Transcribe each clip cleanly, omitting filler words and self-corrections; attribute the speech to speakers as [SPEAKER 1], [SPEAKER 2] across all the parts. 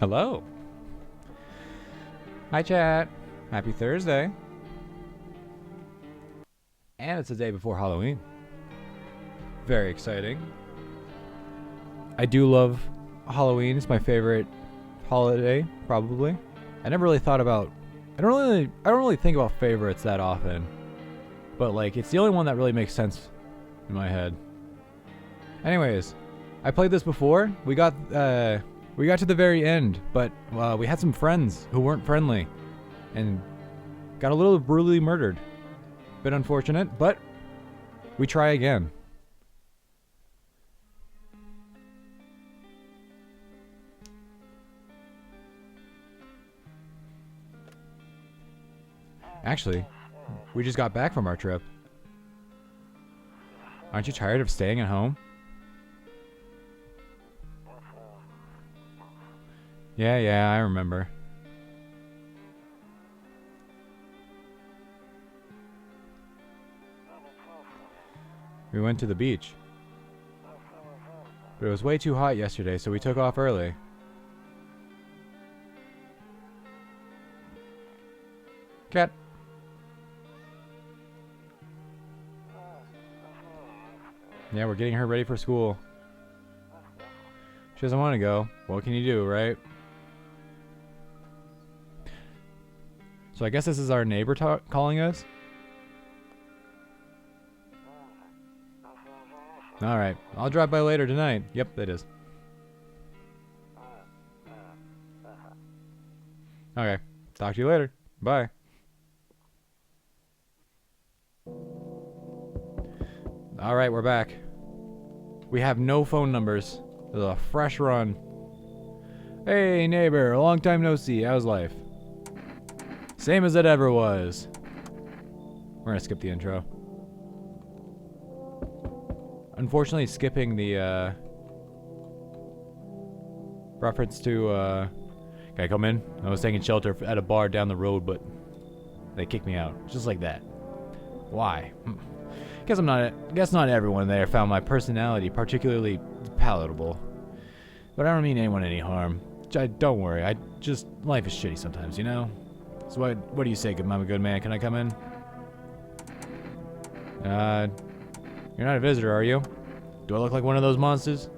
[SPEAKER 1] Hello. Hi, chat. Happy Thursday. And it's the day before Halloween. Very exciting. I do love Halloween. It's my favorite holiday, probably. I never really thought about... I don't really think about favorites that often. But, like, it's the only one that really makes sense in my head. Anyways, I played this before. We got to the very end, but we had some friends who weren't friendly and got a little brutally murdered. Bit unfortunate, but we try again. Actually, we just got back from our trip. Aren't you tired of staying at home? Yeah, I remember. We went to the beach. But it was way too hot yesterday, so we took off early. Cat. Yeah, we're getting her ready for school. She doesn't want to go. What can you do, right? So I guess this is our neighbor calling us? Alright, I'll drop by later tonight. Yep, it is. Okay, talk to you later. Bye. Alright, we're back. We have no phone numbers. This is a fresh run. Hey, neighbor, long time no see. How's life? Same as it ever was. We're gonna skip the intro. Unfortunately, skipping the reference to can I come in? I was taking shelter at a bar down the road, but they kicked me out. Just like that. Why? Guess not everyone there found my personality particularly palatable. But I don't mean anyone any harm. Don't worry. Life is shitty sometimes, you know? So what do you say, I'm a good man? Can I come in? You're not a visitor, are you? Do I look like one of those monsters?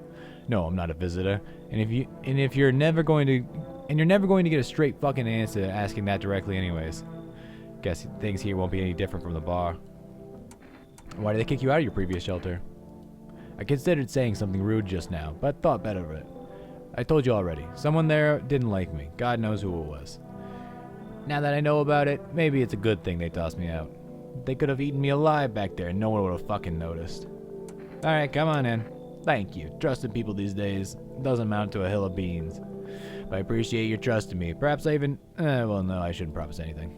[SPEAKER 1] No, I'm not a visitor. And if you're never going to get a straight fucking answer asking that directly anyways. Guess things here won't be any different from the bar. Why did they kick you out of your previous shelter? I considered saying something rude just now, but thought better of it. I told you already. Someone there didn't like me. God knows who it was. Now that I know about it, maybe it's a good thing they tossed me out. They could have eaten me alive back there and no one would have fucking noticed. Alright, come on in. Thank you. Trusting people these days doesn't amount to a hill of beans. But I appreciate your trust in me. Perhaps I even... well, no, I shouldn't promise anything.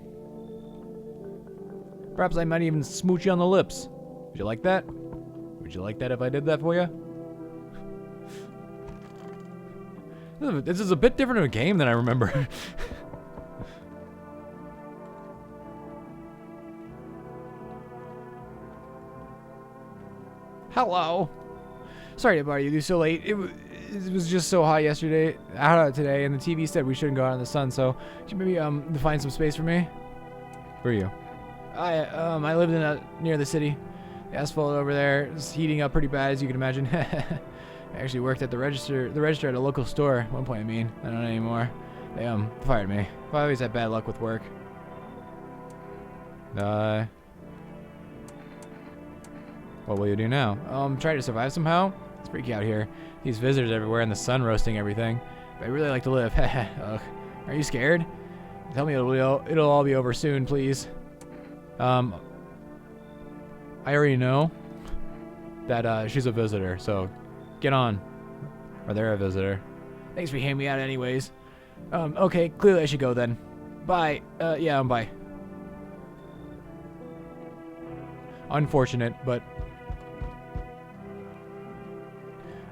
[SPEAKER 1] Perhaps I might even smooch you on the lips. Would you like that? Would you like that if I did that for you? This is a bit different of a game than I remember. Hello. Sorry to bother you so late. It was just so hot yesterday, today, and the TV said we shouldn't go out in the sun. So, could you maybe find some space for me? Where are you? I lived near the city. The asphalt over there is heating up pretty bad, as you can imagine. I actually worked at the register at a local store at one point. I don't anymore. They fired me. I always had bad luck with work. What will you do now? Try to survive somehow? It's freaky out here. These visitors everywhere and the sun roasting everything. But I really like to live. Ugh. Are you scared? Tell me it'll all be over soon, please. I already know that she's a visitor, so get on. Or they're a visitor. Thanks for hearing me out anyways. Okay, clearly I should go then. Bye. Yeah, bye. Unfortunate, but...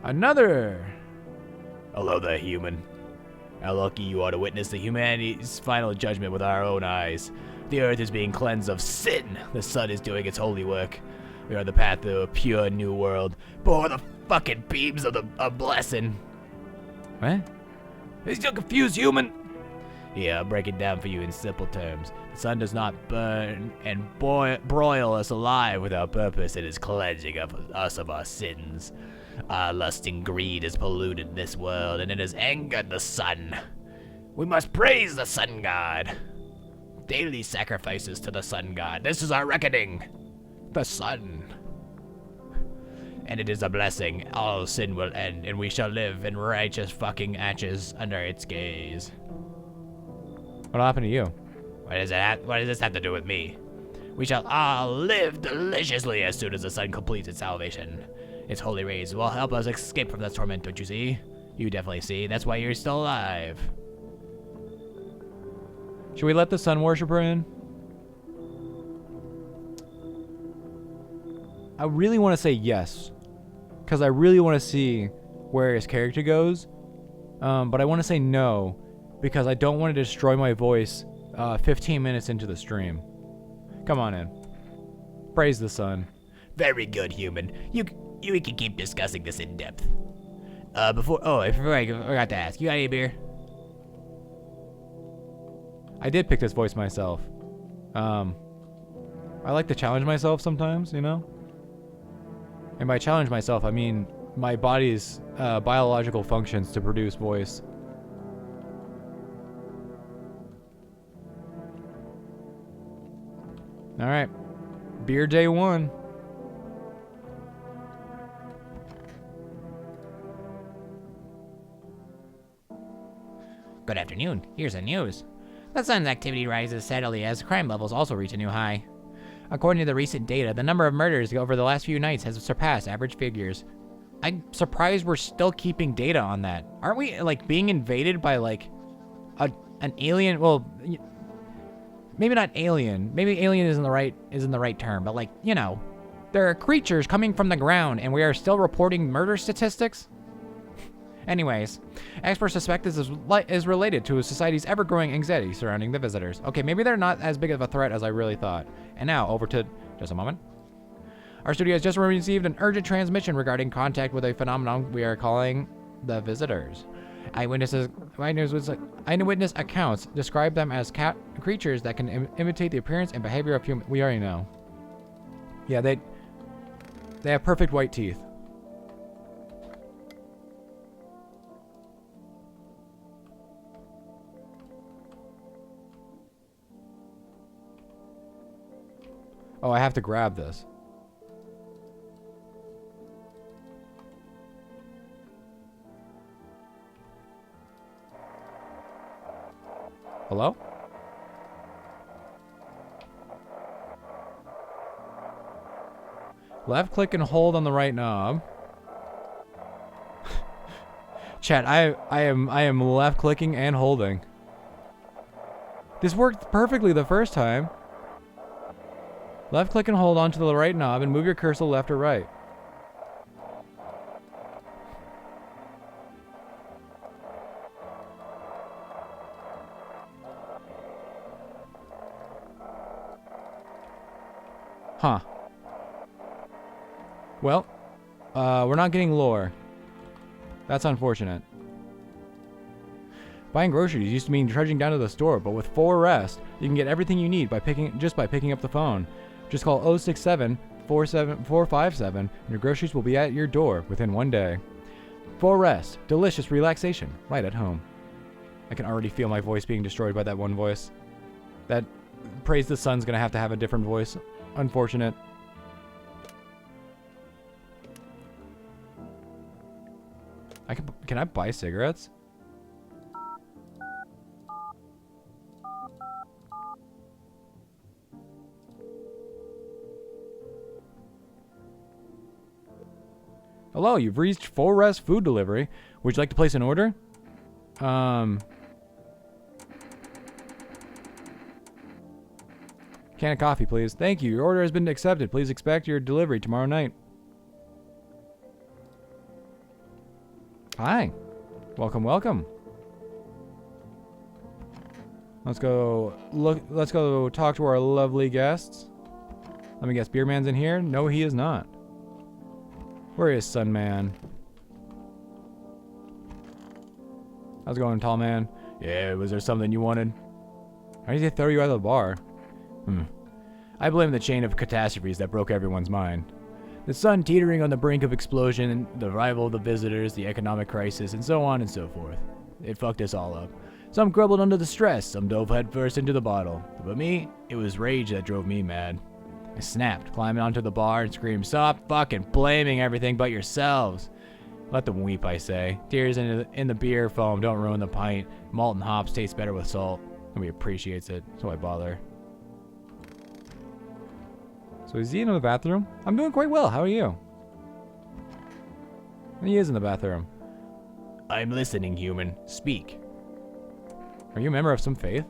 [SPEAKER 1] Another! Hello there, human. How lucky you are to witness the humanity's final judgment with our own eyes. The earth is being cleansed of sin. The sun is doing its holy work. We are on the path to a pure new world. Pour the fucking beams of a blessing. What? Is you confused, human? Yeah, I'll break it down for you in simple terms. The sun does not burn and broil us alive without purpose. It is cleansing of us of our sins. Our lust and greed has polluted this world, and it has angered the sun. We must praise the sun god. Daily sacrifices to the sun god. This is our reckoning. The sun. And it is a blessing. All sin will end, and we shall live in righteous fucking ashes under its gaze. What happened to you? What does this have to do with me? We shall all live deliciously as soon as the sun completes its salvation. Its holy rays will help us escape from this torment, don't you see? You definitely see. That's why you're still alive. Should we let the sun worshiper in? I really want to say yes, because I really want to see where his character goes. But I want to say no, because I don't want to destroy my voice 15 minutes into the stream. Come on in. Praise the sun. Very good, human. You can keep discussing this in depth. Before I forgot to ask, you got any beer? I did pick this voice myself. I like to challenge myself sometimes, you know? And by challenge myself, I mean my body's biological functions to produce voice. All right, beer day one.
[SPEAKER 2] Good afternoon. Here's the news. The sun's activity rises steadily as crime levels also reach a new high. According to the recent data, the number of murders over the last few nights has surpassed average figures. I'm surprised we're still keeping data on that. Aren't we like being invaded by like an alien? Well, maybe not alien. Maybe alien isn't the right term, but like, you know, there are creatures coming from the ground and we are still reporting murder statistics? Anyways, experts suspect this is related to society's ever-growing anxiety surrounding the visitors. Okay, maybe they're not as big of a threat as I really thought. And now, over to... just a moment. Our studio has just received an urgent transmission regarding contact with a phenomenon we are calling the visitors. Eyewitness accounts describe them as creatures that can imitate the appearance and behavior of humans. We already know. Yeah, they have perfect white teeth. Oh, I have to grab this. Hello? Left click and hold on the right knob. Chat, I am left clicking and holding. This worked perfectly the first time. Left click and hold onto the right knob and move your cursor left or right. Huh. Well, we're not getting lore. That's unfortunate. Buying groceries used to mean trudging down to the store, but with 4 Rest, you can get everything you need by picking up the phone. Just call 067-457 and your groceries will be at your door within 1 day. 4 Rest, delicious relaxation right at home. I can already feel my voice being destroyed by that one voice. That Praise the Sun's gonna have a different voice. Unfortunate. Can I buy cigarettes? Hello, you've reached 4 Rest Food Delivery. Would you like to place an order? Can of coffee, please. Thank you. Your order has been accepted. Please expect your delivery tomorrow night. Hi. Welcome, welcome. Let's go talk to our lovely guests. Let me guess, Beerman's in here? No, he is not. Where is Sunman?
[SPEAKER 1] How's it going, tall man? Yeah, was there something you wanted? Why did they throw you out of the bar? I blame the chain of catastrophes that broke everyone's mind. The sun teetering on the brink of explosion, the arrival of the visitors, the economic crisis, and so on and so forth. It fucked us all up. Some crumbled under the stress, some dove headfirst into the bottle. But me, it was rage that drove me mad. I snapped, climbing onto the bar and screamed, "Stop fucking blaming everything but yourselves!" Let them weep, I say. Tears in the beer foam don't ruin the pint. Malt and hops taste better with salt. Nobody appreciates it, so I bother. So is he in the bathroom? I'm doing quite well, how are you? He is in the bathroom. I'm listening, human. Speak. Are you a member of some faith?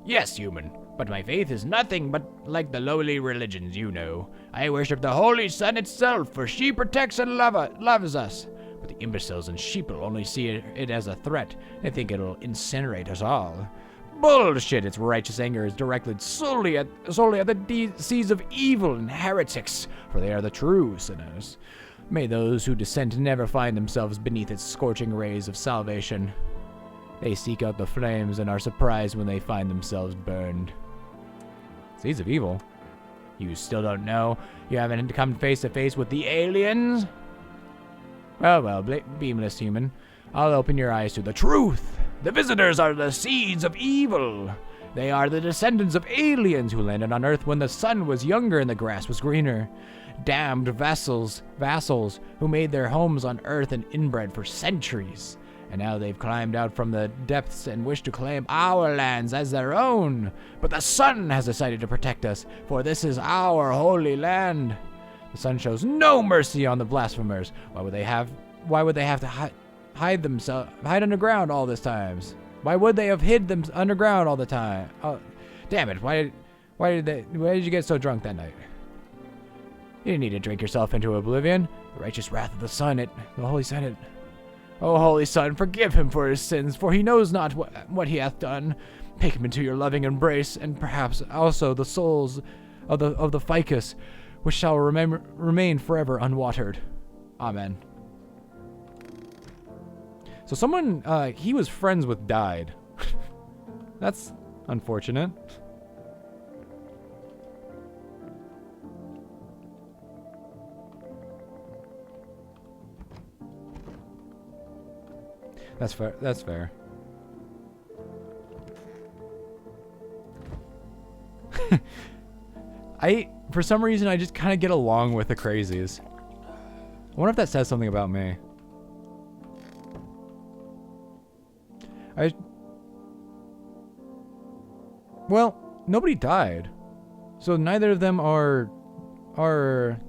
[SPEAKER 1] Yes, human. But my faith is nothing but like the lowly religions, you know. I worship the Holy Sun itself, for she protects and loves us. But the imbeciles and sheeple only see it as a threat. They think it'll incinerate us all. Bullshit! Its righteous anger is directed solely at the seeds of evil and heretics, for they are the true sinners. May those who dissent never find themselves beneath its scorching rays of salvation. They seek out the flames and are surprised when they find themselves burned. Seeds of evil? You still don't know? You haven't come face to face with the aliens? Well, beamless human. I'll open your eyes to the truth. The visitors are the seeds of evil. They are the descendants of aliens who landed on Earth when the sun was younger and the grass was greener. Damned vassals who made their homes on Earth and inbred for centuries. And now they've climbed out from the depths and wish to claim our lands as their own. But the sun has decided to protect us, for this is our holy land. The sun shows no mercy on the blasphemers. Why would they have to hide underground all this times? Why would they have hid them underground all the time? Oh, damn it! Why did you get so drunk that night? You didn't need to drink yourself into oblivion. The righteous wrath of the sun, the holy Senate. O Holy Son, forgive him for his sins, for he knows not what he hath done. Take him into your loving embrace, and perhaps also the souls of the ficus, which shall remain forever unwatered. Amen. So someone he was friends with died. That's unfortunate. That's fair. That's fair. For some reason, I just kind of get along with the crazies. I wonder if that says something about me. Well, nobody died. So neither of them are,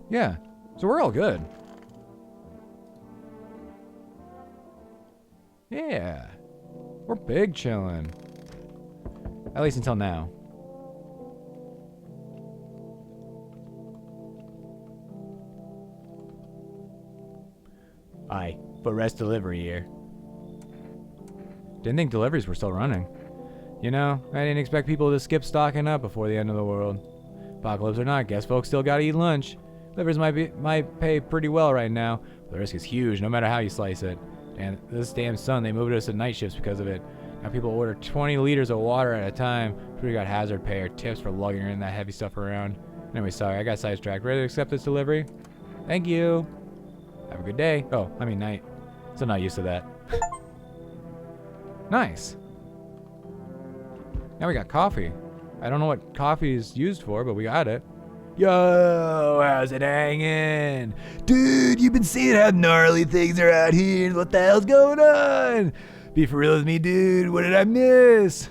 [SPEAKER 1] yeah. So we're all good. Yeah. We're big chillin'. At least until now. Aye, for rest delivery here. Didn't think deliveries were still running. You know, I didn't expect people to skip stocking up before the end of the world. Apocalypse or not, guess folks still gotta eat lunch. Deliveries might pay pretty well right now. But the risk is huge, no matter how you slice it. And this damn sun, they moved us to night shifts because of it. Now people order 20 liters of water at a time. We got hazard pay or tips for lugging in that heavy stuff around. Anyway, sorry, I got sidetracked. Ready to accept this delivery? Thank you. Have a good day. Oh, I mean night. Still not used to that. Nice. Now we got coffee. I don't know what coffee is used for, but we got it. Yo, how's it hanging? Dude, you've been seeing how gnarly things are out here. What the hell's going on? Be for real with me, dude. What did I miss?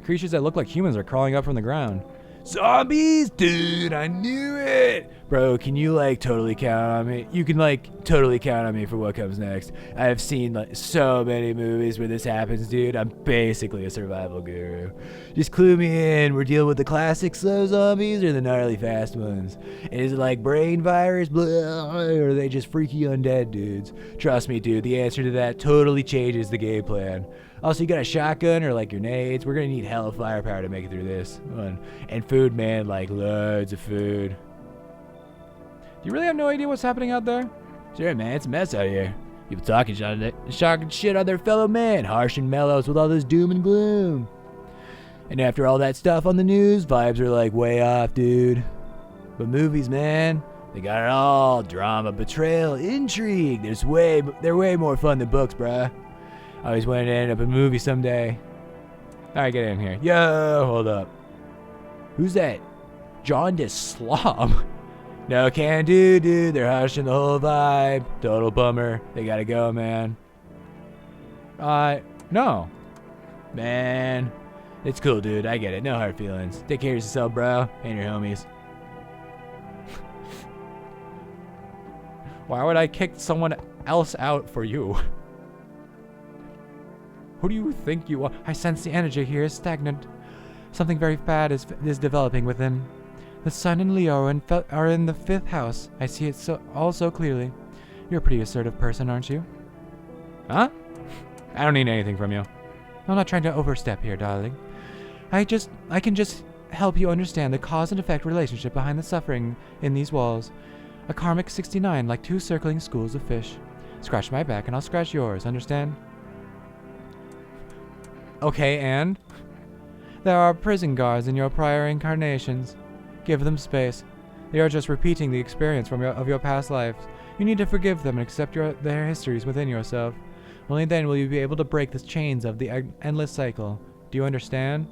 [SPEAKER 1] Creatures that look like humans are crawling up from the ground. Zombies? Dude, I knew it. Bro, can you totally count on me? You can totally count on me for what comes next. I've seen so many movies where this happens, dude. I'm basically a survival guru. Just clue me in. We're dealing with the classic slow zombies or the gnarly fast ones. Is it brain virus, blah, or are they just freaky undead dudes? Trust me, dude, the answer to that totally changes the game plan. Also, you got a shotgun or grenades? We're gonna need hella firepower to make it through this. And food, man, loads of food. Do you really have no idea what's happening out there? Sure, man, it's a mess out here. People talking shit on their fellow man, harsh and mellows with all this doom and gloom. And after all that stuff on the news, vibes are like way off, dude. But movies, man, they got it all. Drama, betrayal, intrigue. They're way more fun than books, bruh. I always wanted to end up in a movie someday. Alright, get in here. Yo, hold up. Who's that? Jaundice slob. No can do, dude. They're hushing the whole vibe. Total bummer. They gotta go, man. No. Man. It's cool, dude. I get it. No hard feelings. Take care of yourself, bro. And your homies. Why would I kick someone else out for you? Who do you think you are? I sense the energy here is stagnant. Something very bad is developing within. The sun and Leo are in the 5th house. I see it all so clearly. You're a pretty assertive person, aren't you? Huh? I don't need anything from you. I'm not trying to overstep here, darling. I can just help you understand the cause and effect relationship behind the suffering in these walls. A karmic 69, like 2 circling schools of fish. Scratch my back and I'll scratch yours, understand? Okay, and? There are prison guards in your prior incarnations. Give them space. They are just repeating the experience of your past lives. You need to forgive them and accept their histories within yourself. Only then will you be able to break the chains of the endless cycle. Do you understand?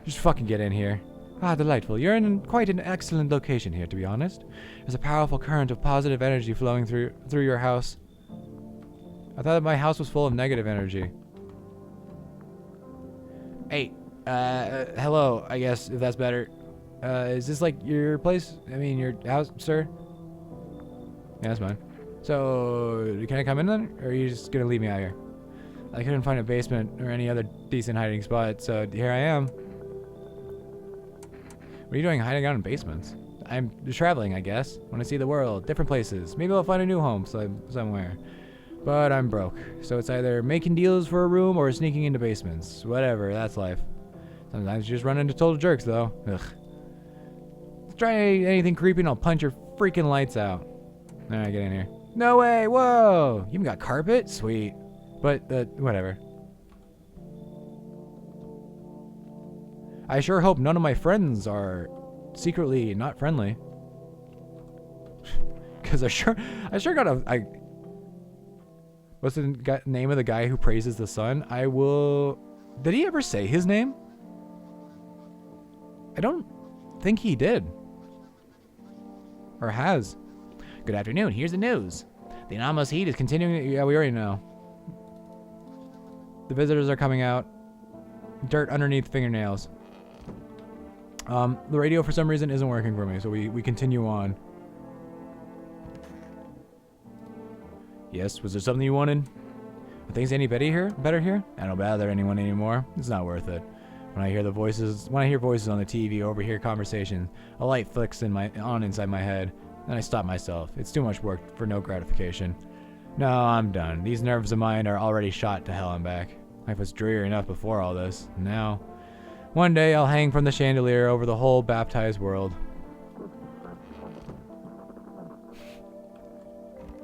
[SPEAKER 1] Just fucking get in here. Ah, delightful. You're in quite an excellent location here, to be honest. There's a powerful current of positive energy flowing through your house. I thought that my house was full of negative energy. Hey, hello, I guess, if that's better. Is this like your place? I mean, your house, sir? Yeah, that's mine. So, can I come in then? Or are you just gonna leave me out here? I couldn't find a basement or any other decent hiding spot, so here I am. What are you doing hiding out in basements? I'm traveling, I guess. Want to see the world, different places. Maybe I'll find a new home somewhere. But I'm broke, so it's either making deals for a room or sneaking into basements. Whatever, that's life. Sometimes you just run into total jerks, though. Ugh. Try anything creepy and I'll punch your freaking lights out. Alright, get in here. No way, whoa! You even got carpet? Sweet. But, whatever. I sure hope none of my friends are secretly not friendly. Cause I sure got what's the name of the guy who praises the sun? Did he ever say his name? I don't think he did. Or has.
[SPEAKER 2] Good afternoon, here's the news. The anomalous heat is continuing.
[SPEAKER 1] Yeah, we already know. The visitors are coming out. Dirt underneath fingernails. The radio for some reason isn't working for me, so we continue on. Yes, was there something you wanted? Are things any better here? I don't bother anyone anymore. It's not worth it. When I hear voices on the TV, overhear conversation, a light flicks inside my head, and I stop myself. It's too much work for no gratification. No, I'm done. These nerves of mine are already shot to hell and back. Life was dreary enough before all this. Now, one day I'll hang from the chandelier over the whole baptized world.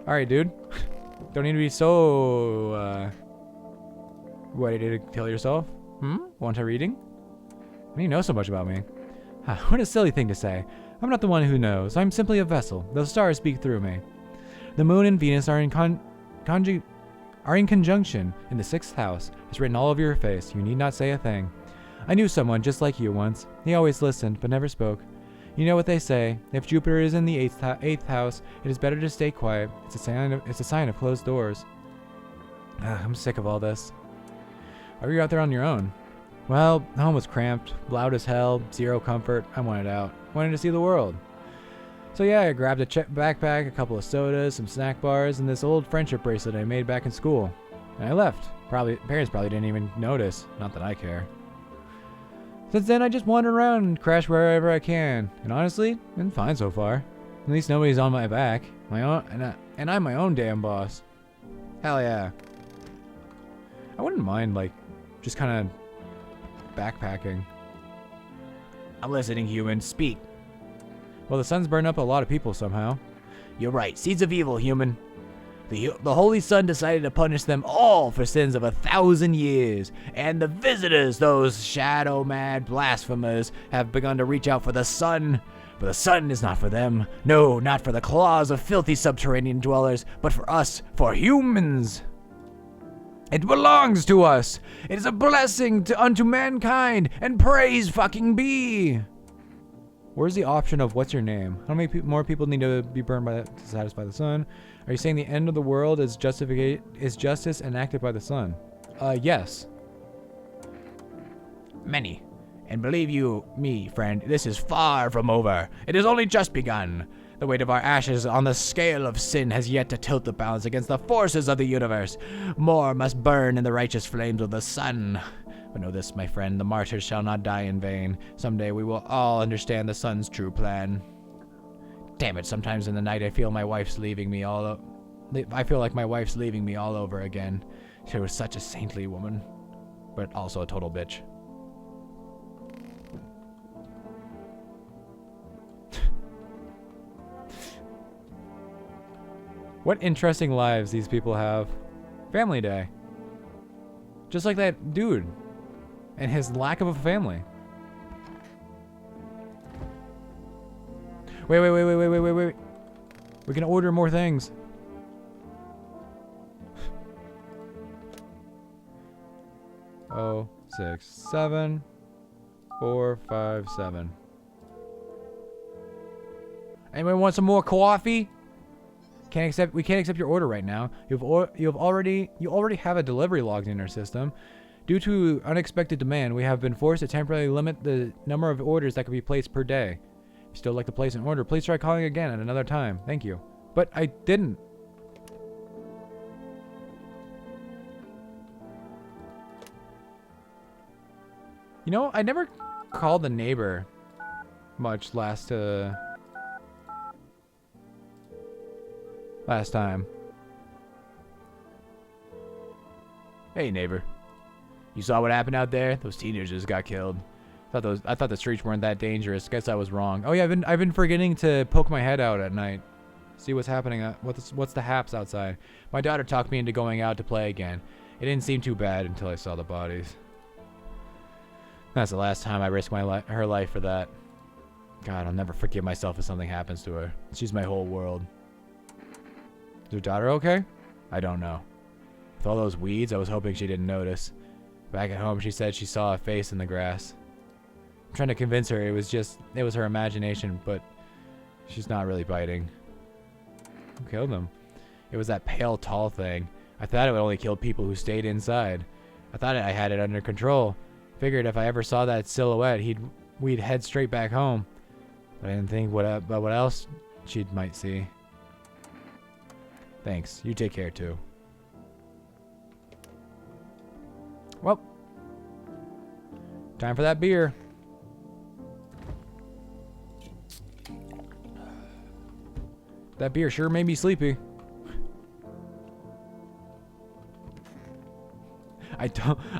[SPEAKER 1] Alright, dude. Don't need to be so, ready to kill yourself? Want a reading? Why do you know so much about me? What a silly thing to say. I'm not the one who knows. I'm simply a vessel. The stars speak through me. The moon and Venus are in conjunction in the 6th house. It's written all over your face. You need not say a thing. I knew someone just like you once. He always listened, but never spoke. You know what they say. If Jupiter is in the 8th house, it is better to stay quiet. It's a sign of closed doors. I'm sick of all this. Why were you out there on your own? Well, home was cramped, loud as hell, zero comfort. I wanted out. Wanted to see the world. So yeah, I grabbed a backpack, a couple of sodas, some snack bars, and this old friendship bracelet I made back in school. And I left. Parents probably didn't even notice. Not that I care. Since then, I just wander around and crash wherever I can. And honestly, been fine so far. At least nobody's on my back. And I'm my own damn boss. Hell yeah. I wouldn't mind, just kind of backpacking.
[SPEAKER 2] I'm listening, human. Speak.
[SPEAKER 1] Well, the sun's burned up a lot of people somehow.
[SPEAKER 2] You're right. Seeds of evil, human.
[SPEAKER 1] The Holy Sun decided to punish them all for sins of 1,000 years, and the visitors, those shadow-mad blasphemers, have begun to reach out for the sun. But the sun is not for them. No, not for the claws of filthy subterranean dwellers, but for us, for humans. It belongs to us. It is a blessing unto mankind, and praise fucking be. Where's the option of what's your name? How many more people need to be burned by that to satisfy the sun? Are you saying the end of the world is justice enacted by the sun? Yes.
[SPEAKER 2] Many. And believe you me, friend, this is far from over. It has only just begun. The weight of our ashes on the scale of sin has yet to tilt the balance against the forces of the universe. More must burn in the righteous flames of the sun. But know this, my friend, the martyrs shall not die in vain. Someday we will all understand the sun's true plan. Damn it, sometimes in the night I feel my wife's leaving me I feel like my wife's leaving me all over again. She was such a saintly woman, but also a total bitch.
[SPEAKER 1] What interesting lives these people have. Family Day. Just like that dude and his lack of a family. Wait. We can order more things. Oh, 6, 7, 4, 5, 7. Anyone want some more coffee? We can't accept your order right now. You already have a delivery logged in our system. Due to unexpected demand, we have been forced to temporarily limit the number of orders that can be placed per day. If you still like to place an order, please try calling again at another time. Thank you. But I didn't. You know, I never called the neighbor much last time. Hey neighbor, you saw what happened out there? Those teenagers got killed. I thought the streets weren't that dangerous. Guess I was wrong. Oh yeah, I've been forgetting to poke my head out at night, see what's happening. What's the haps outside? My daughter talked me into going out to play again. It didn't seem too bad until I saw the bodies. That's the last time I risked her life for that. God, I'll never forgive myself if something happens to her. She's my whole world. Is your daughter okay? I don't know. With all those weeds, I was hoping she didn't notice. Back at home, she said she saw a face in the grass. I'm trying to convince her it was her imagination, but she's not really biting. Who killed him? It was that pale, tall thing. I thought it would only kill people who stayed inside. I thought I had it under control. Figured if I ever saw that silhouette, we'd head straight back home. But I didn't think about what else she might see. Thanks. You take care too. Well, time for that beer. That beer sure made me sleepy. I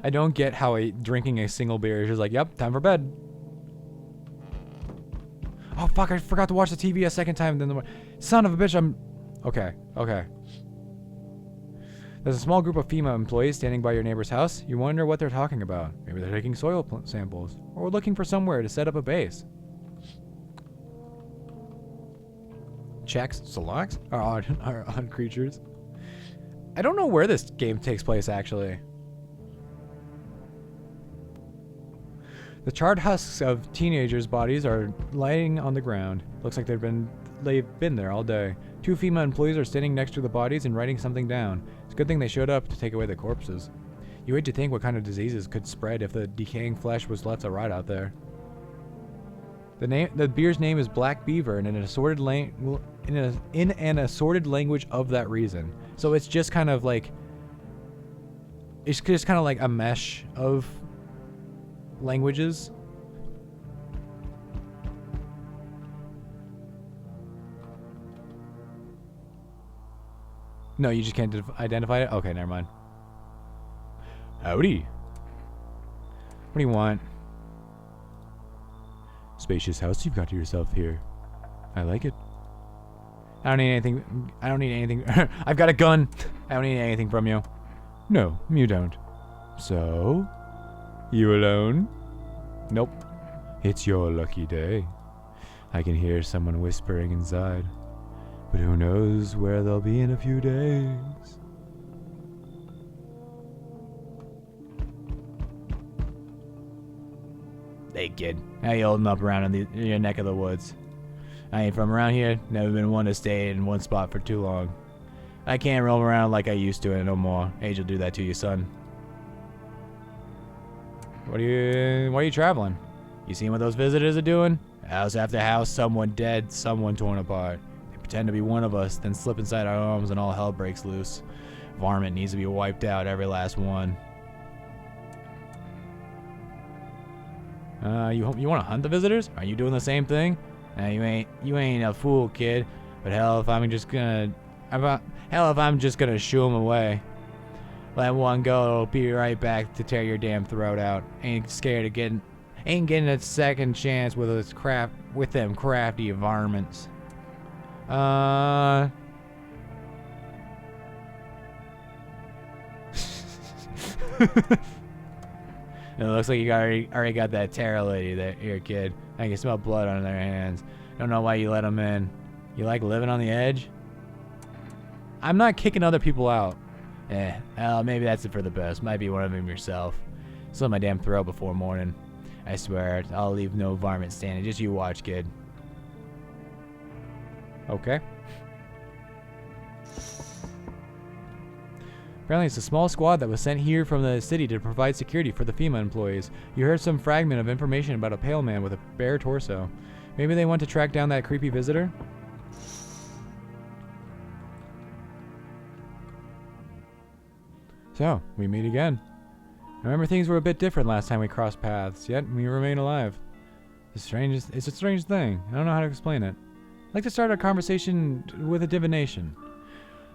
[SPEAKER 1] don't get how drinking a single beer is just like, yep, time for bed. Oh fuck, I forgot to watch the TV a second time. Son of a bitch, Okay. There's a small group of female employees standing by your neighbor's house. You wonder what they're talking about. Maybe they're taking soil samples, or looking for somewhere to set up a base. Checks, selects are odd creatures. I don't know where this game takes place actually. The charred husks of teenagers' bodies are lying on the ground. Looks like they've been there all day. 2 female employees are standing next to the bodies and writing something down. It's a good thing they showed up to take away the corpses. You hate to think what kind of diseases could spread if the decaying flesh was left to rot out there. The beer's name is Black Beaver in an assorted language of that reason. So it's just kind of like a mesh of languages. No, you just can't identify it? Okay, never mind. Howdy. What do you want? Spacious house you've got to yourself here. I like it. I don't need anything. I don't need anything. I've got a gun. I don't need anything from you. No, you don't. So? You alone? Nope. It's your lucky day. I can hear someone whispering inside. But who knows where they'll be in a few days. Hey kid, how you holding up around in your neck of the woods? I ain't from around here, never been one to stay in one spot for too long. I can't roam around like I used to no more. Age will do that to you, son. Why are you traveling? You seen what those visitors are doing? House after house, someone dead, someone torn apart. They pretend to be one of us, then slip inside our arms and all hell breaks loose. Varmint needs to be wiped out, every last one. You want to hunt the visitors? Are you doing the same thing? You ain't a fool, kid. But hell, if I'm just gonna shoo them away. Let one go, it'll be right back to tear your damn throat out. Ain't getting a second chance with them crafty varmints. It looks like you already got that Terra lady here, kid. I can smell blood on their hands. Don't know why you let them in. You like living on the edge? I'm not kicking other people out. Maybe that's it for the best. Might be one of them yourself. Slit my damn throat before morning. I swear, I'll leave no varmint standing. Just you watch, kid. Okay. Apparently it's a small squad that was sent here from the city to provide security for the FEMA employees. You heard some fragment of information about a pale man with a bare torso. Maybe they want to track down that creepy visitor? So, we meet again. I remember things were a bit different last time we crossed paths, yet we remain alive. It's a strange thing. I don't know how to explain it. I'd like to start our conversation with a divination.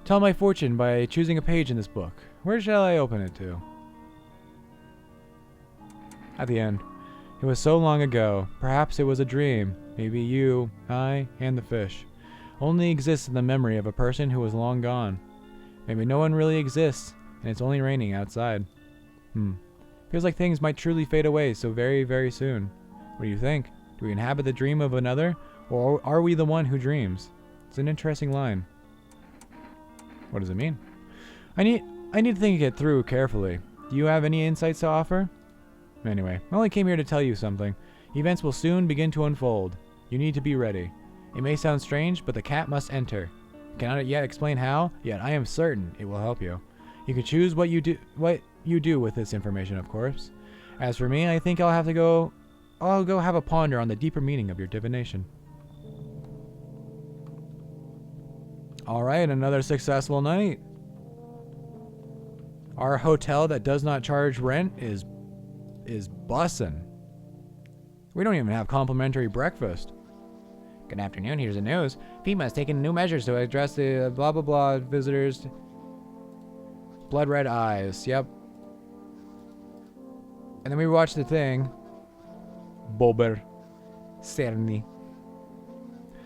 [SPEAKER 1] Tell my fortune by choosing a page in this book. Where shall I open it to? At the end. It was so long ago. Perhaps it was a dream. Maybe you, I, and the fish only exist in the memory of a person who was long gone. Maybe no one really exists, and it's only raining outside. Feels like things might truly fade away so very, very soon. What do you think? Do we inhabit the dream of another, or are we the one who dreams? It's an interesting line. What does it mean? I need to think it through carefully. Do you have any insights to offer? Anyway, I only came here to tell you something. Events will soon begin to unfold. You need to be ready. It may sound strange, but the cat must enter. I cannot yet explain how, yet I am certain it will help you. You can choose what you do with this information, of course. As for me, I think I'll go have a ponder on the deeper meaning of your divination. Alright, another successful night. Our hotel that does not charge rent is bussin'. We don't even have complimentary breakfast.
[SPEAKER 2] Good afternoon, here's the news. FEMA has taken new measures to address the blah blah blah visitors'
[SPEAKER 1] blood red eyes, yep. And then we watched the thing. Bober Cerny.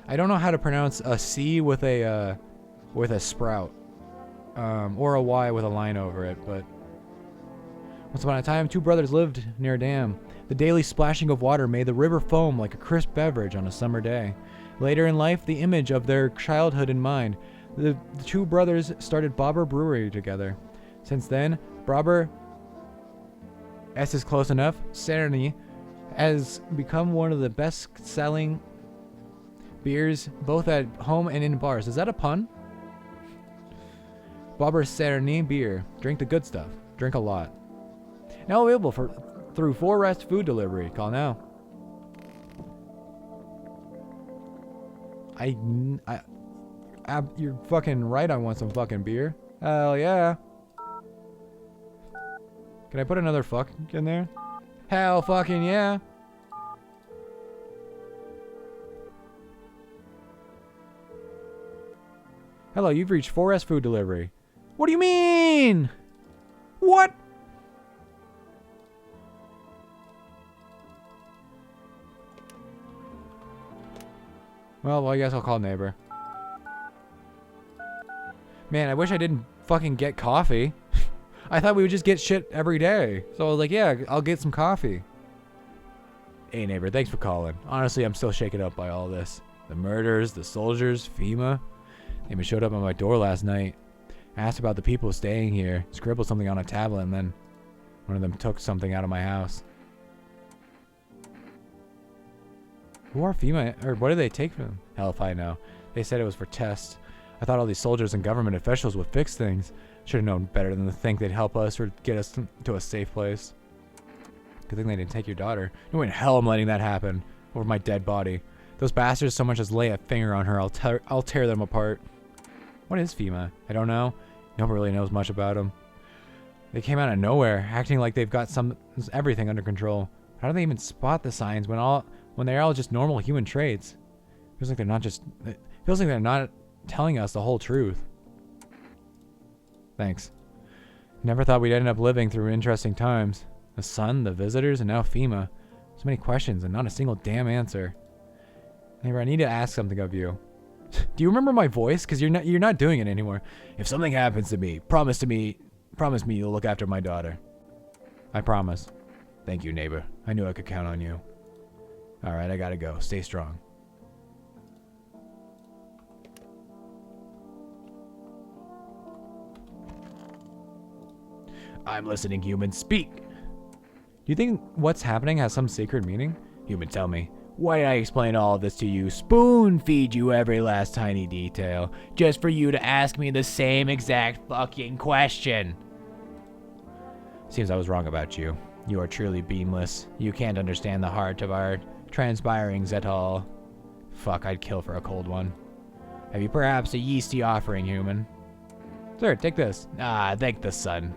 [SPEAKER 1] I don't know how to pronounce a C with a sprout. Or a Y with a line over it, but once upon a time, two brothers lived near a dam. The daily splashing of water made the river foam like a crisp beverage on a summer day. Later in life, the image of their childhood in mind, the two brothers started Bobber Brewery together. Since then, Bobber, S is close enough, Cerny, has become one of the best-selling beers both at home and in bars. Is that a pun? Bobber Cerny beer. Drink the good stuff. Drink a lot. Now available through 4Rest food delivery. Call now. You're fucking right. I want some fucking beer. Hell yeah. Can I put another fuck in there? Hell fucking yeah. Hello, you've reached 4S food delivery. What do you mean? What? Well, I guess I'll call neighbor. Man, I wish I didn't fucking get coffee. I thought we would just get shit every day. So I was like, yeah, I'll get some coffee. Hey, neighbor, thanks for calling. Honestly, I'm still shaken up by all this. The murders, the soldiers, FEMA. They even showed up at my door last night. I asked about the people staying here, scribbled something on a tablet, and then one of them took something out of my house. Who are FEMA, or what did they take from them? Hell if I know. They said it was for tests. I thought all these soldiers and government officials would fix things. Should have known better than to think they'd help us or get us to a safe place. Good thing they didn't take your daughter. No way in hell I'm letting that happen over my dead body. Those bastards so much as lay a finger on her, I'll tear them apart. What is FEMA? I don't know. Nobody really knows much about them. They came out of nowhere, acting like they've got everything under control. How do they even spot the signs when they're all just normal human traits? Feels like they're not telling us the whole truth. Thanks. Never thought we'd end up living through interesting times. The sun, the visitors, and now FEMA. So many questions and not a single damn answer. Neighbor, I need to ask something of you. Do you remember my voice? Because you're not doing it anymore. If something happens to me, promise me you'll look after my daughter. I promise. Thank you, neighbor. I knew I could count on you. All right, I gotta go. Stay strong. I'm listening, human. Speak. Do you think what's happening has some sacred meaning? Human, tell me. Why did I explain all of this to you? Spoon feed you every last tiny detail, just for you to ask me the same exact fucking question. Seems I was wrong about you. You are truly beamless. You can't understand the heart of our transpirings at all. Fuck, I'd kill for a cold one. Have you perhaps a yeasty offering, human? Sir, take this. Ah, thank the sun.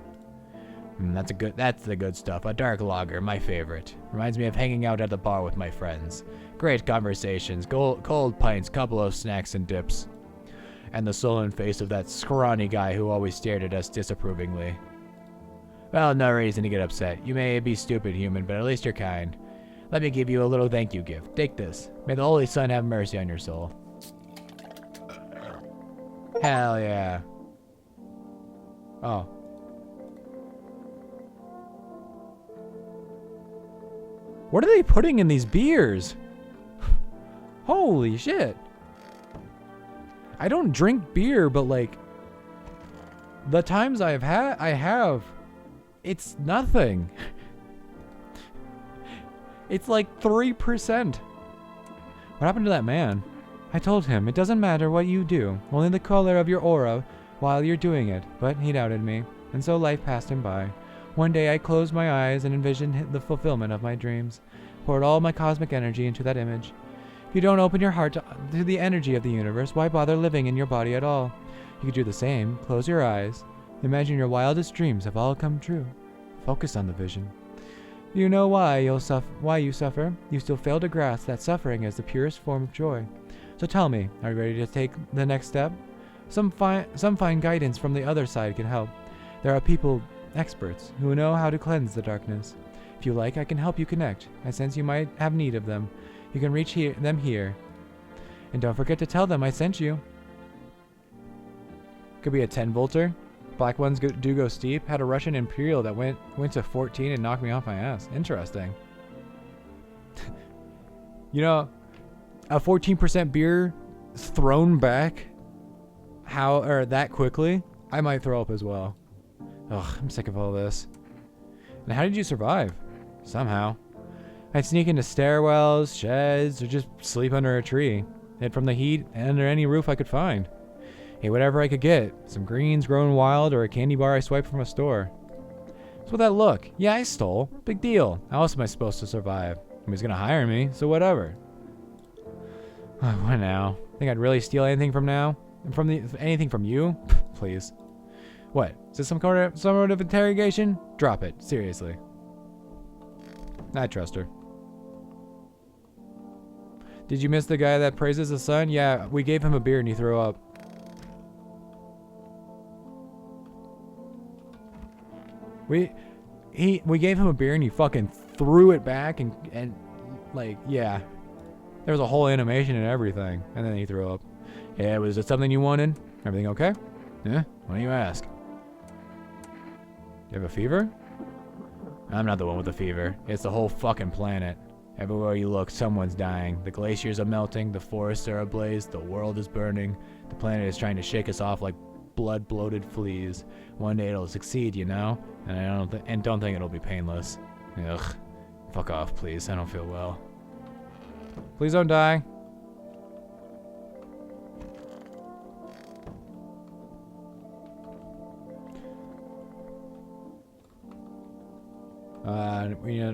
[SPEAKER 1] That's the good stuff. A dark lager, my favorite. Reminds me of hanging out at the bar with my friends. Great conversations, cold pints, couple of snacks and dips. And the sullen face of that scrawny guy who always stared at us disapprovingly. Well, no reason to get upset. You may be stupid, human, but at least you're kind. Let me give you a little thank you gift. Take this. May the Holy Sun have mercy on your soul. Hell yeah. Oh. What are they putting in these beers? Holy shit. I don't drink beer, but like the times I have, it's nothing. It's like 3%. What happened to that man? I told him it doesn't matter what you do, only the color of your aura while you're doing it, but he doubted me, and so life passed him by. One day I closed my eyes and envisioned the fulfillment of my dreams, poured all my cosmic energy into that image. If you don't open your heart to the energy of the universe, why bother living in your body at all? You could do the same. Close your eyes. Imagine your wildest dreams have all come true. Focus on the vision. You know why you suffer. You still fail to grasp that suffering is the purest form of joy. So tell me, are you ready to take the next step? Some fine guidance from the other side can help. There are people, experts, who know how to cleanse the darkness. If you like, I can help you connect. I sense you might have need of them. You can reach them here. And don't forget to tell them I sent you. Could be a 10-volter. Black ones do go steep. Had a Russian Imperial that went to 14 and knocked me off my ass. Interesting. You know, a 14% beer thrown back that quickly, I might throw up as well. Ugh, I'm sick of all this. And how did you survive? Somehow. I'd sneak into stairwells, sheds, or just sleep under a tree. Hid from the heat and under any roof I could find. Ate whatever I could get. Some greens grown wild or a candy bar I swiped from a store. What's with that look? Yeah, I stole. Big deal. How else am I supposed to survive? Nobody's gonna hire me, so whatever. What now? Think I'd really steal anything from now? Anything from you? Please. What? Is this some sort of interrogation? Drop it. Seriously. I trust her. Did you miss the guy that praises the sun? Yeah, we gave him a beer and he threw up. We gave him a beer and he fucking threw it back and like, yeah. There was a whole animation and everything. And then he threw up. Yeah, was it something you wanted? Everything okay? Yeah? Why do you ask? You have a fever? I'm not the one with the fever. It's the whole fucking planet. Everywhere you look, someone's dying. The glaciers are melting, the forests are ablaze, the world is burning. The planet is trying to shake us off like blood-bloated fleas. One day it'll succeed, you know? And I don't think it'll be painless. Ugh. Fuck off, please. I don't feel well. Please don't die.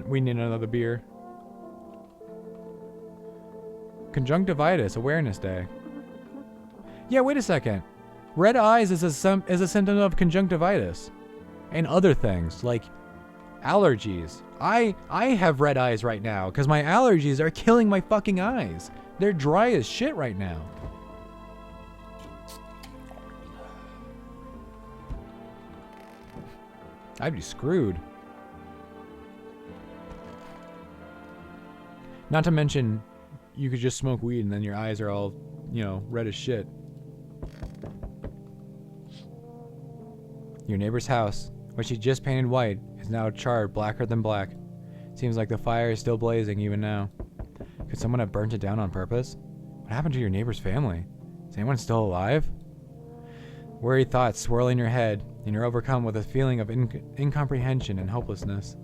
[SPEAKER 1] We need another beer. Conjunctivitis Awareness Day. Yeah, wait a second. Red eyes is a symptom of conjunctivitis, and other things like allergies. I have red eyes right now because my allergies are killing my fucking eyes. They're dry as shit right now. I'd be screwed. Not to mention, you could just smoke weed and then your eyes are all, you know, red as shit. Your neighbor's house, which he just painted white, is now charred blacker than black. Seems like the fire is still blazing even now. Could someone have burnt it down on purpose? What happened to your neighbor's family? Is anyone still alive? Worried thoughts swirl in your head, and you're overcome with a feeling of incomprehension and helplessness.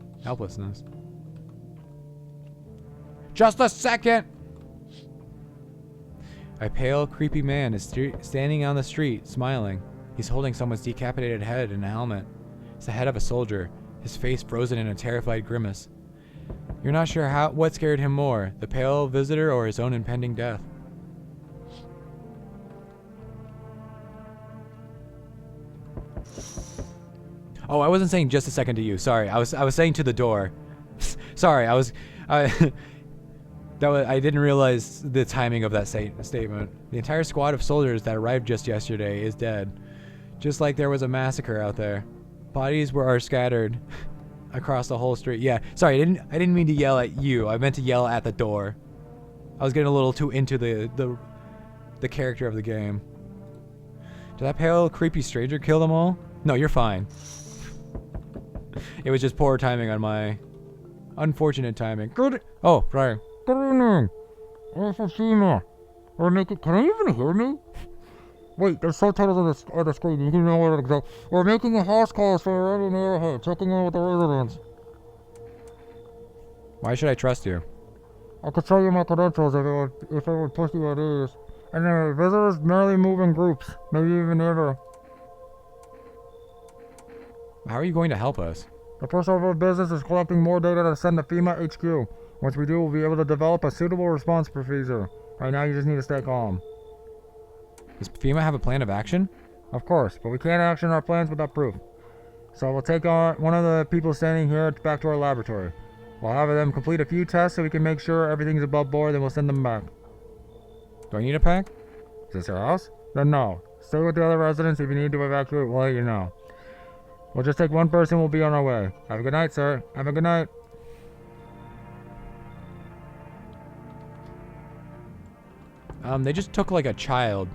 [SPEAKER 1] Just a second! A pale, creepy man is standing on the street, smiling. He's holding someone's decapitated head in a helmet. It's the head of a soldier, his face frozen in a terrified grimace. You're not sure what scared him more, the pale visitor or his own impending death. Oh, I wasn't saying just a second to you. Sorry, I was saying to the door. Sorry, I didn't realize the timing of that statement. The entire squad of soldiers that arrived just yesterday is dead. Just like there was a massacre out there. Bodies are scattered across the whole street. Yeah, sorry, I didn't mean to yell at you. I meant to yell at the door. I was getting a little too into the character of the game. Did that pale, creepy stranger kill them all? No, you're fine. It was just poor timing on my unfortunate timing. Good. Oh, sorry.
[SPEAKER 3] Good evening. Officina. Can I even hear me? Wait, there's subtitles on the screen. You can know what exactly. We're making a house call for an airhead, checking in with the residents.
[SPEAKER 1] Why should I trust you?
[SPEAKER 3] I could show you my credentials if it would push you at ease. And the visitors merely move in groups, maybe even nearer.
[SPEAKER 1] How are you going to help us?
[SPEAKER 3] The first order of business is collecting more data to send to FEMA HQ. Once we do, we'll be able to develop a suitable response procedure. Right now, you just need to stay calm.
[SPEAKER 1] Does FEMA have a plan of action?
[SPEAKER 3] Of course, but we can't action our plans without proof. So we'll take one of the people standing here back to our laboratory. We'll have them complete a few tests so we can make sure everything's above board, then we'll send them back.
[SPEAKER 1] Do I need a pack?
[SPEAKER 3] Is this your house? Then no. Stay with the other residents. If you need to evacuate, we'll let you know. We'll just take one person, we'll be on our way. Have a good night, sir. Have a good night.
[SPEAKER 1] They just took like a child.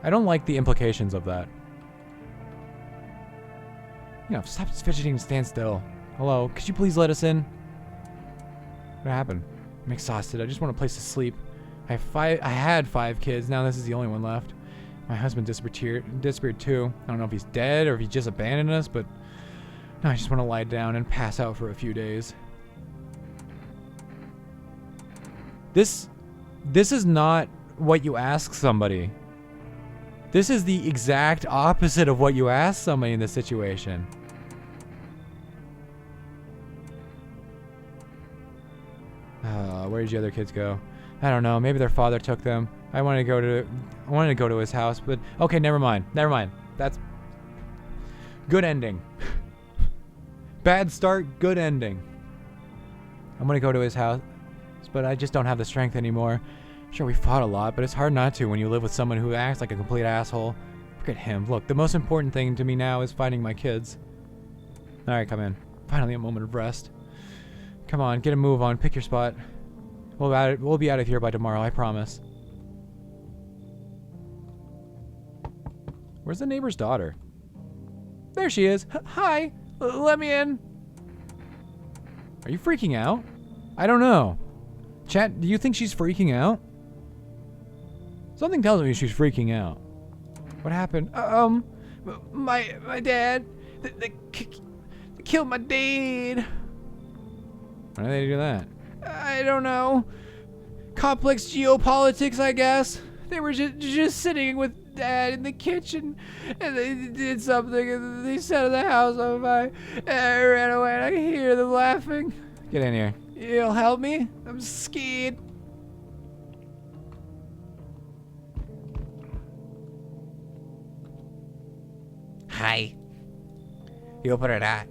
[SPEAKER 1] I don't like the implications of that. You know, stop fidgeting and stand still. Hello, could you please let us in? What happened? I'm exhausted. I just want a place to sleep. I had 5 kids. Now this is the only one left. My husband disappeared too. I don't know if he's dead or if he just abandoned us, but no, I just want to lie down and pass out for a few days. This is not what you ask somebody. This is the exact opposite of what you ask somebody in this situation. Where did the other kids go? I don't know. Maybe their father took them. I wanted to go to his house, but okay, never mind. That's good ending. Bad start, good ending. I'm gonna go to his house, but I just don't have the strength anymore. Sure, we fought a lot, but it's hard not to when you live with someone who acts like a complete asshole. Forget him. Look, the most important thing to me now is finding my kids. Alright, come in. Finally a moment of rest. Come on, get a move on. Pick your spot. We'll be out of here by tomorrow, I promise. Where's the neighbor's daughter? There she is. Hi. Let me in. Are you freaking out? I don't know. Chat, do you think she's freaking out? Something tells me she's freaking out. What happened? My dad. They killed my dad. Why did they do that? I don't know. Complex geopolitics, I guess. They were just sitting with Dad in the kitchen, and they did something, and they set the house on fire. And I ran away, and I could hear them laughing. Get in here. You'll help me? I'm scared.
[SPEAKER 2] Hi. You open it up.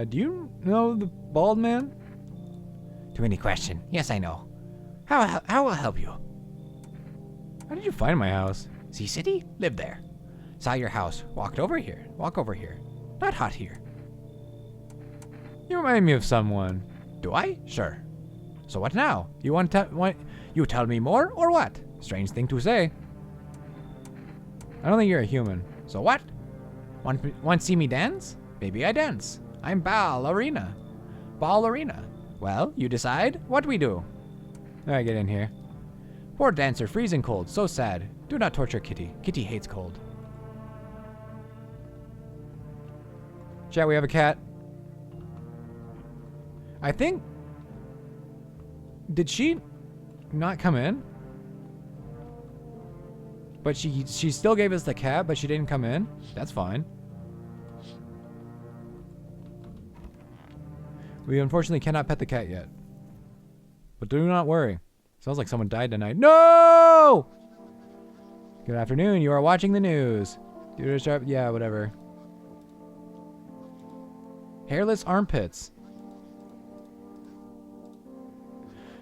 [SPEAKER 1] Do you know the bald man?
[SPEAKER 2] Too many question. Yes, I know. How will I help you?
[SPEAKER 1] How did you find my house?
[SPEAKER 2] See city? Live there. Saw your house. Walked over here. Walk over here. Not hot here.
[SPEAKER 1] You remind me of someone.
[SPEAKER 2] Do I? Sure. So what now? You want you tell me more or what?
[SPEAKER 1] Strange thing to say. I don't think you're a human.
[SPEAKER 2] So what? Want to see me dance? Maybe I dance. I'm ballerina. Ballerina. Well, you decide what we do.
[SPEAKER 1] Alright, get in here.
[SPEAKER 2] Poor dancer, freezing cold. So sad. Do not torture Kitty. Kitty hates cold.
[SPEAKER 1] Chat, we have a cat. I think... Did she not come in? But she still gave us the cat, but she didn't come in? That's fine. We unfortunately cannot pet the cat yet. But do not worry. Sounds like someone died tonight. No! Good afternoon. You are watching the news. Yeah, whatever. Hairless armpits.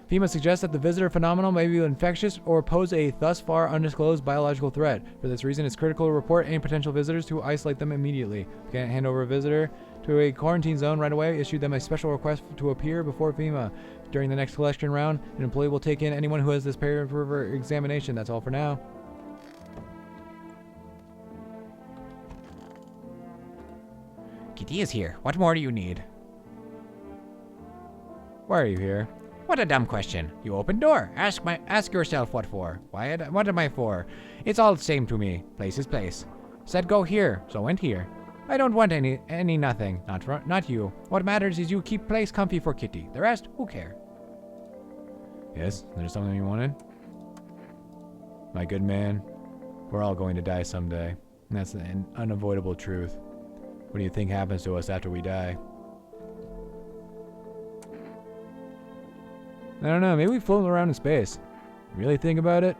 [SPEAKER 1] FEMA suggests that the visitor phenomenon may be infectious or pose a thus far undisclosed biological threat. For this reason, it's critical to report any potential visitors to isolate them immediately. If you can't hand over a visitor to a quarantine zone right away, issue them a special request to appear before FEMA. During the next collection round, an employee will take in anyone who has this period for examination. That's all for now.
[SPEAKER 2] Kitty is here. What more do you need?
[SPEAKER 1] Why are you here?
[SPEAKER 2] What a dumb question. You open door. Ask yourself what for. What am I for? It's all the same to me. Place is place. Said go here, so went here. I don't want any nothing. Not you. What matters is you keep place comfy for Kitty. The rest, who care?
[SPEAKER 1] Yes, there's something you wanted? My good man, we're all going to die someday. And that's an unavoidable truth. What do you think happens to us after we die? I don't know, maybe we float around in space. Really think about it?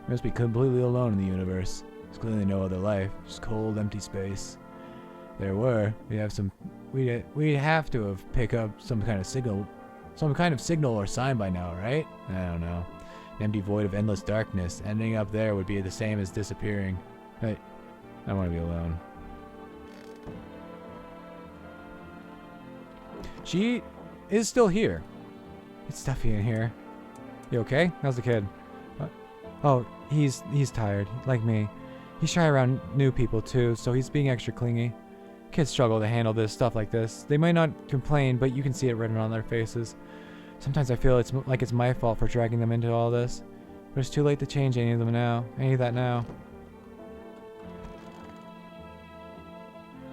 [SPEAKER 1] We must be completely alone in the universe. There's clearly no other life, just cold, empty space. There were. We'd have to have picked up some kind of signal or sign by now, right? I don't know. An empty void of endless darkness. Ending up there would be the same as disappearing. I want to be alone. She is still here. It's stuffy in here. You okay? How's the kid? Oh, he's tired, like me. He's shy around new people too, so he's being extra clingy. Kids struggle to handle this stuff like this. They might not complain, but you can see it written on their faces. Sometimes I feel it's my fault for dragging them into all this. But it's too late to change any of that now.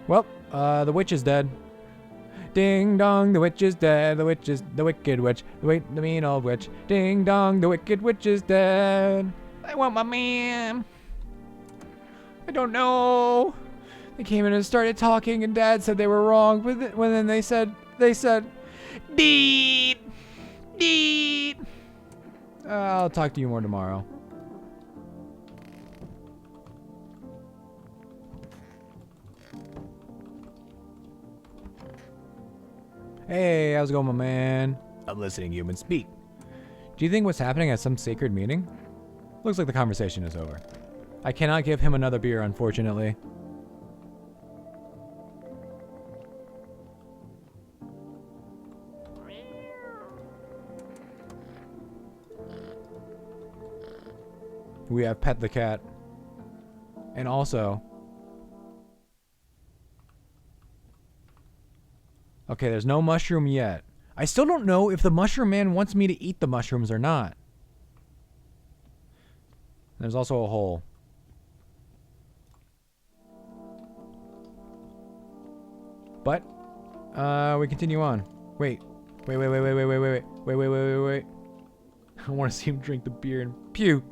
[SPEAKER 1] Well, the witch is dead. Ding dong, the witch is dead. The wicked witch. The mean old witch. Ding dong, the wicked witch is dead.
[SPEAKER 2] I want my man.
[SPEAKER 1] I don't know. They came in and started talking, and Dad said they were wrong. But then they said,
[SPEAKER 2] Deed.
[SPEAKER 1] I'll talk to you more tomorrow. Hey, how's it going, my man? I'm listening, human. Speak. Do you think what's happening at some sacred meeting? Looks like the conversation is over. I cannot give him another beer, unfortunately. We have Pet the cat. And also... Okay, there's no mushroom yet. I still don't know if the mushroom man wants me to eat the mushrooms or not. There's also a hole. But, we continue on. Wait. Wait. I want to see him drink the beer and puke.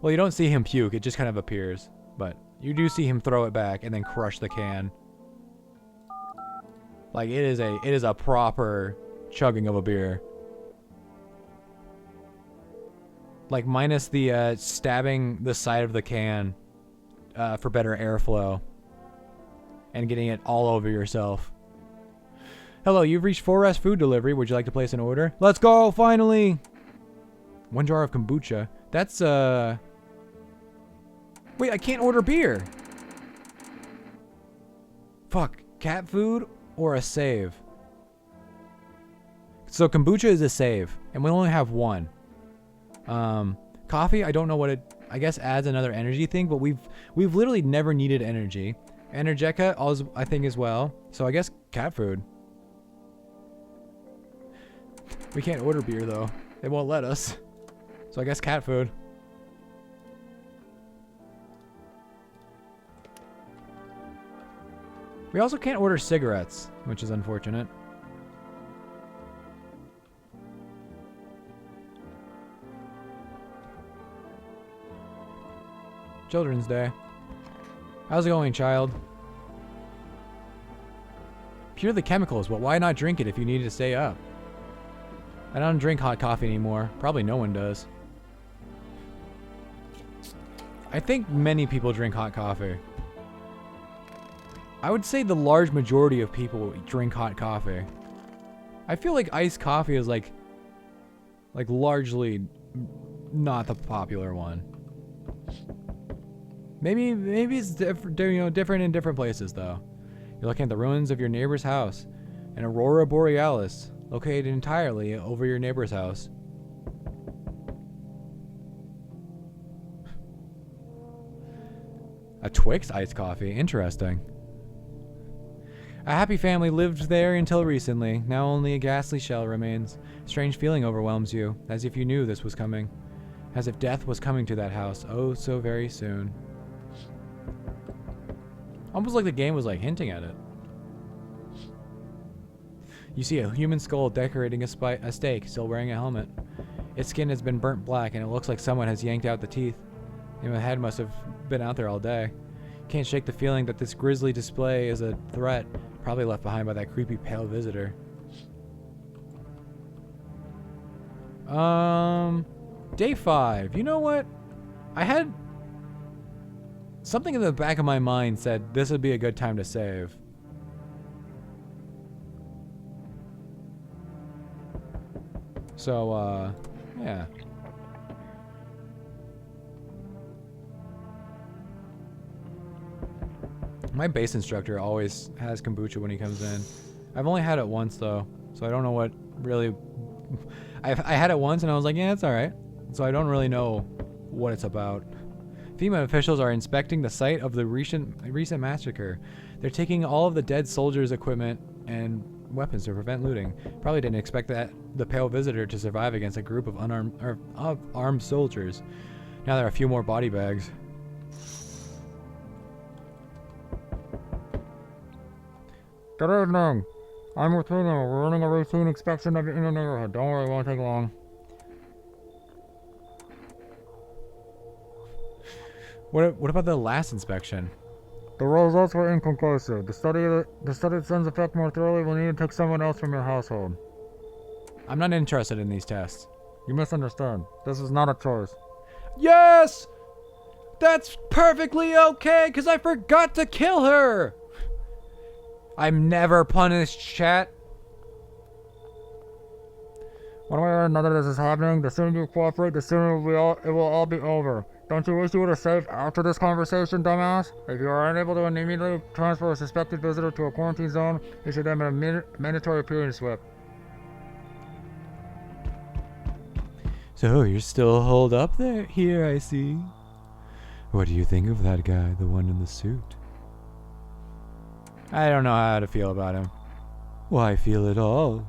[SPEAKER 1] Well, you don't see him puke. It just kind of appears. But you do see him throw it back and then crush the can. Like, it is a proper chugging of a beer. Like, minus the stabbing the side of the can for better airflow. And getting it all over yourself. Hello, you've reached 4S Food Delivery. Would you like to place an order? Let's go, finally! 1 jar of kombucha. That's, Wait, I can't order beer! Fuck. Cat food or a save? So kombucha is a save. And we only have one. Coffee, I don't know what it... I guess adds another energy thing, but we've literally never needed energy. Energetica, I think, as well. So I guess cat food. We can't order beer, though. They won't let us. So I guess cat food. We also can't order cigarettes, which is unfortunate. Children's Day. How's it going, child? Pure the chemicals, but why not drink it if you need to stay up? I don't drink hot coffee anymore. Probably no one does. I think many people drink hot coffee. I would say the large majority of people drink hot coffee. I feel like iced coffee is like largely not the popular one. Maybe it's different in different places though. You're looking at the ruins of your neighbor's house, an aurora borealis located entirely over your neighbor's house. A Twix iced coffee, interesting. A happy family lived there until recently. Now only a ghastly shell remains. A strange feeling overwhelms you, as if you knew this was coming. As if death was coming to that house, oh so very soon. Almost like the game was like hinting at it. You see a human skull decorating a stake, still wearing a helmet. Its skin has been burnt black and it looks like someone has yanked out the teeth. The head must have been out there all day. Can't shake the feeling that this grisly display is a threat, probably left behind by that creepy pale visitor. Day 5. You know what? I had... something in the back of my mind said this would be a good time to save. So, yeah. My bass instructor always has kombucha when he comes in. I've only had it once though, so I don't know what really... I had it once and I was like, yeah, it's alright. So I don't really know what it's about. FEMA officials are inspecting the site of the recent massacre. They're taking all of the dead soldiers' equipment and weapons to prevent looting. Probably didn't expect the pale visitor to survive against a group of armed soldiers. Now there are a few more body bags.
[SPEAKER 3] Good evening. I'm with FEMA. We're running a routine inspection of your inner neighborhood. Don't worry, it won't take long.
[SPEAKER 1] What about the last inspection?
[SPEAKER 3] The results were inconclusive. The study sends effect more thoroughly. We'll need to take someone else from your household.
[SPEAKER 1] I'm not interested in these tests.
[SPEAKER 3] You misunderstand. This is not a choice.
[SPEAKER 1] Yes! That's perfectly okay, because I forgot to kill her! I'm never punished, chat.
[SPEAKER 3] One way or another this is happening. The sooner you cooperate, the sooner it will all be over. Don't you wish you would have saved after this conversation, dumbass? If you are unable to immediately transfer a suspected visitor to a quarantine zone, you should have a mandatory period slip.
[SPEAKER 1] So you're still holed up there? Here, I see. What do you think of that guy, the one in the suit? I don't know how to feel about him. Why feel at all?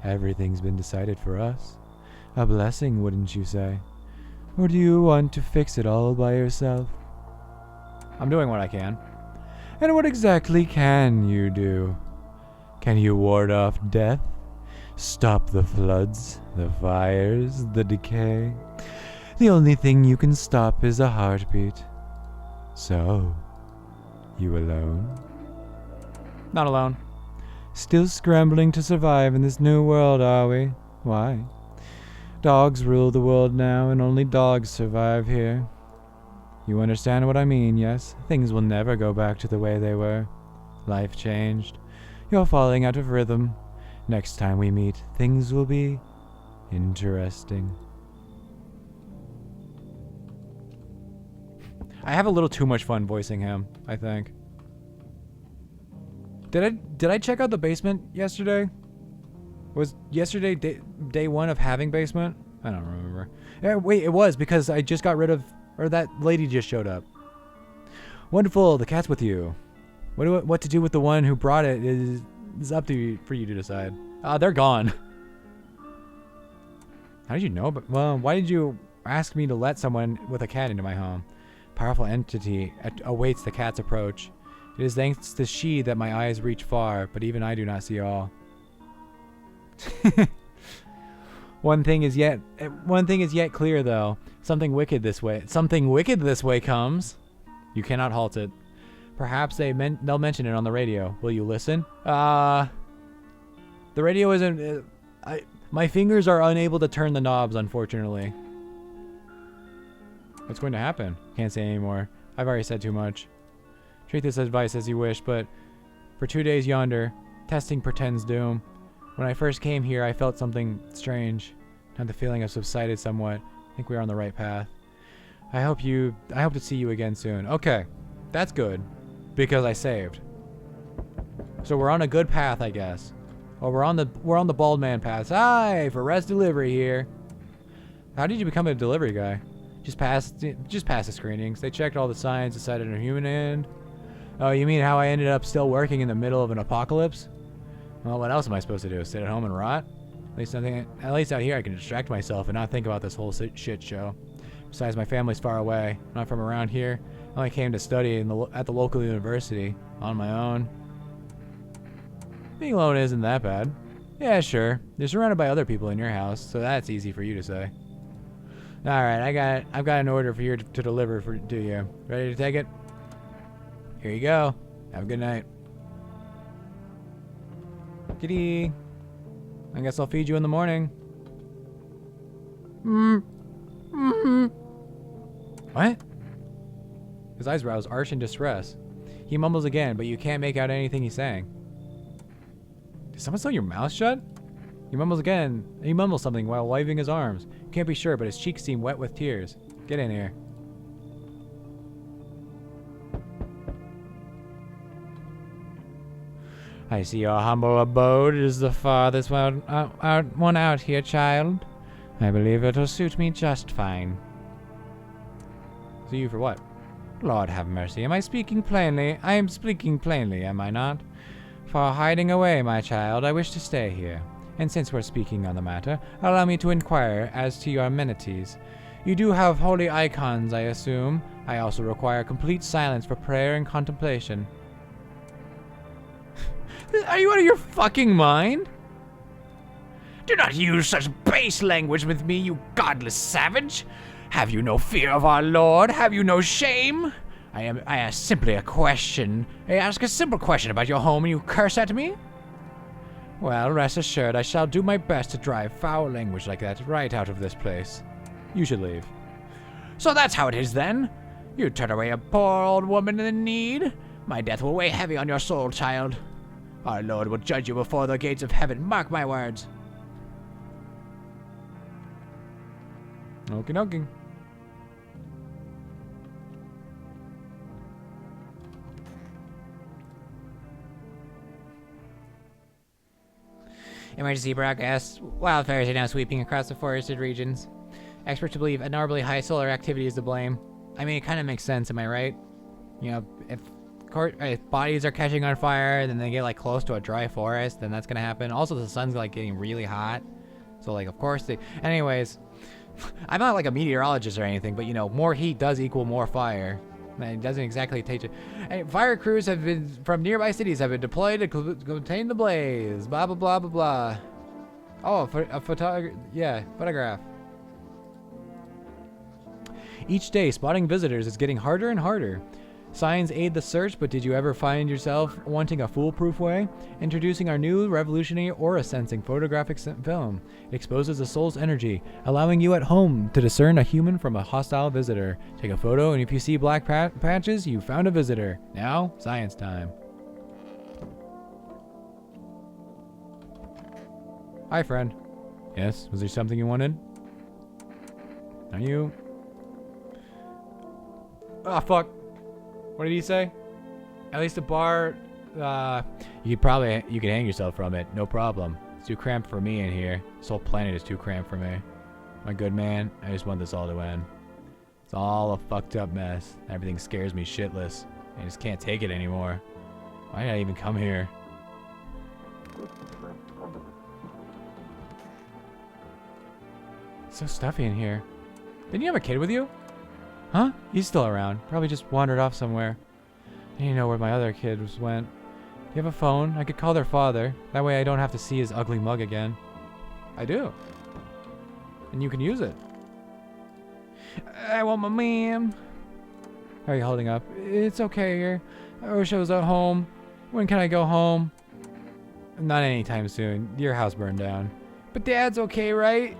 [SPEAKER 1] Everything's been decided for us. A blessing, wouldn't you say? Or do you want to fix it all by yourself? I'm doing what I can. And what exactly can you do? Can you ward off death? Stop the floods, the fires, the decay? The only thing you can stop is a heartbeat. So, you alone? Not alone. Still scrambling to survive in this new world, are we? Why? Dogs rule the world now, and only dogs survive here. You understand what I mean, yes? Things will never go back to the way they were. Life changed. You're falling out of rhythm. Next time we meet, things will be interesting. I have a little too much fun voicing him, I think. Did I check out the basement yesterday? Was yesterday day one of having basement? I don't remember. Wait, it was because I just got rid of, or that lady just showed up. Wonderful, the cat's with you. What to do with the one who brought it is up to you, for you to decide. They're gone. How did you know? Well, why did you ask me to let someone with a cat into my home? Powerful entity awaits the cat's approach. It is thanks to she that my eyes reach far, but even I do not see all. One thing is yet clear, though. Something wicked this way comes. You cannot halt it. Perhaps they'll mention it on the radio. Will you listen? The radio isn't. My fingers are unable to turn the knobs, unfortunately. What's going to happen? Can't say anymore. I've already said too much. Treat this advice as you wish, but for 2 days yonder, testing pretends doom. When I first came here, I felt something strange. Now the feeling has subsided somewhat. I think we are on the right path. I hope to see you again soon. Okay, that's good, because I saved. So we're on a good path, I guess. Well, we're on the bald man path. Hi, for rest delivery here. How did you become a delivery guy? Just passed the screenings. They checked all the signs, decided on a human end. Oh, you mean how I ended up still working in the middle of an apocalypse? Well, what else am I supposed to do? Sit at home and rot? At least out here I can distract myself and not think about this whole shit show. Besides, my family's far away. I'm not from around here. I only came to study at the local university on my own. Being alone isn't that bad. Yeah, sure. You're surrounded by other people in your house, so that's easy for you to say. Alright, I've got an order for you to deliver to you. Ready to take it? Here you go. Have a good night. Kitty. I guess I'll feed you in the morning. What? His eyebrows arch in distress. He mumbles again, but you can't make out anything he's saying. Did someone sew your mouth shut? He mumbles again. He mumbles something while waving his arms. You can't be sure, but his cheeks seem wet with tears. Get in here. I see your humble abode is the farthest one out here, child. I believe it'll suit me just fine. See you for what? Lord have mercy, am I speaking plainly? I am speaking plainly, am I not? For hiding away, my child, I wish to stay here. And since we're speaking on the matter, allow me to inquire as to your amenities. You do have holy icons, I assume. I also require complete silence for prayer and contemplation. Are you out of your fucking mind? Do not use such base language with me, you godless savage! Have you no fear of our Lord? Have you no shame? I ask simply a question. I ask a simple question about your home and you curse at me? Well, rest assured, I shall do my best to drive foul language like that right out of this place. You should leave. So that's how it is then? You turn away a poor old woman in need? My death will weigh heavy on your soul, child. Our Lord will judge you before the gates of heaven, mark my words. Okie dokie.
[SPEAKER 2] Emergency broadcast. Wildfires are now sweeping across the forested regions. Experts believe abnormally high solar activity is to blame. I mean, it kind of makes sense, am I right? You know, if bodies are catching on fire, then they get like close to a dry forest, then that's gonna happen. Also, the sun's like getting really hot, so like of course they. Anyways, I'm not like a meteorologist or anything, but you know, more heat does equal more fire. And it doesn't exactly take it. Hey, fire crews have been from nearby cities have been deployed to contain the blaze. Blah blah blah blah blah. Oh, a photograph. Each day, spotting visitors is getting harder and harder. Signs aid the search, but did you ever find yourself wanting a foolproof way? Introducing our new revolutionary aura sensing photographic film. It exposes the soul's energy, allowing you at home to discern a human from a hostile visitor. Take a photo, and if you see black patches, you found a visitor. Now, science time. Hi, friend. Yes, was there something you wanted? Are you? Oh, fuck. What did he say? At least a bar, you could hang yourself from it, no problem. It's too cramped for me in here. This whole planet is too cramped for me. My good man, I just want this all to end. It's all a fucked up mess. Everything scares me shitless. I just can't take it anymore. Why did I even come here? It's so stuffy in here. Didn't you have a kid with you? Huh? He's still around. Probably just wandered off somewhere. I need to know where my other kids went. Do you have a phone? I could call their father. That way I don't have to see his ugly mug again. I do. And you can use it. I want my man. How are you holding up? It's okay here. I wish I was at home. When can I go home? Not anytime soon. Your house burned down. But Dad's okay, right?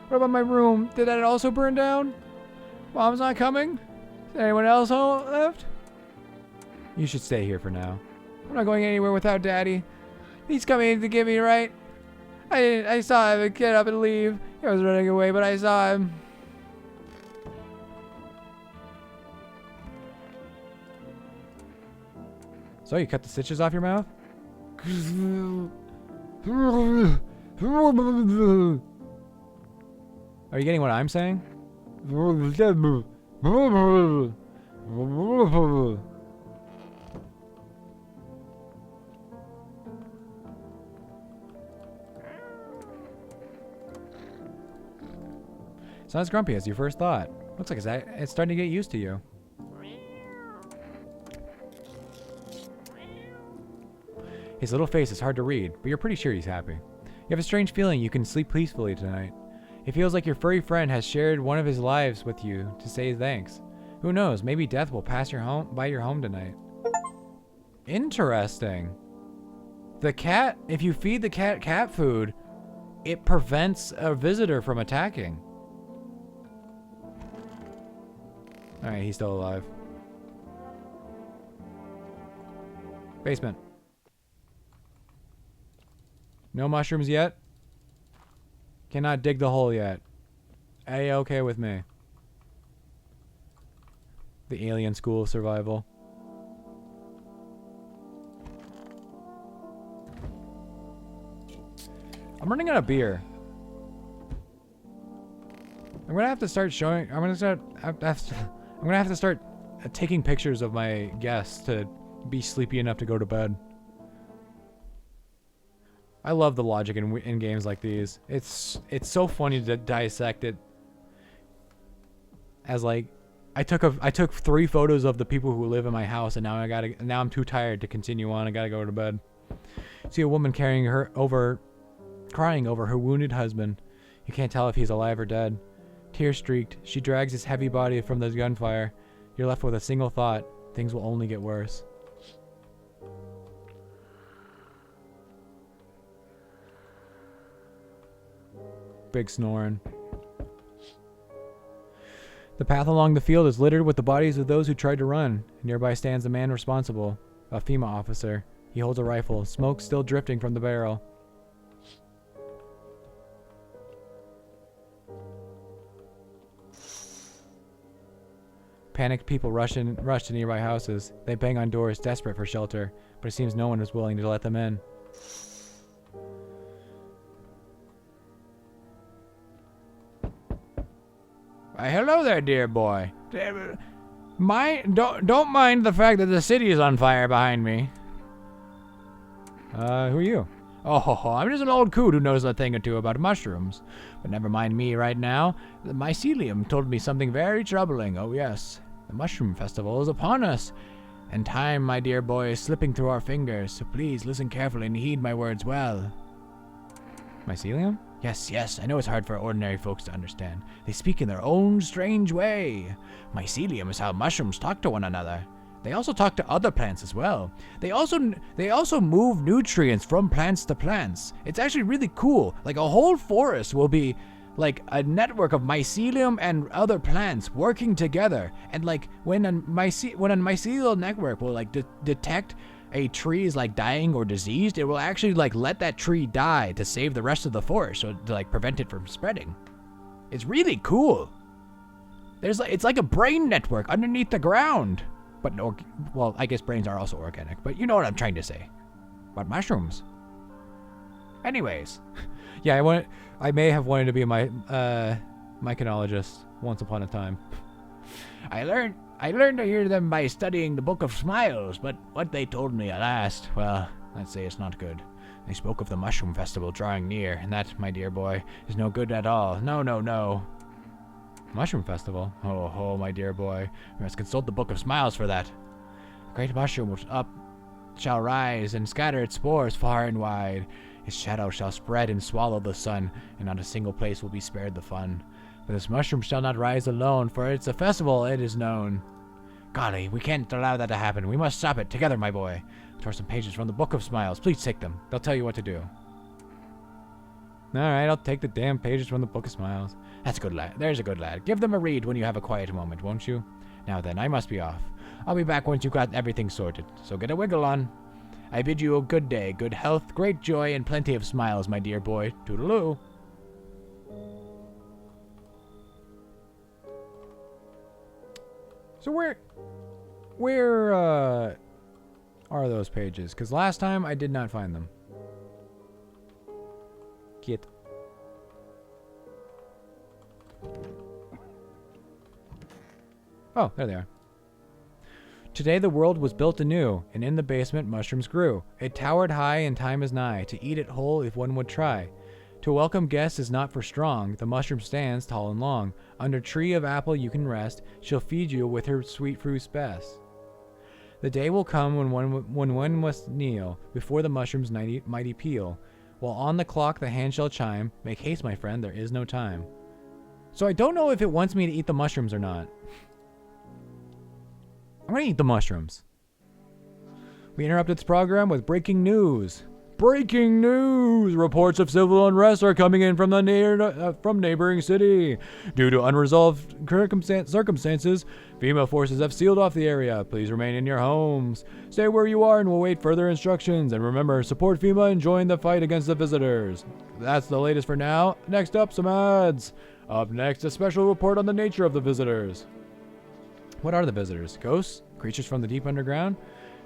[SPEAKER 2] What about my room? Did that also burn down? Mom's not coming? Is anyone else home left? You should stay here for now. I'm not going anywhere without Daddy. He's coming to get me, right? I saw him get up and leave. He was running away, but I saw him. So you cut the stitches off your mouth? Are you getting what I'm saying? It's not as grumpy as you first thought. Looks like it's starting to get used to you. His little face is hard to read, but you're pretty sure he's happy. You have a strange feeling you can sleep peacefully tonight. It feels like your furry friend has shared one of his lives with you to say thanks. Who knows, maybe death will pass by your home tonight. Interesting. The cat, if you feed the cat food, it prevents a visitor from attacking. Alright, he's still alive. Basement. No mushrooms yet? Cannot dig the hole yet. A-okay with me. The alien school of survival. I'm running out of beer. I'm gonna have to start showing. I'm gonna have to start taking pictures of my guests to be sleepy enough to go to bed. I love the logic in games like these. It's so funny to dissect it. As like, I took 3 photos of the people who live in my house, and now I'm too tired to continue on. I gotta go to bed. See a woman crying over her wounded husband. You can't tell if he's alive or dead. Tear streaked, she drags his heavy body from the gunfire. You're left with a single thought: things will only get worse. Big snoring. The path along the field is littered with the bodies of those who tried to run. Nearby stands the man responsible, a FEMA officer. He holds a rifle, smoke still drifting from the barrel. Panicked people rush to nearby houses. They bang on doors, desperate for shelter, but it seems no one is willing to let them in. Hello there, dear boy.
[SPEAKER 1] Don't mind the fact that the city is on fire behind me. Who are you? Oh, I'm just an old coot who knows a thing or two about mushrooms. But never mind me right now. The mycelium told me something very troubling. Oh yes, the mushroom festival is upon us. And time, my dear boy, is slipping through our fingers. So please listen carefully and heed my words well. Mycelium? Yes, I know it's hard for ordinary folks to understand. They speak in their own strange way. Mycelium is how mushrooms talk to one another. They also talk to other plants as well. They also move nutrients from plants to plants. It's actually really cool. Like a whole forest will be like a network of mycelium and other plants working together. And like when a mycelial network will like detect a tree is like dying or diseased, it will actually like let that tree die to save the rest of the forest, so to like prevent it from spreading. It's really cool. It's like a brain network underneath the ground. But well, I guess brains are also organic, but you know what I'm trying to say. About mushrooms. Anyways, yeah, I may have wanted to be a myconologist once upon a time. I learned to hear them by studying the Book of Smiles, but what they told me at last, well, let's say it's not good. They spoke of the mushroom festival drawing near, and that, my dear boy, is no good at all. No. Mushroom festival? Oh, my dear boy. We must consult the Book of Smiles for that. A great mushroom shall rise and scatter its spores far and wide. Its shadow shall spread and swallow the sun, and not a single place will be spared the fun. But this mushroom shall not rise alone, for it's a festival, it is known. Golly, we can't allow that to happen. We must stop it together, my boy. Tore some pages from the Book of Smiles. Please take them. They'll tell you what to do. Alright, I'll take the damn pages from the Book of Smiles. That's a good lad. There's a good lad. Give them a read when you have a quiet moment, won't you? Now then, I must be off. I'll be back once you've got everything sorted, so get a wiggle on. I bid you a good day, good health, great joy, and plenty of smiles, my dear boy. Toodaloo. So where are those pages? Because last time I did not find them. Get. Oh, there they are. Today the world was built anew, and in the basement mushrooms grew. It towered high and time is nigh, to eat it whole if one would try. To welcome guests is not for strong, the mushroom stands tall and long. Under tree of apple you can rest, she'll feed you with her sweet fruits best. The day will come when one must kneel before the mushroom's mighty peel. While on the clock the hand shall chime, make haste my friend, there is no time. So I don't know if it wants me to eat the mushrooms or not. I'm gonna eat the mushrooms. We interrupted this program with breaking news. Breaking news! Reports of civil unrest are coming in from from neighboring city. Due to unresolved circumstances, FEMA forces have sealed off the area. Please remain in your homes. Stay where you are and we'll wait further instructions. And remember, support FEMA and join the fight against the visitors. That's the latest for now. Next up, some ads. Up next, a special report on the nature of the visitors. What are the visitors? Ghosts? Creatures from the deep underground?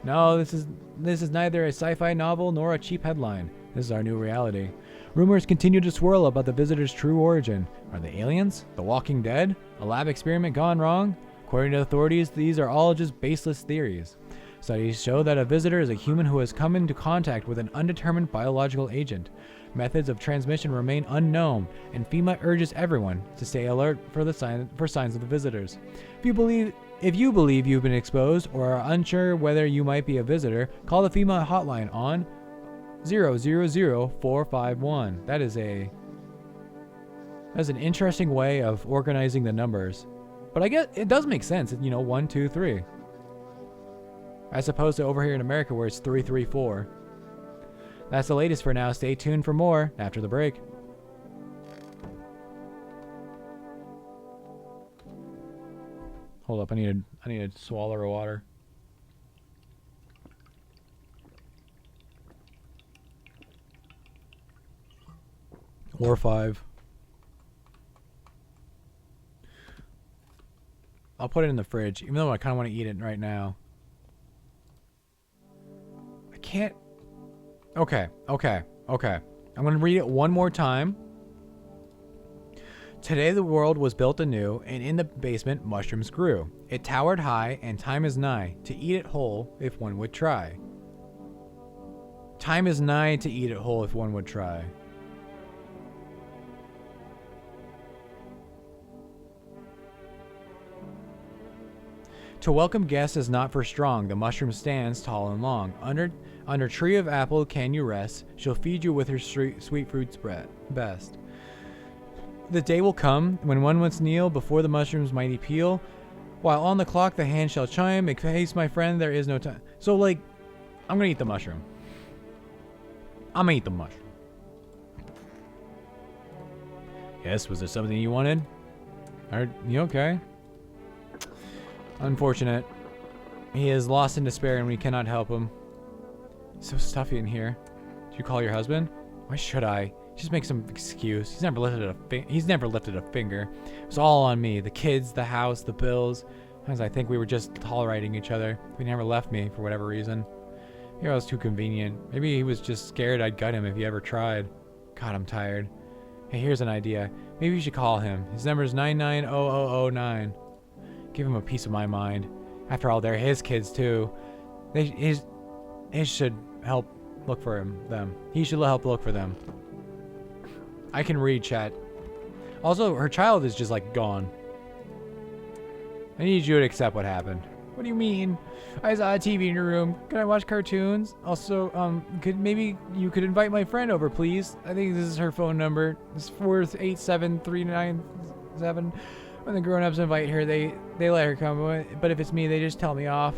[SPEAKER 1] No, this is neither a sci-fi novel nor a cheap headline. This is our new reality. Rumors continue to swirl about the visitors' true origin. Are they aliens? The Walking Dead? A lab experiment gone wrong? According to authorities, these are all just baseless theories. Studies show that a visitor is a human who has come into contact with an undetermined biological agent. Methods of transmission remain unknown, and FEMA urges everyone to stay alert for signs of the visitors. If you believe you've been exposed or are unsure whether you might be a visitor, call the FEMA hotline on 000451. That's an interesting way of organizing the numbers. But I guess it does make sense, 1, 2, 3. As opposed to over here in America where it's 334. That's the latest for now. Stay tuned for more after the break. Hold up, I need a swallow of water. Or 5. I'll put it in the fridge, even though I kind of want to eat it right now. I can't. Okay. I'm going to read it one more time. Today the world was built anew, and in the basement mushrooms grew. It towered high, and time is nigh to eat it whole if one would try. Time is nigh to eat it whole if one would try. To welcome guests is not for strong. The mushroom stands tall and long. Under tree of apple can you rest. She'll feed you with her sweet fruits best. The day will come when one must kneel before the mushroom's mighty peel. While on the clock the hand shall chime. Make haste, my friend, there is no time. So, like, I'm gonna eat the mushroom. I'm gonna eat the mushroom. Yes, was there something you wanted? Are you okay? Unfortunate. He is lost in despair and we cannot help him. It's so stuffy in here. Did you call your husband? Why should I? Just make some excuse. He's never lifted a finger. It was all on me. The kids, the house, the bills. Sometimes I think we were just tolerating each other. He never left me for whatever reason. Maybe I was too convenient. Maybe he was just scared I'd gut him if he ever tried. God, I'm tired. Hey, here's an idea. Maybe you should call him. His number is 990009. Give him a piece of my mind. After all, they're his kids too. He should help look for them. He should help look for them. I can read chat. Also, her child is just like gone. I need you to accept what happened. What do you mean? I saw a TV in your room. Can I watch cartoons? Also, maybe you could invite my friend over, please? I think this is her phone number. It's 487397. When the grown-ups invite her, they let her come. But if it's me, they just tell me off.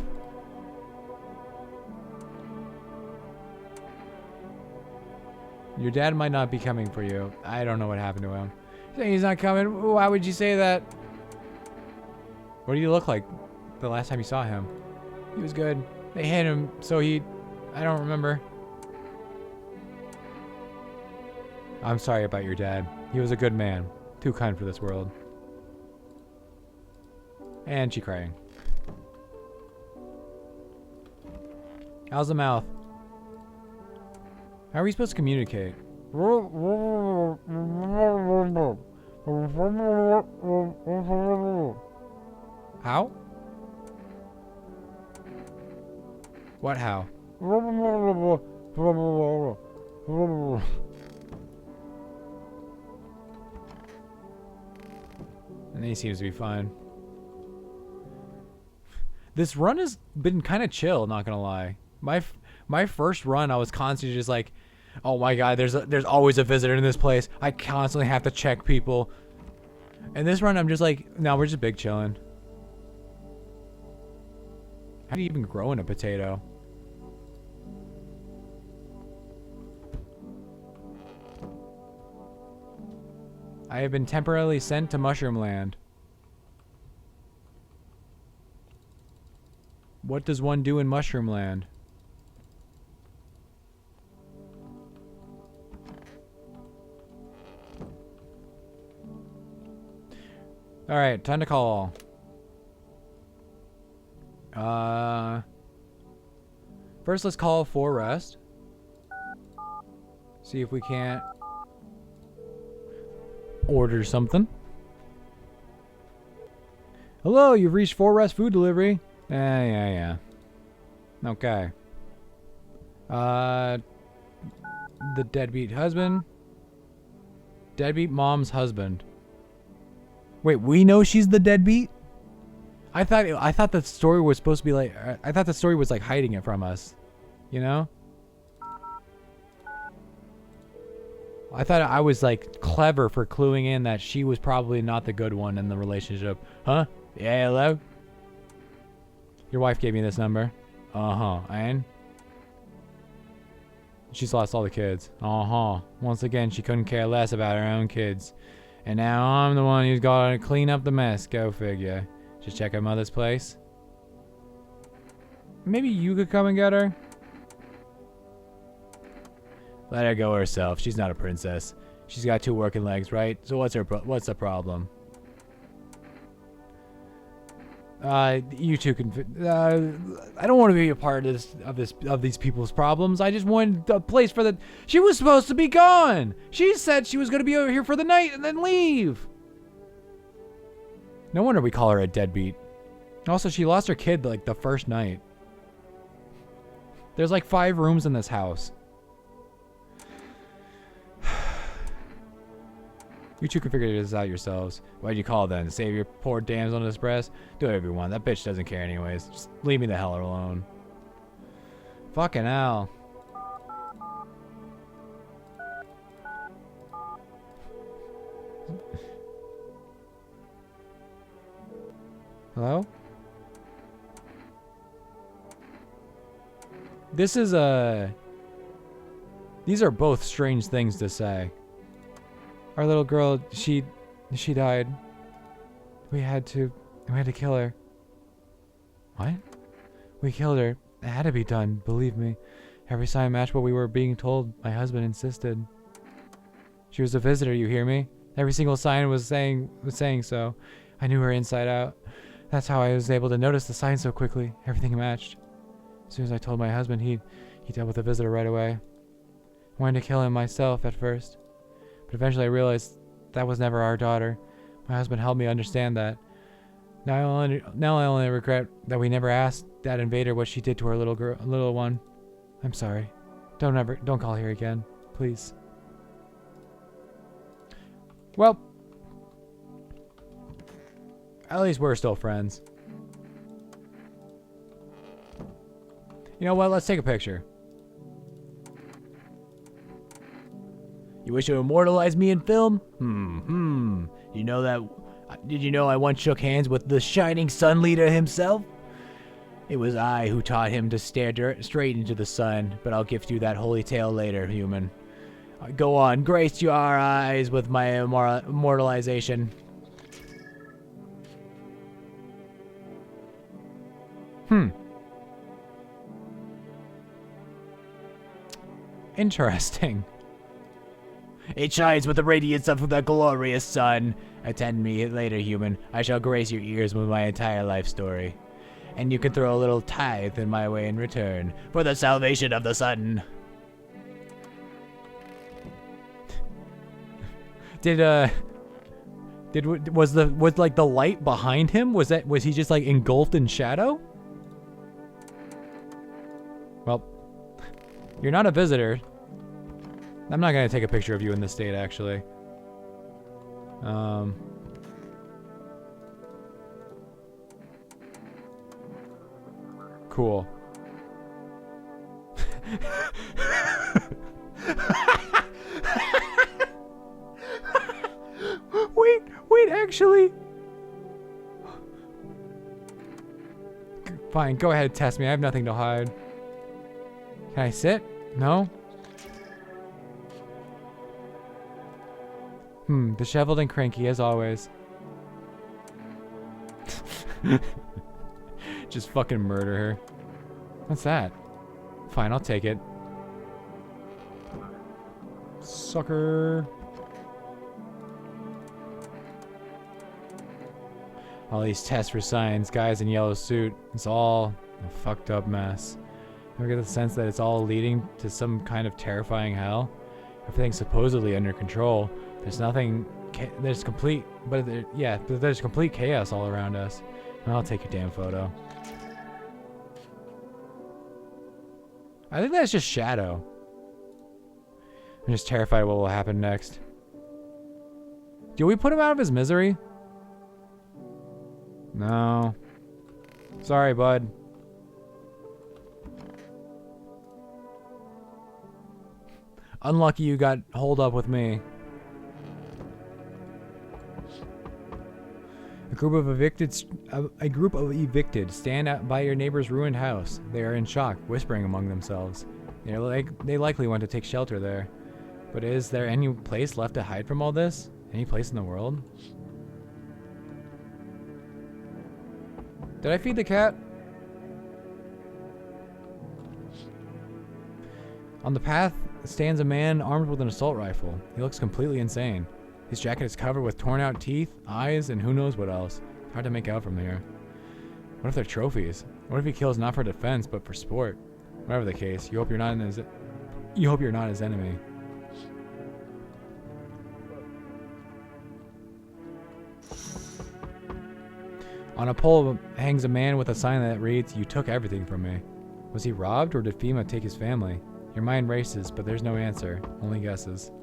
[SPEAKER 1] Your dad might not be coming for you. I don't know what happened to him. Saying he's not coming? Why would you say that? What did he look like the last time you saw him? He was good. They hit him, so I don't remember. I'm sorry about your dad. He was a good man. Too kind for this world. And she crying. How's the mouth? How are we supposed to communicate? How? What how? And he seems to be fine. This run has been kind of chill, not gonna lie. My first run, I was constantly just like, oh my god, there's always a visitor in this place. I constantly have to check people. And this run, I'm just like, no, we're just big chilling. How do you even grow in a potato? I have been temporarily sent to Mushroom Land. What does one do in Mushroom Land? Alright, time to call. First let's call for rest. See if we can't order something. Hello, you've reached Forest Food Delivery. Yeah. Okay. The deadbeat husband. Deadbeat mom's husband. Wait, we know she's the deadbeat? I thought the story was supposed to be like, I thought the story was like hiding it from us. You know? I thought I was like clever for cluing in that she was probably not the good one in the relationship. Huh? Yeah, hello? Your wife gave me this number. Uh-huh. And? She's lost all the kids. Uh-huh. Once again, she couldn't care less about her own kids. And now I'm the one who's got to clean up the mess. Go figure. Just check her mother's place. Maybe you could come and get her? Let her go herself. She's not a princess. She's got 2 working legs, right? So what's the problem? You two can. I don't want to be a part of these people's problems. I just wanted a place for the. She was supposed to be gone. She said she was going to be over here for the night and then leave. No wonder we call her a deadbeat. Also, she lost her kid like the first night. There's like 5 rooms in this house. You two can figure this out yourselves. Why'd you call then? Save your poor damsel in distress? Do whatever you want. That bitch doesn't care anyways. Just leave me the hell alone. Fucking hell. Hello? This is These are both strange things to say. Our little girl, she died. We had to kill her. What? We killed her. It had to be done, believe me. Every sign matched what we were being told. My husband insisted. She was a visitor, you hear me? Every single sign was saying so. I knew her inside out. That's how I was able to notice the signs so quickly. Everything matched. As soon as I told my husband, he dealt with the visitor right away. I wanted to kill him myself at first, but eventually I realized that was never our daughter. My husband helped me understand that. Now I only regret that we never asked that invader what she did to her little one. I'm sorry. Don't call here again, please. Well, at least we're still friends. You know what? Let's take a picture. You wish to immortalize me in film? You know that? Did you know I once shook hands with the shining sun leader himself? It was I who taught him to stare straight into the sun, but I'll gift you that holy tale later, human. Go on, grace your eyes with my immortalization. Interesting. It shines with the radiance of the glorious sun. Attend me later, human. I shall grace your ears with my entire life story. And you can throw a little tithe in my way in return for the salvation of the sun. Was like the light behind him? Was he just like engulfed in shadow? Well, you're not a visitor. I'm not gonna take a picture of you in this state, actually. Cool. Wait, actually. Fine, go ahead, test me. I have nothing to hide. Can I sit? No? Disheveled and cranky as always. Just fucking murder her. What's that? Fine, I'll take it. Sucker. All these tests for signs, guys in yellow suit. It's all a fucked up mess. I get the sense that it's all leading to some kind of terrifying hell. Everything's supposedly under control. There's nothing. There's complete chaos all around us. I'll take your damn photo. I think that's just shadow. I'm just terrified what will happen next. Do we put him out of his misery? No. Sorry, bud. Unlucky you got holed up with me. A group of evicted stand out by your neighbor's ruined house. They are in shock, whispering among themselves. They likely want to take shelter there. But is there any place left to hide from all this? Any place in the world? Did I feed the cat? On the path stands a man armed with an assault rifle. He looks completely insane. His jacket is covered with torn out teeth, eyes, and who knows what else. It's hard to make out from here. What if they're trophies? What if he kills not for defense but for sport? Whatever the case, you hope you're not his enemy. On a pole hangs a man with a sign that reads, "You took everything from me." Was he robbed, or did FEMA take his family? Your mind races, but there's no answer, only guesses.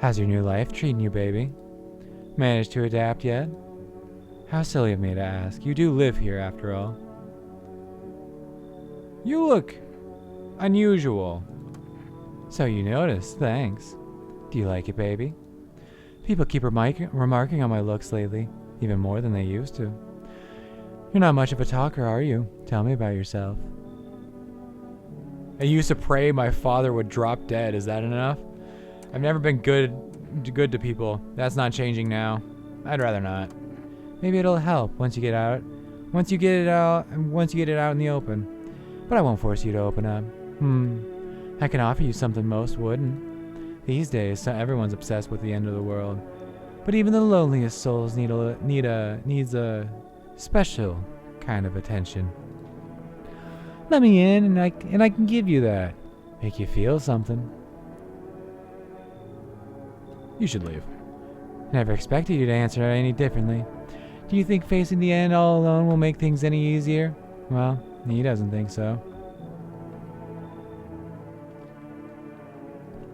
[SPEAKER 1] How's your new life treating you, baby? Managed to adapt yet? How silly of me to ask. You do live here, after all. You look unusual. So you noticed, thanks. Do you like it, baby? People keep remarking on my looks lately, even more than they used to. You're not much of a talker, are you? Tell me about yourself. I used to pray my father would drop dead. Is that enough? I've never been good to people. That's not changing now. I'd rather not. Maybe it'll help once you get out. Once you get it out in the open. But I won't force you to open up. I can offer you something most wouldn't. These days, everyone's obsessed with the end of the world. But even the loneliest souls needs a special kind of attention. Let me in, and I can give you that. Make you feel something. You should leave. Never expected you to answer any differently. Do you think facing the end all alone will make things any easier? Well, he doesn't think so.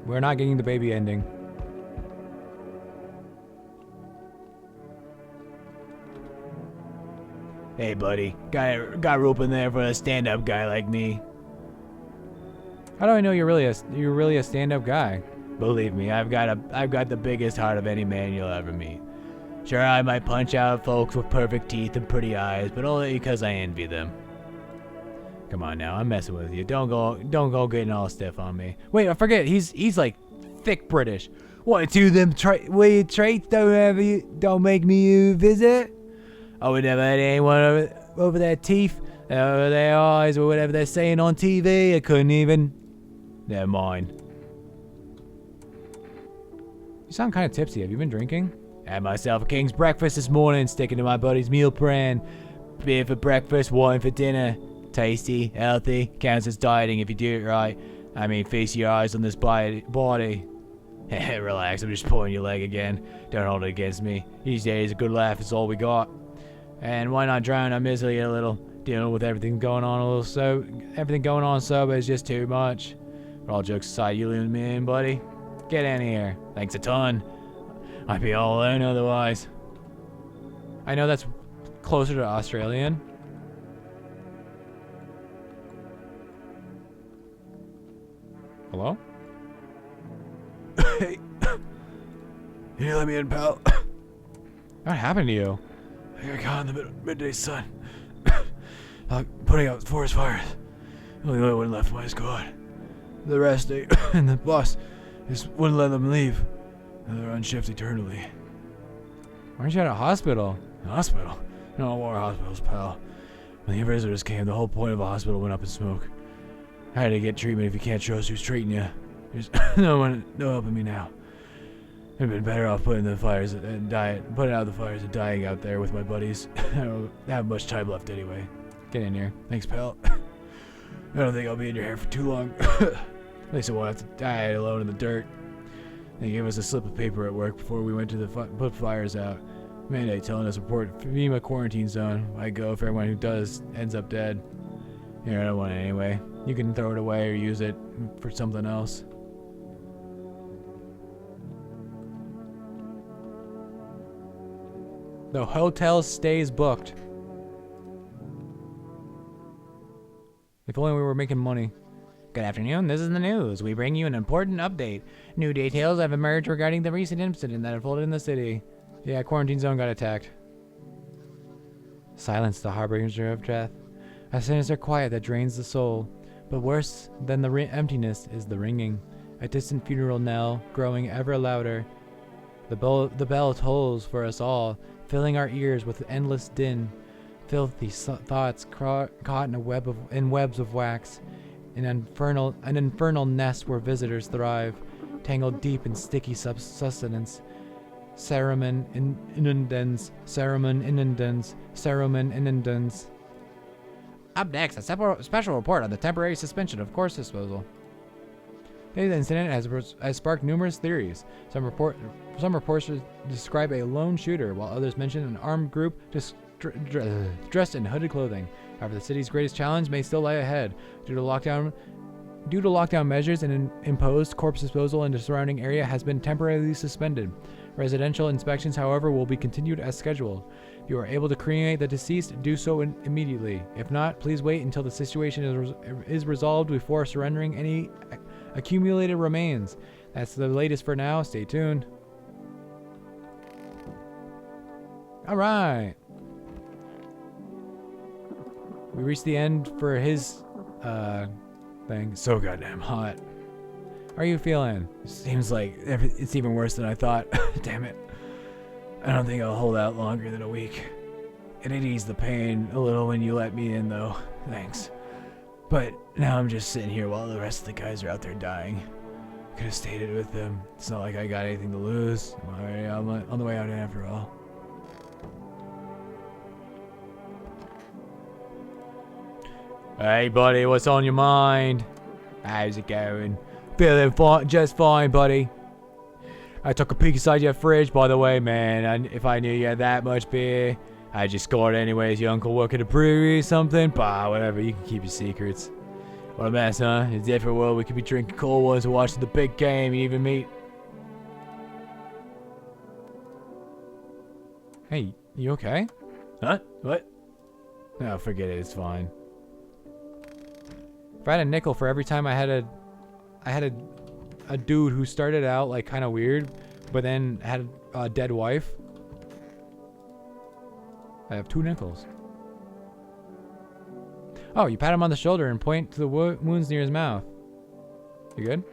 [SPEAKER 1] We're not getting the baby ending. Hey, buddy. Got rope in there for a stand-up guy like me. How do I know you're really a stand-up guy? Believe me, I've got the biggest heart of any man you'll ever meet. Sure, I might punch out folks with perfect teeth and pretty eyes, but only because I envy them. Come on now, I'm messing with you. Don't go getting all stiff on me. Wait, I forget. He's like thick British. One, two of them traits don't make me visit. I would never had anyone over their teeth, over their eyes, or whatever they're saying on TV. I couldn't even. Never mind. You sound kind of tipsy. Have you been drinking? Had myself a king's breakfast this morning, sticking to my buddy's meal plan. Beer for breakfast, wine for dinner. Tasty, healthy, counts as dieting if you do it right. I mean, feast your eyes on this body. Relax, I'm just pulling your leg again. Don't hold it against me. These days, a good laugh is all we got. And why not drown our misery a little? Dealing with everything going on sober is just too much. But all jokes aside, you leave me in, buddy. Get in here. Thanks a ton. I'd be all alone otherwise. I know that's closer to Australian. Hello? Hey. Can you let me in, pal? What happened to you? I got caught in the midday sun. Putting out forest fires. The only one left my squad. The rest, and the boss just wouldn't let them leave. They're on shift eternally. Aren't you at a hospital? Hospital? No more hospitals, pal. When the visitors came, the whole point of a hospital went up in smoke. I had to get treatment if you can't trust who's treating you. There's no helping me now. I've been better off putting out the fires and dying out there with my buddies. I don't have much time left anyway. Get in here. Thanks, pal. I don't think I'll be in your hair for too long. At least I won't have to die alone in the dirt. They gave us a slip of paper at work before we went to put fires out. Mandate telling us to report FEMA quarantine zone. I go if everyone who does ends up dead. Here, I don't want it anyway. You can throw it away or use it for something else. The hotel stays booked. If only we were making money.
[SPEAKER 2] Good afternoon, this is the news. We bring you an important update. New details have emerged regarding the recent incident that unfolded in the city.
[SPEAKER 1] Yeah, quarantine zone got attacked. Silence, the harbinger of death. A sinister quiet that drains the soul. But worse than the emptiness is the ringing. A distant funeral knell, growing ever louder. The bell tolls for us all, filling our ears with endless din. Filthy thoughts caught in webs of wax. An infernal nest where visitors thrive, tangled deep in sticky sustenance. Saruman inundans.
[SPEAKER 2] Up next, a special report on the temporary suspension of course disposal.
[SPEAKER 1] Today's incident has sparked numerous theories. Some reports describe a lone shooter, while others mention an armed group dressed in hooded clothing. However, the city's greatest challenge may still lie ahead. Due to lockdown measures and imposed, corpse disposal in the surrounding area has been temporarily suspended. Residential inspections, however, will be continued as scheduled. If you are able to cremate the deceased, do so immediately. If not, please wait until the situation is resolved before surrendering any accumulated remains. That's the latest for now. Stay tuned. All right. We reached the end for his thing. So goddamn hot. How are you feeling? Seems like it's even worse than I thought. Damn it. I don't think I'll hold out longer than a week. It'd ease the pain a little when you let me in, though. Thanks. But now I'm just sitting here while the rest of the guys are out there dying. Could have stayed with them. It's not like I got anything to lose. I'm already on the way out after all. Hey, buddy, what's on your mind? How's it going? Feeling fine, just fine, buddy. I took a peek inside your fridge, by the way, man. And if I knew you had that much beer, I'd just score it anyways. Your uncle work at a brewery or something? Bah, whatever. You can keep your secrets. What a mess, huh? In a different world, we could be drinking cold ones and watching the big game and even meet. Hey, you okay? Huh? What? No, forget it. It's fine. If I had a nickel for every time I had a dude who started out like kind of weird, but then had a dead wife, I have 2 nickels. Oh, you pat him on the shoulder and point to the wounds near his mouth. You good?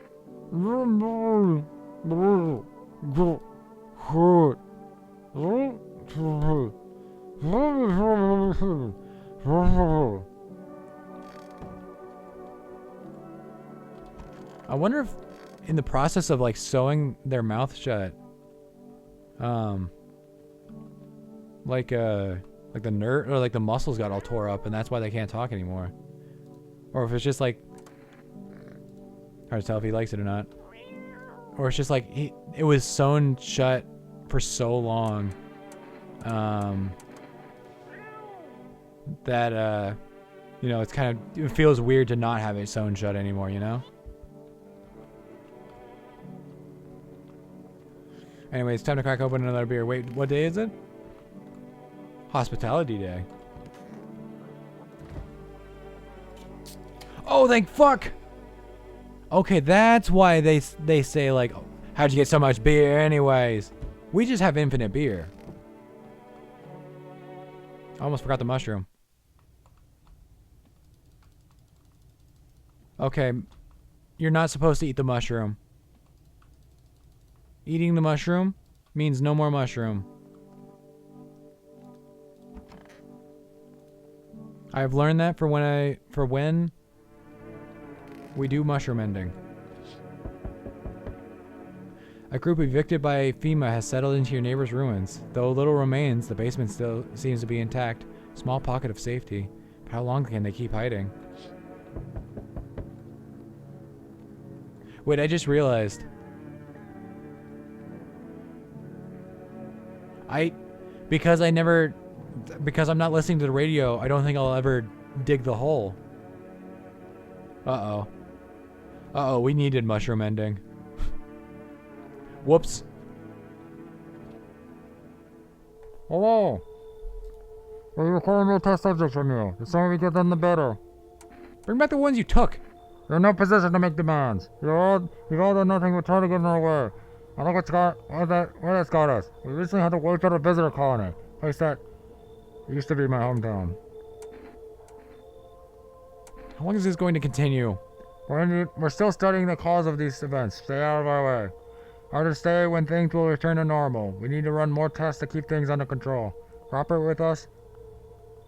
[SPEAKER 1] I wonder if in the process of like sewing their mouth shut, like the nerve or like the muscles got all tore up and that's why they can't talk anymore. Or if it's just like, hard to tell if he likes it or not. Or it's just like it was sewn shut for so long, that you know, it feels weird to not have it sewn shut anymore, you know? Anyway, it's time to crack open another beer. Wait, what day is it? Hospitality Day. Oh, thank fuck! Okay, that's why they say, like, how'd you get so much beer anyways? We just have infinite beer. I almost forgot the mushroom. Okay, you're not supposed to eat the mushroom. Eating the mushroom means no more mushroom. I've learned that for when we do mushroom ending. A group evicted by FEMA has settled into your neighbor's ruins. Though little remains, the basement still seems to be intact. Small pocket of safety. But how long can they keep hiding? Wait, I just realized. Because I'm not listening to the radio, I don't think I'll ever dig the hole. Uh-oh. Uh-oh, we needed mushroom ending. Whoops.
[SPEAKER 3] Hello. We're recording more test subjects from you. The sooner we get them, the better.
[SPEAKER 1] Bring back the ones you took.
[SPEAKER 3] You're in no position to make demands. You've all done nothing but try to get in our way. I think where that's got us. We recently had to wait out a visitor colony. Place that used to be my hometown.
[SPEAKER 1] How long is this going to continue?
[SPEAKER 3] We're still studying the cause of these events. Stay out of our way. Hard to stay when things will return to normal. We need to run more tests to keep things under control. Cooperate with us,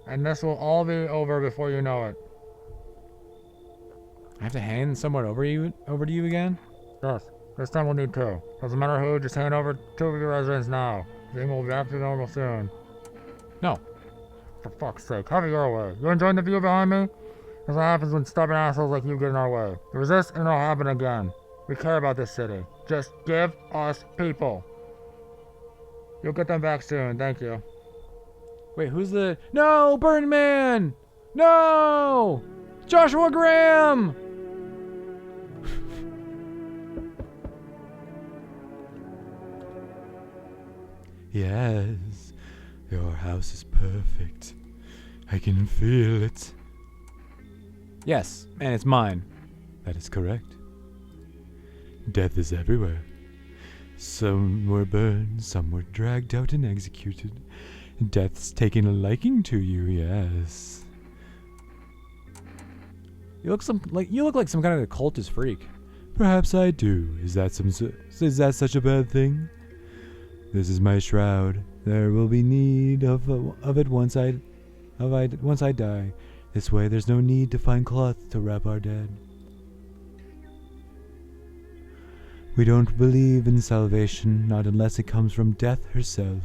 [SPEAKER 3] and this will all be over before you know it.
[SPEAKER 1] I have to hand someone over to you again?
[SPEAKER 3] Yes. This time we'll need 2. Doesn't matter who, just hand over 2 of your residents now. Things will be back to normal soon.
[SPEAKER 1] No.
[SPEAKER 3] For fuck's sake, have it your way. You enjoying the view behind me? That's what happens when stubborn assholes like you get in our way. You resist and it'll happen again. We care about this city. Just give us people. You'll get them back soon. Thank you.
[SPEAKER 1] Wait, who's the... No, Burn Man! No! Joshua Graham!
[SPEAKER 4] Yes, your house is perfect. I can feel it.
[SPEAKER 1] Yes, and it's mine.
[SPEAKER 4] That is correct. Death is everywhere. Some were burned, some were dragged out and executed. Death's taken a liking to you, yes.
[SPEAKER 1] You look like some kind of occultist freak.
[SPEAKER 4] Perhaps I do. Is that such a bad thing? This is my shroud. There will be need of it once I die. This way there's no need to find cloth to wrap our dead. We don't believe in salvation, not unless it comes from death herself.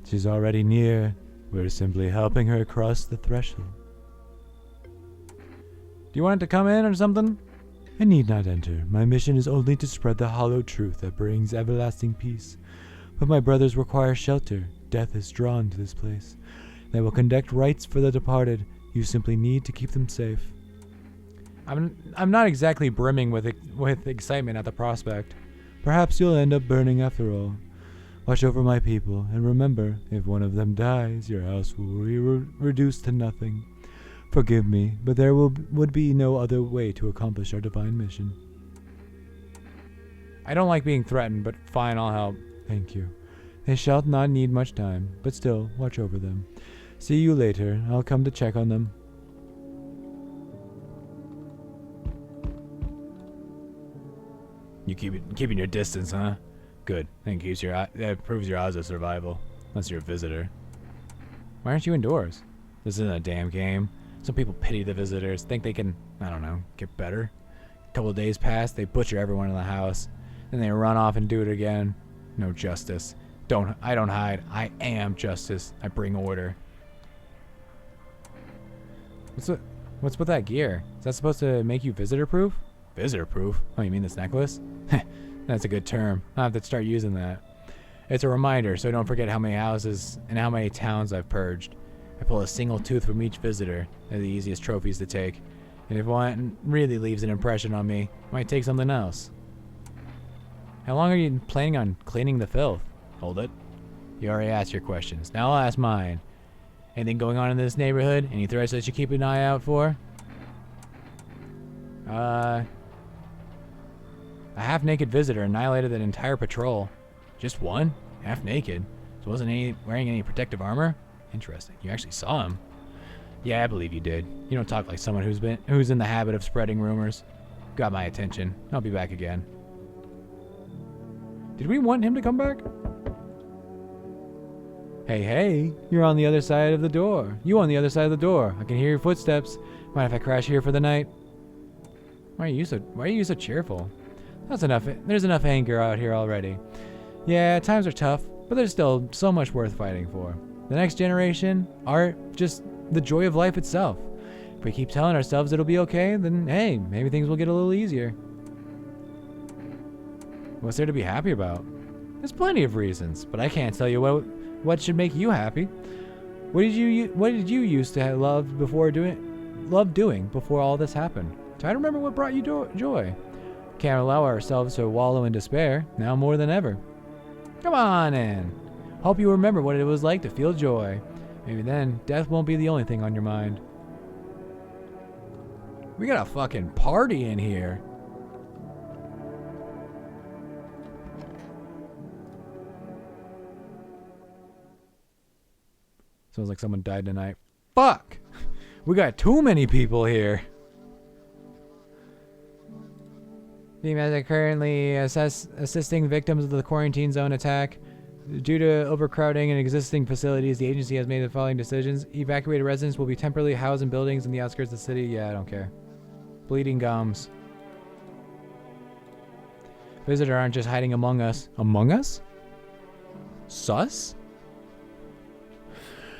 [SPEAKER 4] She's already near. We're simply helping her across the threshold.
[SPEAKER 1] Do you want it to come in or something?
[SPEAKER 4] I need not enter. My mission is only to spread the hollow truth that brings everlasting peace. But my brothers require shelter. Death is drawn to this place. They will conduct rites for the departed. You simply need to keep them safe.
[SPEAKER 1] I'm not exactly brimming with excitement at the prospect.
[SPEAKER 4] Perhaps you'll end up burning after all. Watch over my people, and remember, if one of them dies, your house will be reduced to nothing. Forgive me, but there would be no other way to accomplish our divine mission.
[SPEAKER 1] I don't like being threatened, but fine, I'll help.
[SPEAKER 4] Thank you. They shall not need much time, but still, watch over them. See you later. I'll come to check on them.
[SPEAKER 1] You keeping your distance, huh? Good. That proves your odds of survival. Unless you're a visitor. Why aren't you indoors? This isn't a damn game. Some people pity the visitors, think they can, I don't know, get better. A couple of days pass, they butcher everyone in the house. Then they run off and do it again. No justice. I don't hide. I am justice. I bring order. What's with that gear? Is that supposed to make you visitor-proof? Visitor-proof? Oh, you mean this necklace? That's a good term. I'll have to start using that. It's a reminder, so don't forget how many houses and how many towns I've purged. I pull a single tooth from each visitor. They're the easiest trophies to take. And if one really leaves an impression on me, I might take something else. How long are you planning on cleaning the filth? Hold it. You already asked your questions. Now I'll ask mine. Anything going on in this neighborhood? Any threats that you keep an eye out for? A half-naked visitor annihilated an entire patrol. Just one? Half-naked? So wasn't wearing any protective armor? Interesting. You actually saw him. Yeah, I believe you did. You don't talk like someone who's in the habit of spreading rumors. Got my attention. I'll be back again. Did we want him to come back? Hey, you're on the other side of the door. You on the other side of the door. I can hear your footsteps. Mind if I crash here for the night? Why are you so cheerful? That's enough. There's enough anger out here already. Yeah, times are tough, but there's still so much worth fighting for. The next generation, art, just the joy of life itself. If we keep telling ourselves it'll be okay, then hey, maybe things will get a little easier. What's there to be happy about? There's plenty of reasons, but I can't tell you what should make you happy. What did you used to love doing before all this happened? Try to remember what brought you joy. Can't allow ourselves to wallow in despair, now more than ever. Come on in. Hope you remember what it was like to feel joy. Maybe then, death won't be the only thing on your mind. We got a fucking party in here. Sounds like someone died tonight. Fuck! We got too many people here. BMS are currently assisting victims of the quarantine zone attack. Due to overcrowding in existing facilities, the agency has made the following decisions. Evacuated residents will be temporarily housed in buildings in the outskirts of the city. Yeah, I don't care. Bleeding gums. Visitors aren't just hiding among us. Among us? Sus?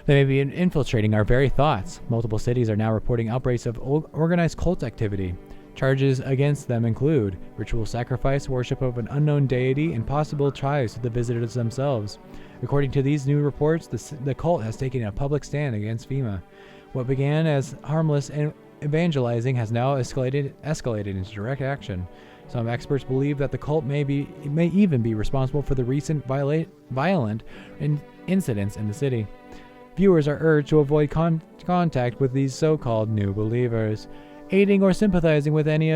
[SPEAKER 1] They may be infiltrating our very thoughts. Multiple cities are now reporting outbreaks of organized cult activity. Charges against them include ritual sacrifice, worship of an unknown deity, and possible ties to the visitors themselves. According to these new reports, the cult has taken a public stand against FEMA. What began as harmless and evangelizing has now escalated into direct action. Some experts believe that the cult may even be responsible for the recent violent incidents in the city. Viewers are urged to avoid contact with these so-called new believers. Aiding or sympathizing with any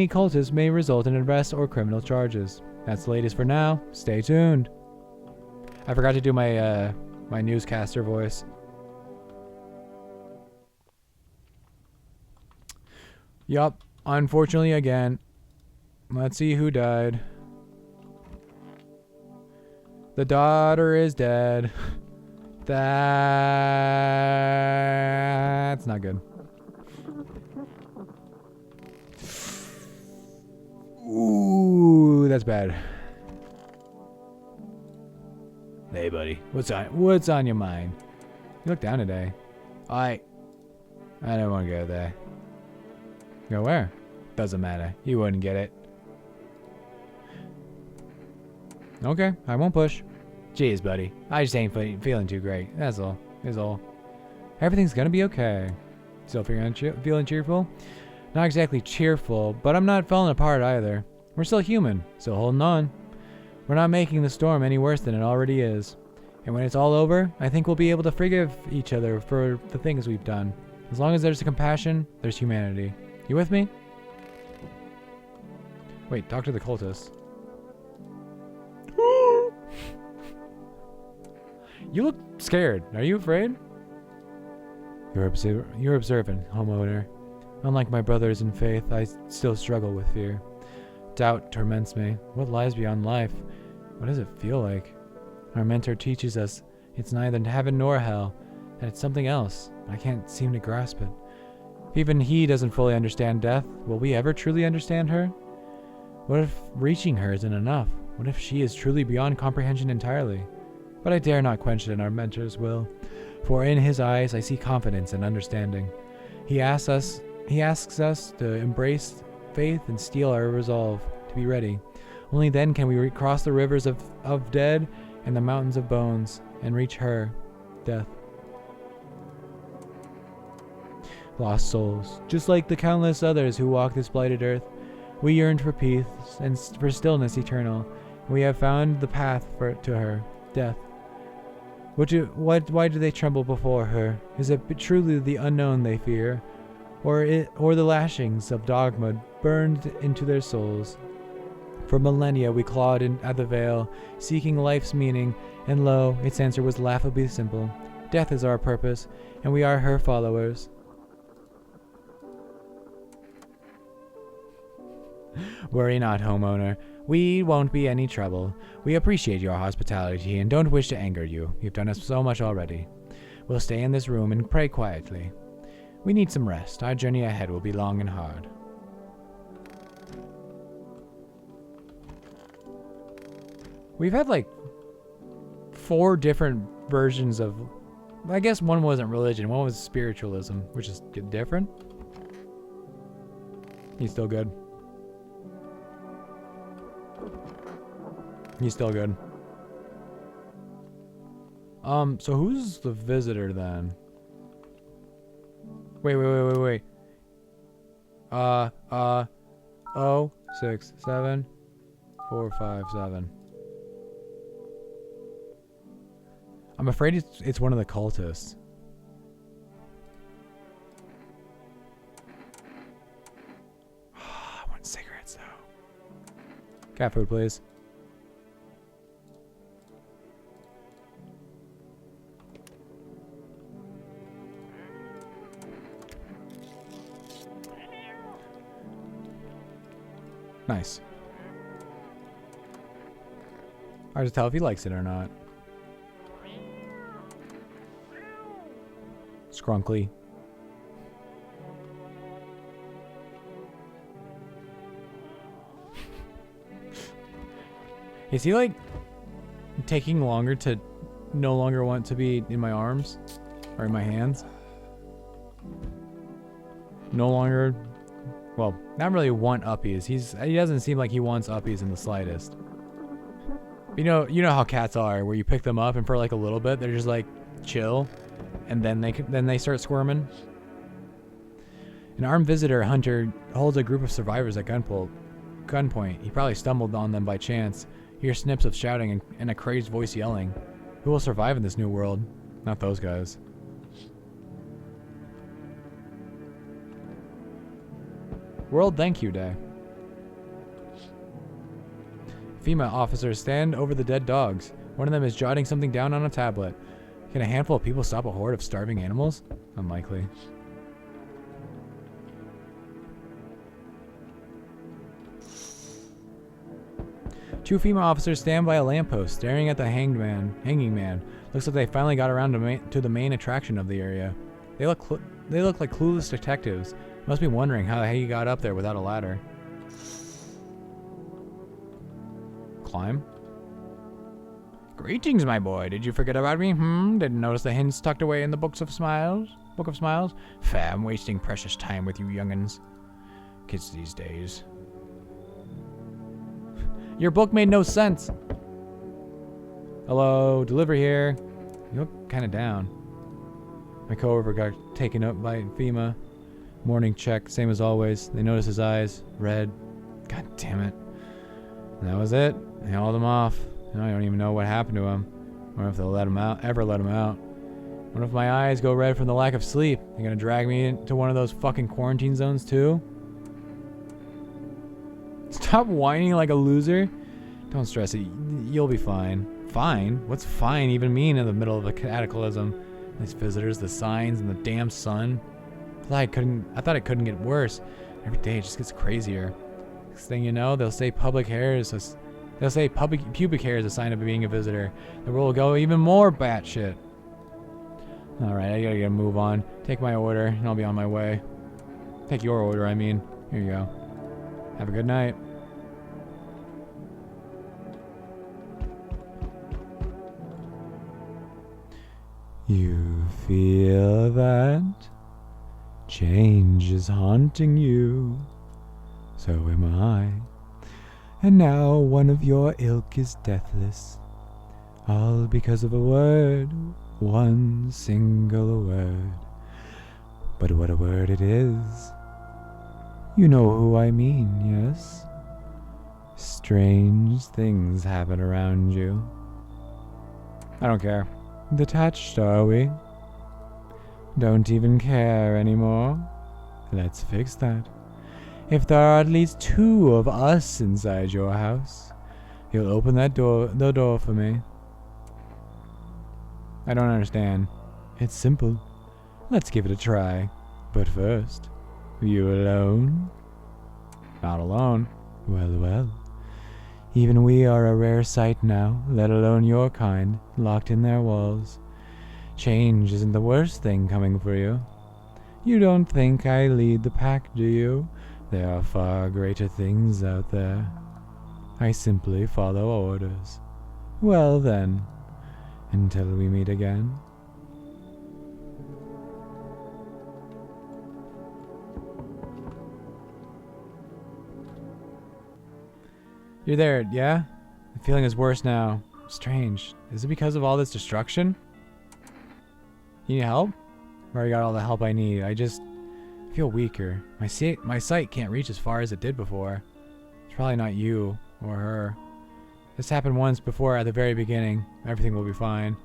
[SPEAKER 1] cultist may result in arrest or criminal charges. That's the latest for now. Stay tuned. I forgot to do my my newscaster voice. Yup, unfortunately again. Let's see who died. The daughter is dead. That's not good. Ooh, that's bad. Hey, buddy. What's on your mind? You look down today. I don't want to go there. Go where? Doesn't matter. You wouldn't get it. Okay, I won't push. Jeez, buddy. I just ain't feeling too great. That's all. Is all. Everything's gonna be okay. Still feeling cheerful? Not exactly cheerful, but I'm not falling apart either. We're still human, still holding on. We're not making the storm any worse than it already is. And when it's all over, I think we'll be able to forgive each other for the things we've done. As long as there's compassion, there's humanity. You with me? Wait, talk to the cultists. You look scared. Are you afraid? You're observant, homeowner. Unlike my brothers in faith, I still struggle with fear. Doubt torments me. What lies beyond life? What does it feel like? Our mentor teaches us it's neither heaven nor hell, that it's something else, but I can't seem to grasp it. If even he doesn't fully understand death, will we ever truly understand her? What if reaching her isn't enough? What if she is truly beyond comprehension entirely? But I dare not quench it in our mentor's will, for in his eyes I see confidence and understanding. He asks us to embrace faith and steel our resolve, to be ready. Only then can we cross the rivers of dead and the mountains of bones, and reach her, death. Lost souls, just like the countless others who walk this blighted earth, we yearn for peace and for stillness eternal. We have found the path to her, death. Why do they tremble before her? Is it truly the unknown they fear, or the lashings of dogma burned into their souls? For millennia we clawed at the veil, seeking life's meaning, and lo, its answer was laughably simple. Death is our purpose, and we are her followers. Worry not, homeowner. We won't be any trouble. We appreciate your hospitality and don't wish to anger you. You've done us so much already. We'll stay in this room and pray quietly. We need some rest. Our journey ahead will be long and hard. We've had like 4 different versions of... I guess one wasn't religion, one was spiritualism, which is different. He's still good. He's still good. So who's the visitor then? Wait. 6, 7, 4, 5, 7. I'm afraid it's one of the cultists. I want cigarettes though. Cat food, please. Nice. Hard to tell if he likes it or not. Scrunkly. Is he like taking longer to no longer want to be in my arms or in my hands? No longer Well, not really want uppies. He doesn't seem like he wants uppies in the slightest. You know how cats are, where you pick them up and for like a little bit they're just like chill, and then they start squirming. An armed visitor hunter holds a group of survivors at gunpoint. He probably stumbled on them by chance. He hears snips of shouting and a crazed voice yelling. Who will survive in this new world? Not those guys. World Thank You Day. FEMA officers stand over the dead dogs. One of them is jotting something down on a tablet. Can a handful of people stop a horde of starving animals? Unlikely. Two FEMA officers stand by a lamppost, staring at the hanging man. Looks like they finally got around to the main attraction of the area. They look like clueless detectives. Must be wondering how he got up there without a ladder. Climb? Greetings, my boy. Did you forget about me? Didn't notice the hints tucked away in the Book of Smiles? I'm wasting precious time with you young'uns. Kids these days. Your book made no sense. Hello, delivery here. You look kind of down. My coworker got taken up by FEMA. Morning check, same as always. They notice his eyes, red. God damn it. And that was it. They hauled him off. And I don't even know what happened to him. Or if they'll ever let him out. What if my eyes go red from the lack of sleep? They're gonna drag me into one of those fucking quarantine zones too? Stop whining like a loser. Don't stress it. You'll be fine. Fine? What's fine even mean in the middle of a cataclysm? These visitors, the signs, and the damn sun. I thought it couldn't get worse. Every day it just gets crazier. Next thing you know, they'll say pubic hair is a sign of being a visitor. The world will go even more batshit. Alright, I gotta move on. Take my order, and I'll be on my way. Take your order, I mean. Here you go. Have a good night.
[SPEAKER 4] You feel that? Change is haunting you. So am I. And now one of your ilk is deathless. All because of a word. One single word. But what a word it is. You know who I mean, yes? Strange things happen around you.
[SPEAKER 1] I don't care.
[SPEAKER 4] Detached, are we? Don't even care anymore? Let's fix that. If there are at least two of us inside your house, you'll open the door for me.
[SPEAKER 1] I don't understand.
[SPEAKER 4] It's simple. Let's give it a try. But first, you alone?
[SPEAKER 1] Not alone.
[SPEAKER 4] Well, well. Even we are a rare sight now, let alone your kind, locked in their walls. Change isn't the worst thing coming for you. You don't think I lead the pack, do you? There are far greater things out there. I simply follow orders. Well then, until we meet again.
[SPEAKER 1] You're there, yeah? The feeling is worse now. Strange. Is it because of all this destruction? You need help? I already got all the help I need. I just feel weaker. My sight can't reach as far as it did before. It's probably not you or her. This happened once before at the very beginning. Everything will be fine.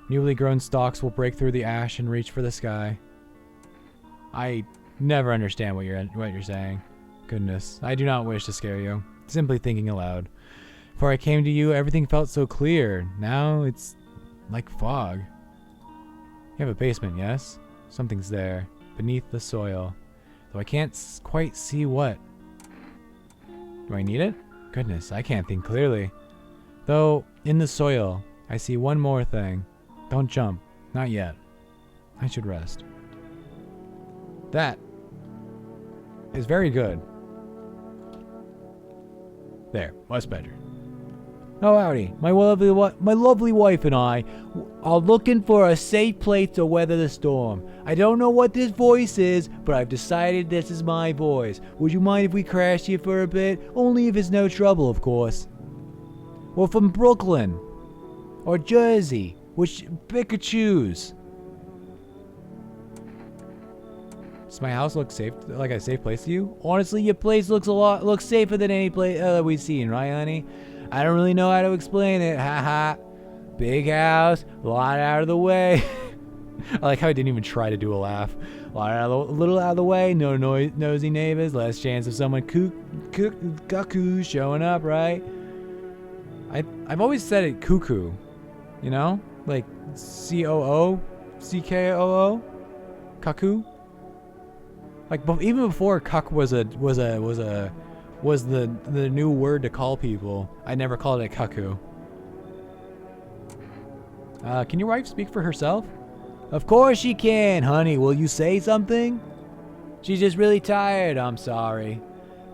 [SPEAKER 1] Newly grown stalks will break through the ash and reach for the sky. I never understand what you're saying. Goodness, I do not wish to scare you. Simply thinking aloud. Before I came to you, everything felt so clear. Now it's like fog. You have a basement, yes? Something's there, beneath the soil. Though I can't quite see what. Do I need it? Goodness, I can't think clearly. Though, in the soil, I see one more thing. Don't jump. Not yet. I should rest. That is very good. There, much better. Oh, howdy. My lovely wife and I are looking for a safe place to weather the storm. I don't know what this voice is, but I've decided this is my voice. Would you mind if we crash here for a bit? Only if it's no trouble, of course. We're from Brooklyn. Or Jersey. Which pick or choose. Does my house look safe, like a safe place to you? Honestly, your place looks safer than any place we've seen, right, honey? I don't really know how to explain it. Haha. Big house, a lot out of the way. I like how I didn't even try to do a laugh. A little out of the way, no nosy neighbors, less chance of someone cuckoo showing up, right? I've always said it cuckoo, you know, like COO, CKOO, cuckoo. Like even before cuck was the new word to call people, I never called it cuckoo. Can your wife speak for herself? Of course she can, honey. Will you say something? She's just really tired, I'm sorry.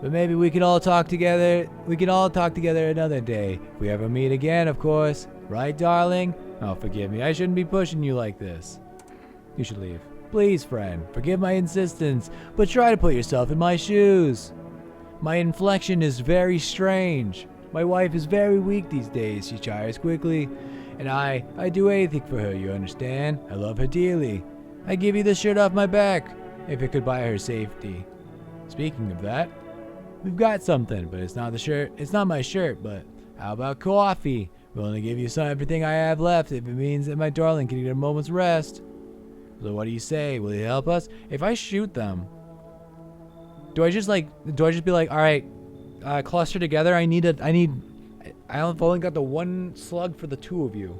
[SPEAKER 1] But maybe we can all talk together. We can all talk together another day. If we ever meet again, of course. Right, darling? Oh, forgive me. I shouldn't be pushing you like this. You should leave. Please, friend. Forgive my insistence, but try to put yourself in my shoes. My inflection is very strange. My wife is very weak these days. She tires quickly. And I do anything for her, you understand? I love her dearly. I give you the shirt off my back, if it could buy her safety. Speaking of that, we've got something, but it's not the shirt. It's not my shirt, but how about coffee? Willing to give you everything I have left if it means that my darling can get a moment's rest. So what do you say? Will you help us? If I shoot them, do I just be like, all right, cluster together. I've only got the one slug for the two of you.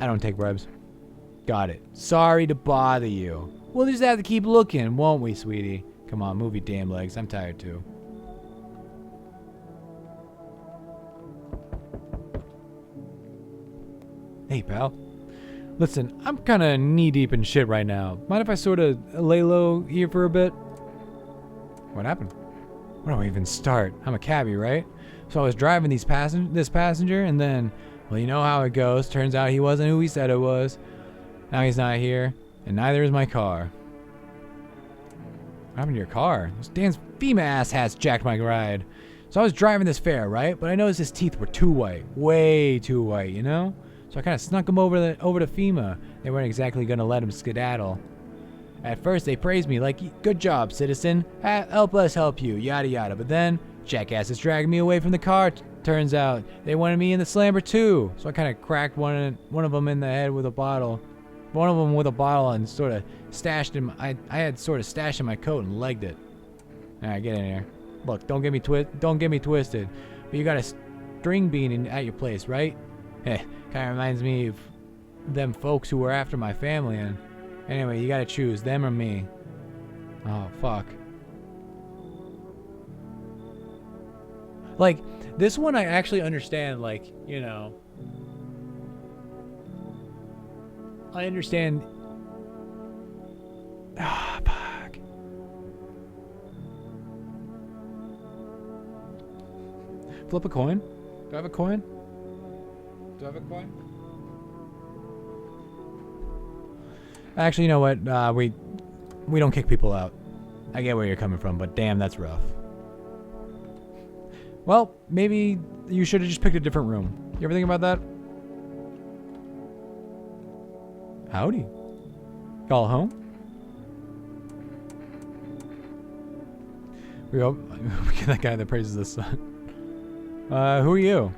[SPEAKER 1] I don't take bribes. Got it. Sorry to bother you. We'll just have to keep looking, won't we, sweetie? Come on, move your damn legs. I'm tired too. Hey, pal. Listen, I'm kind of knee-deep in shit right now. Mind if I sort of lay low here for a bit? What happened? Where do I even start? I'm a cabbie, right? So I was driving this passenger, and then, well, you know how it goes. Turns out he wasn't who he said it was. Now he's not here, and neither is my car. What happened to your car? Those Dan's FEMA asshats jacked my ride. So I was driving this fare, right? But I noticed his teeth were too white. Way too white, you know? So I kind of snuck him over to FEMA. They weren't exactly going to let him skedaddle. At first, they praised me like, good job, citizen. Help us help you, yada yada. But then, jackasses dragged me away from the car. Turns out, they wanted me in the slammer too. So I kind of cracked one of them in the head with a bottle. One of them with a bottle and sort of stashed him. I had sort of stashed in my coat and legged it. Alright, get in here. Look, don't get me twisted. But you got a string bean at your place, right? Kind of reminds me of them folks who were after my family, and anyway, you gotta choose them or me. Oh, fuck. Like, this one I actually understand, like, you know. I understand. Ah, fuck. Flip a coin? Do I have a coin? Do I have a coin? Actually, you know what? We don't kick people out. I get where you're coming from, but damn, that's rough. Well, maybe you should have just picked a different room. You ever think about that? Howdy. Y'all home? We get that guy that praises the sun. Who are you?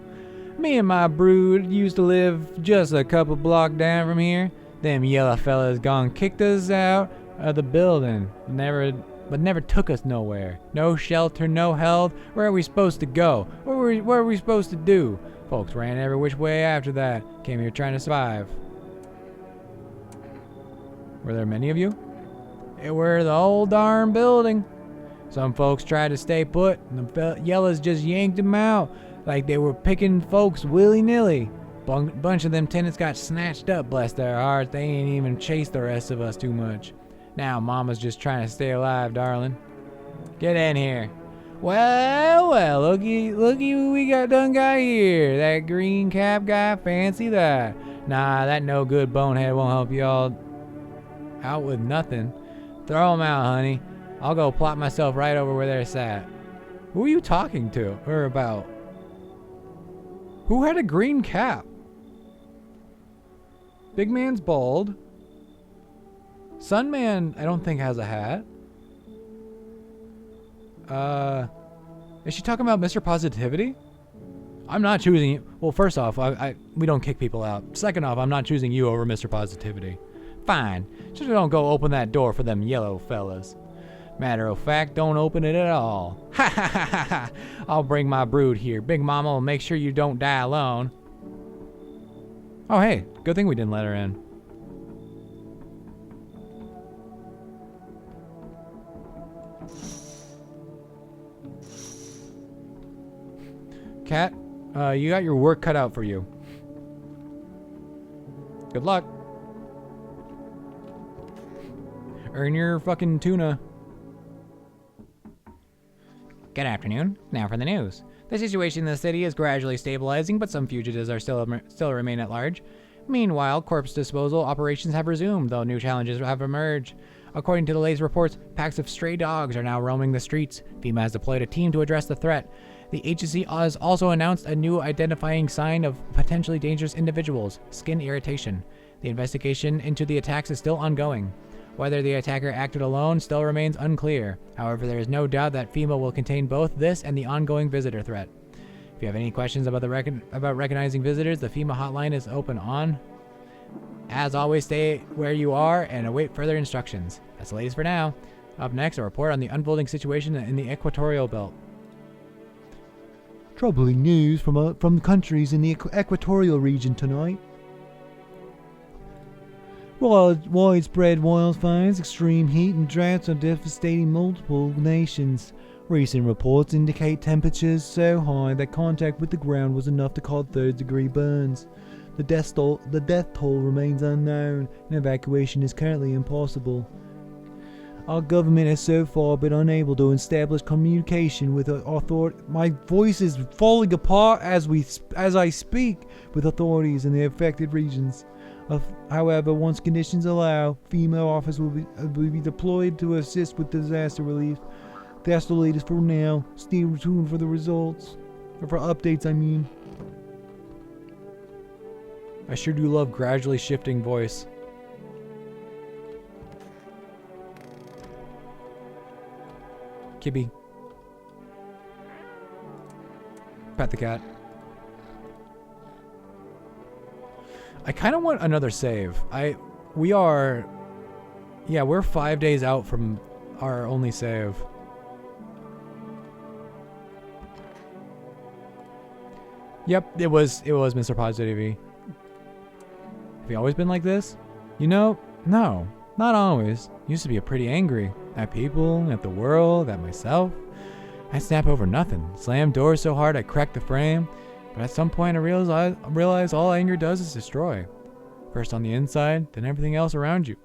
[SPEAKER 1] Me and my brood used to live just a couple blocks down from here. Them yellow fellas gone kicked us out of the building. But never took us nowhere. No shelter, no help. Where are we supposed to go? What are we supposed to do? Folks ran every which way after that. Came here trying to survive. Were there many of you? It were the whole darn building. Some folks tried to stay put, and the yellows just yanked them out. Like they were picking folks willy-nilly. Bunch of them tenants got snatched up, bless their hearts. They ain't even chased the rest of us too much. Now Mama's just trying to stay alive, darling. Get in here. Well, well, looky who we got here. That green cap guy, fancy that. Nah, that no good bonehead won't help y'all out with nothing. Throw him out, honey. I'll go plop myself right over where they're sat. Who are you talking to or about? Who had a green cap? Big man's bald. Sunman, I don't think has a hat. Is she talking about Mr. Positivity? I'm not choosing you. Well, first off, we don't kick people out. Second off, I'm not choosing you over Mr. Positivity. Fine. Just don't go open that door for them yellow fellas. Matter of fact, don't open it at all. Ha ha ha ha ha. I'll bring my brood here. Big Mama will make sure you don't die alone. Oh, hey. Good thing we didn't let her in. Cat, you got your work cut out for you. Good luck. Earn your fucking tuna.
[SPEAKER 2] Good afternoon. Now for the news. The situation in the city is gradually stabilizing, but some fugitives are still remain at large. Meanwhile, corpse disposal operations have resumed, though new challenges have emerged. According to the latest reports, packs of stray dogs are now roaming the streets. FEMA has deployed a team to address the threat. The agency has also announced a new identifying sign of potentially dangerous individuals: skin irritation. The investigation into the attacks is still ongoing. Whether the attacker acted alone still remains unclear. However, there is no doubt that FEMA will contain both this and the ongoing visitor threat. If you have any questions about recognizing visitors, the FEMA hotline is open on. As always, stay where you are and await further instructions. That's the latest for now. Up next, a report on the unfolding situation in the equatorial belt.
[SPEAKER 4] Troubling news from countries in the equatorial region tonight. Widespread wildfires, extreme heat, and droughts are devastating multiple nations. Recent reports indicate temperatures so high that contact with the ground was enough to cause third-degree burns. The death toll remains unknown, and evacuation is currently impossible. Our government has so far been unable to establish communication with authorities. My voice is falling apart as I speak with authorities in the affected regions. However, once conditions allow, FEMA officers will be deployed to assist with disaster relief. That's the latest for now. Stay tuned for the results. Or for updates, I mean.
[SPEAKER 1] I sure do love gradually shifting voice. Kibby. Pet the cat. I kind of want another save. We're 5 days out from our only save. Yep, it was Mr. Positivity. Have you always been like this? You know, no, not always. Used to be pretty angry at people, at the world, at myself. I snap over nothing. Slam doors so hard I crack the frame. But at some point I realize all anger does is destroy. First on the inside, then everything else around you.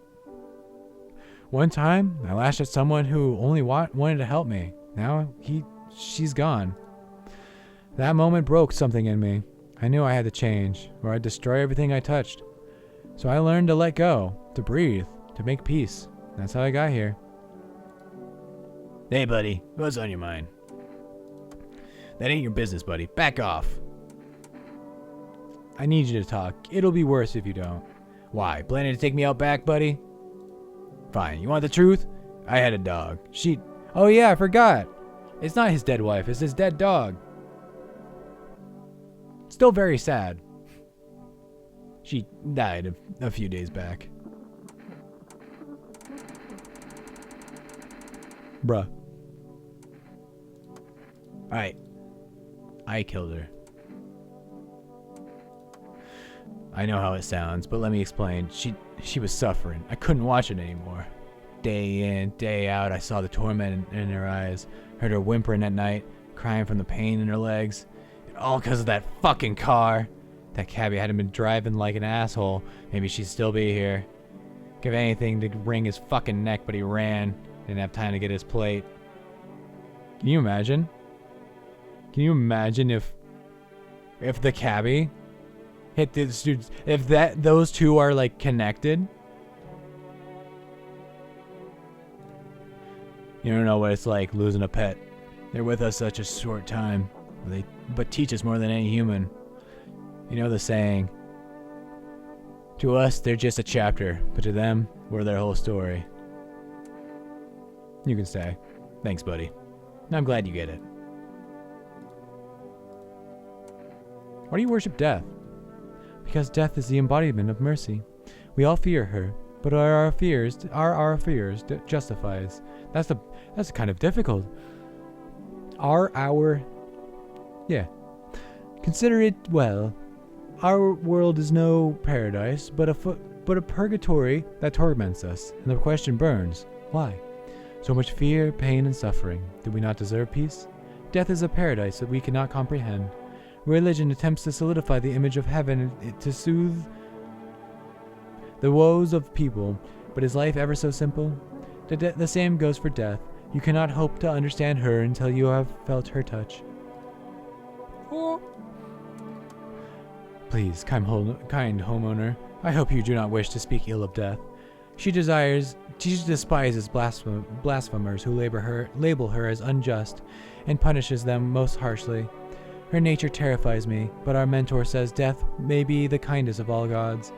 [SPEAKER 1] One time, I lashed at someone who only wanted to help me. Now, she's gone. That moment broke something in me. I knew I had to change, or I'd destroy everything I touched. So I learned to let go, to breathe, to make peace. That's how I got here. Hey, buddy, what's on your mind? That ain't your business, buddy. Back off. I need you to talk. It'll be worse if you don't. Why? Planning to take me out back, buddy? Fine. You want the truth? I had a dog. Oh yeah, I forgot. It's not his dead wife. It's his dead dog. Still very sad. She died a few days back. Bruh. Alright. I killed her. I know how it sounds, but let me explain. She was suffering. I couldn't watch it anymore. Day in, day out, I saw the torment in her eyes. Heard her whimpering at night, crying from the pain in her legs. And all because of that fucking car. That cabbie hadn't been driving like an asshole. Maybe she'd still be here. Give anything to wring his fucking neck, but he ran. Didn't have time to get his plate. Can you imagine? Can you imagine if the cabbie hit this dude? If those two are like connected? You don't know what it's like losing a pet. They're with us such a short time, but teach us more than any human. You know the saying. To us, they're just a chapter, but to them, we're their whole story. You can stay. Thanks, buddy. I'm glad you get it. Why do you worship death? Because death is the embodiment of mercy. We all fear her, but are our fears justifies? That's kind of difficult. Yeah. Consider it well. Our world is no paradise, but a purgatory that torments us. And the question burns: why? So much fear, pain, and suffering. Do we not deserve peace? Death is a paradise that we cannot comprehend. Religion attempts to solidify the image of heaven to soothe the woes of people, but is life ever so simple? The same goes for death. You cannot hope to understand her until you have felt her touch. Oh. Please, kind homeowner, I hope you do not wish to speak ill of death. She despises blasphemers who label her as unjust and punishes them most harshly. Her nature terrifies me, but our mentor says death may be the kindest of all gods.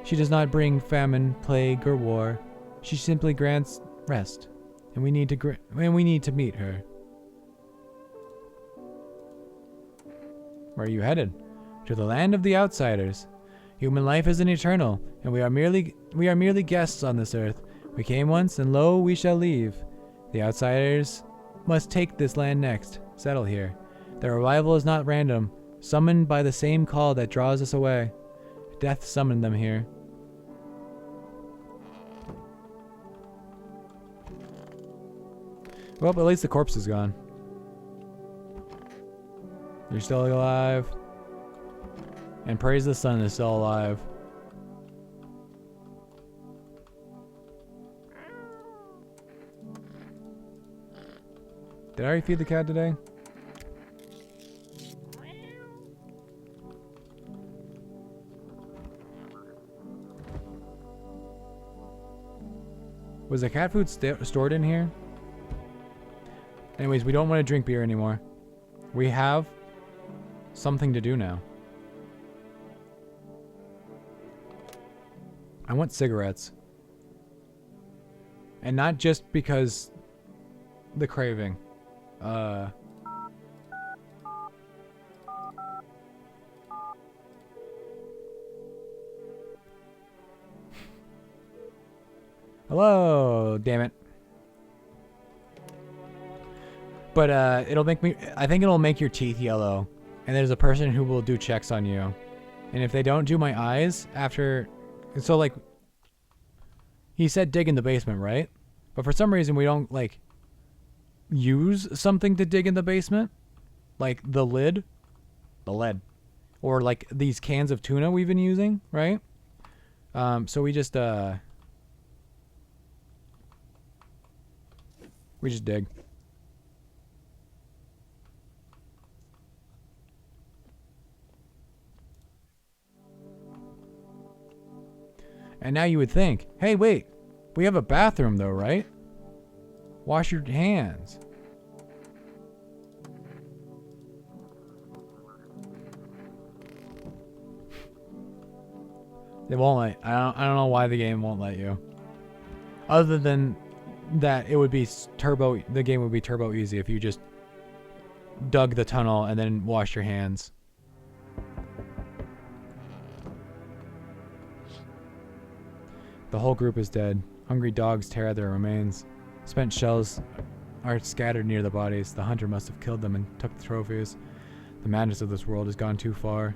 [SPEAKER 1] She does not bring famine, plague, or war. She simply grants rest, and we need to meet her. Where are you headed? To the land of the outsiders. Human life isn't eternal, and we are merely guests on this earth. We came once, and lo, we shall leave. The outsiders must take this land next, settle here. Their arrival is not random, summoned by the same call that draws us away. Death summoned them here. Well, at least the corpse is gone. You're still alive. And praise the sun is still alive. Did I already feed the cat today? Was the cat food stored in here? Anyways, we don't want to drink beer anymore. We have something to do now. I want cigarettes. And not just because the craving. Hello, damn it. But it'll make me, I think it'll make your teeth yellow. And there's a person who will do checks on you. And if they don't do my eyes after, so like, he said dig in the basement, right? But for some reason we don't like use something to dig in the basement. Like the lead. Or like these cans of tuna we've been using, right? So we just dig. And now you would think, hey, wait, we have a bathroom though, right? Wash your hands. They won't let, I don't know why the game won't let you. Other than that, it would be the game would be turbo easy if you just dug the tunnel and then washed your hands. The whole group is dead. Hungry dogs tear at their remains. Spent shells are scattered near the bodies. The hunter must have killed them and took the trophies. The madness of this world has gone too far.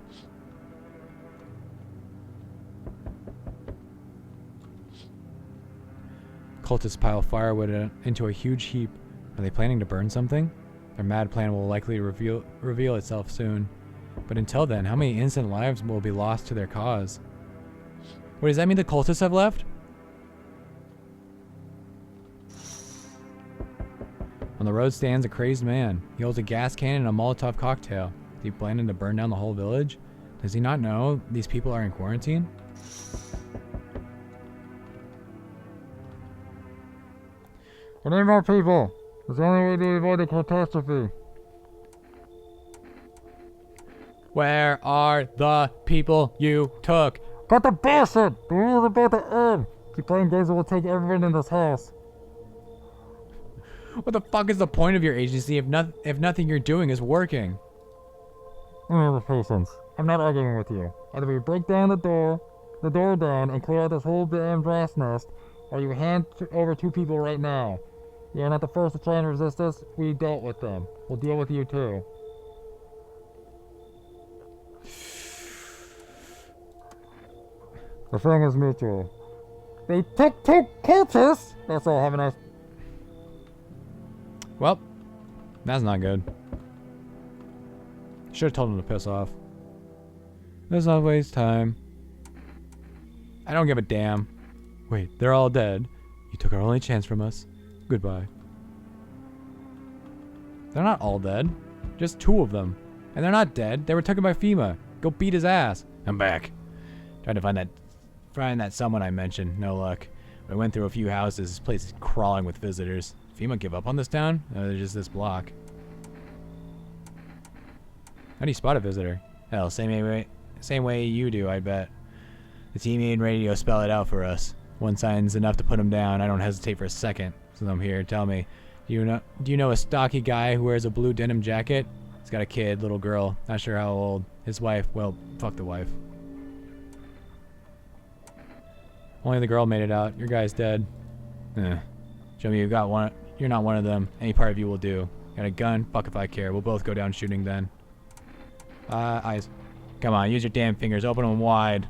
[SPEAKER 1] Cultists pile firewood into a huge heap. Are they planning to burn something? Their mad plan will likely reveal itself soon. But until then, how many innocent lives will be lost to their cause? What does that mean the cultists have left? road stands a crazed man. He holds a gas can and a Molotov cocktail. Is he planning to burn down the whole village? Does he not know these people are in quarantine?
[SPEAKER 3] We need more people. It's the only way to avoid a catastrophe.
[SPEAKER 1] Where are the people you took?
[SPEAKER 3] Got the bullshit! The war is about to end! Keep playing games and we'll take everyone in this house.
[SPEAKER 1] What the fuck is the point of your agency if nothing you're doing is working?
[SPEAKER 3] I don't have patience. I'm not arguing with you. Either we break down the door down, and clear out this whole damn brass nest, or you hand over 2 people right now. You're not the first to try and resist us. We dealt with them. We'll deal with you too. The thing is mutual. They took 2 corpses! That's all. Have a nice...
[SPEAKER 1] Well, that's not good. Should have told him to piss off. Let's not waste time. I don't give a damn. Wait, they're all dead. You took our only chance from us. Goodbye. They're not all dead. Just 2 of them. And they're not dead. They were taken by FEMA. Go beat his ass. I'm back. Trying to find that someone I mentioned. No luck. I went through a few houses. This place is crawling with visitors. FEMA give up on this town? No, they're just this block. How do you spot a visitor? Hell, same way you do, I bet. The TV and radio spell it out for us. One sign's enough to put him down. I don't hesitate for a second. So I'm here. Tell me, do you know a stocky guy who wears a blue denim jacket? He's got a kid, little girl. Not sure how old. His wife, well, fuck the wife. Only the girl made it out. Your guy's dead. Show me you've got one. You're not one of them. Any part of you will do. Got a gun? Fuck if I care. We'll both go down shooting then. Eyes. Come on, use your damn fingers. Open them wide.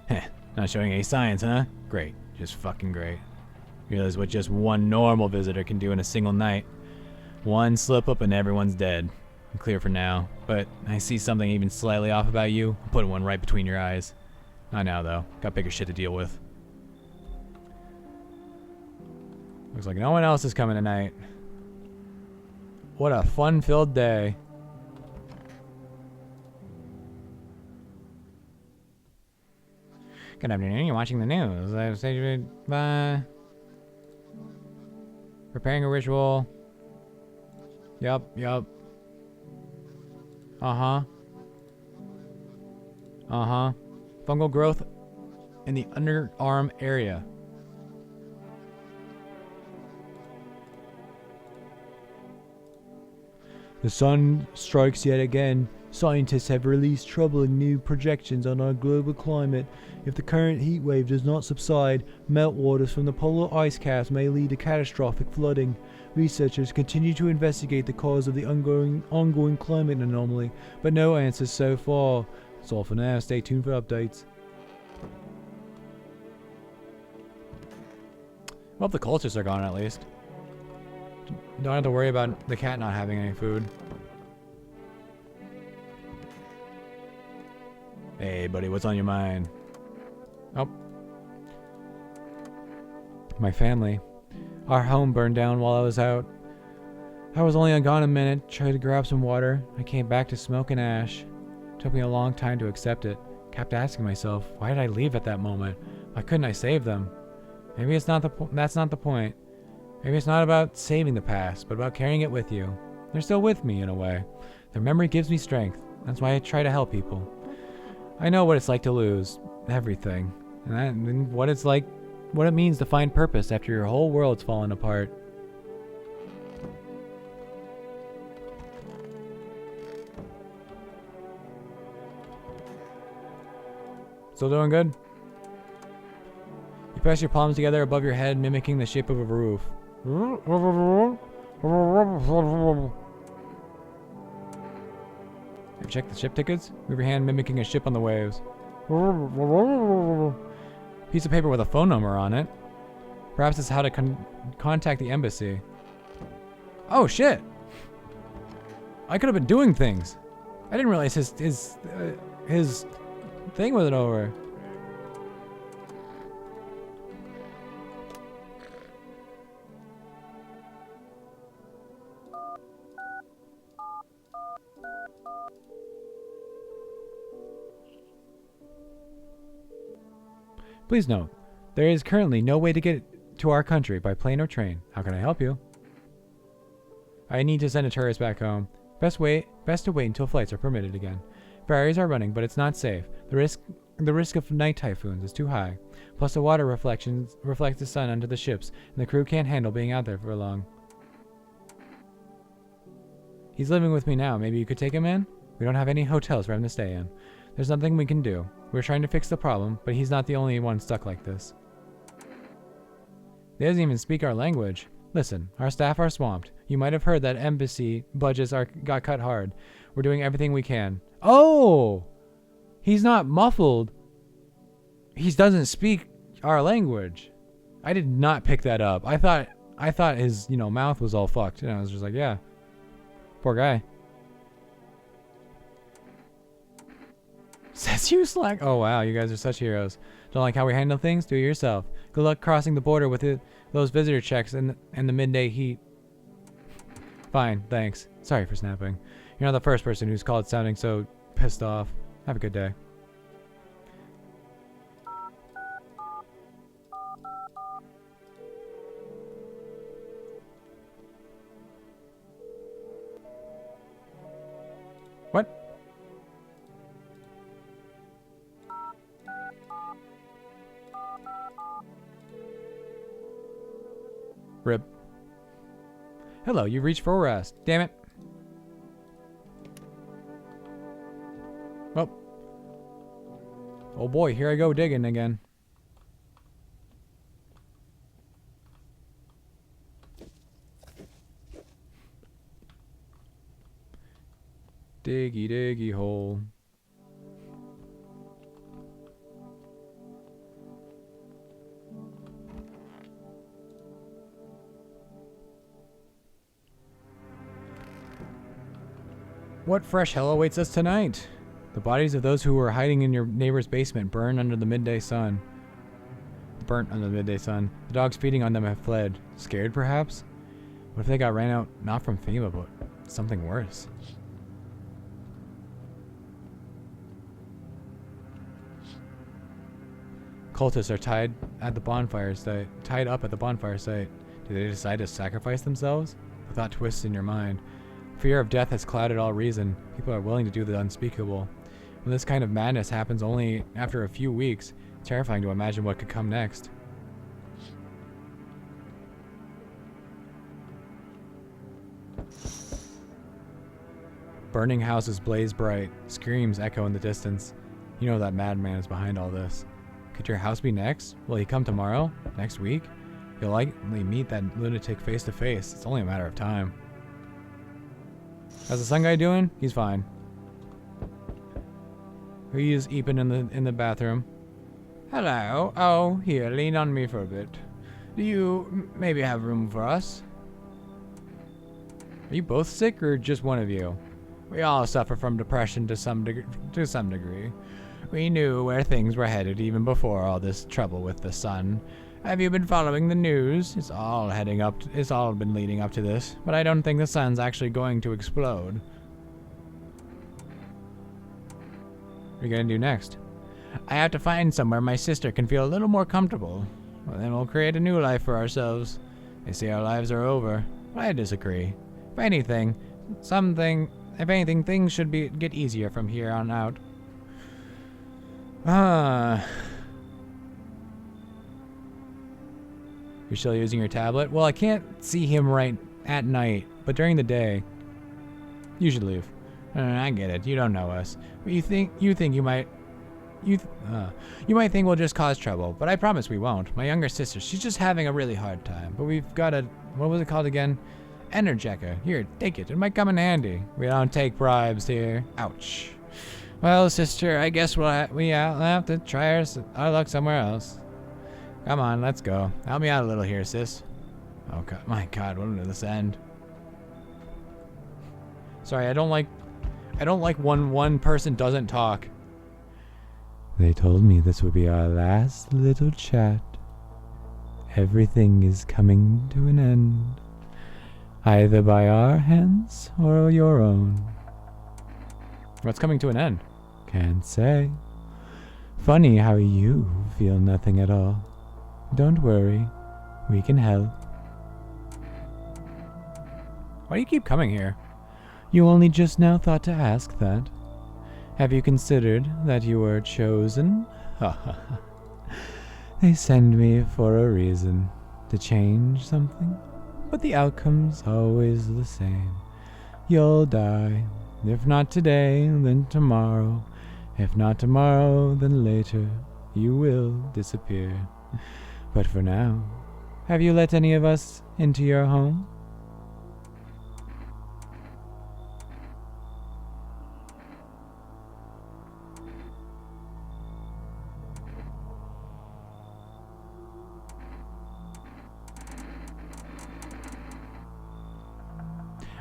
[SPEAKER 1] Heh. Not showing any signs, huh? Great. Just fucking great. Realize what just one normal visitor can do in a single night. One slip up and everyone's dead. I'm clear for now, but I see something even slightly off about you. I'm putting one right between your eyes. Not now, though. Got bigger shit to deal with. Looks like no one else is coming tonight. What a fun-filled day. Good afternoon. You're watching the news. I've staged by preparing a ritual. Yup. Fungal growth in the underarm area. The sun strikes yet again. Scientists have released troubling new projections on our global climate. If the current heat wave does not subside, meltwaters from the polar ice caps may lead to catastrophic flooding. Researchers continue to investigate the cause of the ongoing climate anomaly, but no answers so far. That's all for now. Stay tuned for updates. Well, the cultists are gone at least. Don't have to worry about the cat not having any food. Hey, buddy, what's on your mind? Oh. My family. Our home burned down while I was out. I was only gone a minute, tried to grab some water. I came back to smoke and ash. Took me a long time to accept it. Kept asking myself, why did I leave at that moment? Why couldn't I save them? Maybe it's not that's not the point. Maybe it's not about saving the past, but about carrying it with you. They're still with me in a way. Their memory gives me strength. That's why I try to help people. I know what it's like to lose everything, and what it means to find purpose after your whole world's fallen apart. Still doing good? You press your palms together above your head, mimicking the shape of a roof. Have you checked the ship tickets? Move your hand, mimicking a ship on the waves. Piece of paper with a phone number on it. Perhaps it's how to contact the embassy. Oh shit! I could have been doing things. I didn't realize his thing wasn't over. Please note, there is currently no way to get to our country by plane or train. How can I help you? I need to send a tourist back home. Best to wait until flights are permitted again. Ferries are running, but it's not safe. The risk of night typhoons is too high. Plus the water reflects the sun onto the ships, and the crew can't handle being out there for long. He's living with me now. Maybe you could take him in? We don't have any hotels for him to stay in. There's nothing we can do. We're trying to fix the problem, but he's not the only one stuck like this. He doesn't even speak our language. Listen, our staff are swamped. You might have heard that embassy budgets got cut hard. We're doing everything we can. Oh! He's not muffled. He doesn't speak our language. I did not pick that up. I thought his, mouth was all fucked. And I was just like, yeah. Poor guy. Says you slack. Oh wow, you guys are such heroes. Don't like how we handle things? Do it yourself. Good luck crossing the border with those visitor checks and the midday heat. Fine, thanks. Sorry for snapping. You're not the first person who's called sounding so pissed off. Have a good day. What? Rip. Hello, you've reached for rest. Damn it. Well. Oh boy, here I go digging again. Diggy, diggy hole. What fresh hell awaits us tonight? The bodies of those who were hiding in your neighbor's basement burnt under the midday sun. The dogs feeding on them have fled. Scared, perhaps? What if they got ran out, not from FEMA, but something worse? Cultists are tied up at the bonfire site. Do they decide to sacrifice themselves? The thought twists in your mind. Fear of death has clouded all reason. People are willing to do the unspeakable. When this kind of madness happens only after a few weeks, it's terrifying to imagine what could come next. Burning houses blaze bright. Screams echo in the distance. You know that madman is behind all this. Could your house be next? Will he come tomorrow? Next week? You'll likely meet that lunatic face to face. It's only a matter of time. How's the sun guy doing? He's fine. He's eeping in the bathroom. Hello. Oh, here, lean on me for a bit. Do you maybe have room for us? Are you both sick or just one of you? We all suffer from depression to some degree. We knew where things were headed even before all this trouble with the sun. Have you been following the news? It's all been leading up to this, but I don't think the sun's actually going to explode. What are you gonna do next? I have to find somewhere my sister can feel a little more comfortable. Well, then we'll create a new life for ourselves. They say our lives are over, but I disagree. If anything, things should get easier from here on out. You're still using your tablet? Well, I can't see him right at night, but during the day, you should leave. I get it. You don't know us. But you might think we'll just cause trouble, but I promise we won't. My younger sister, she's just having a really hard time. But we've got what was it called again? Energeca. Here, take it. It might come in handy. We don't take bribes here. Ouch. Well, sister, I guess we'll have to try our luck somewhere else. Come on, let's go. Help me out a little here, sis. Oh god, my god, when did this end? Sorry, I don't like when one person doesn't talk.
[SPEAKER 4] They told me this would be our last little chat. Everything is coming to an end, either by our hands or your own.
[SPEAKER 1] What's coming to an end?
[SPEAKER 4] Can't say. Funny how you feel nothing at all. Don't worry, we can help.
[SPEAKER 1] Why do you keep coming here?
[SPEAKER 4] You only just now thought to ask that. Have you considered that you were chosen? They send me for a reason, to change something, but the outcome's always the same. You'll die. If not today, then tomorrow. If not tomorrow, then later. You will disappear. But for now, have you let any of us into your home?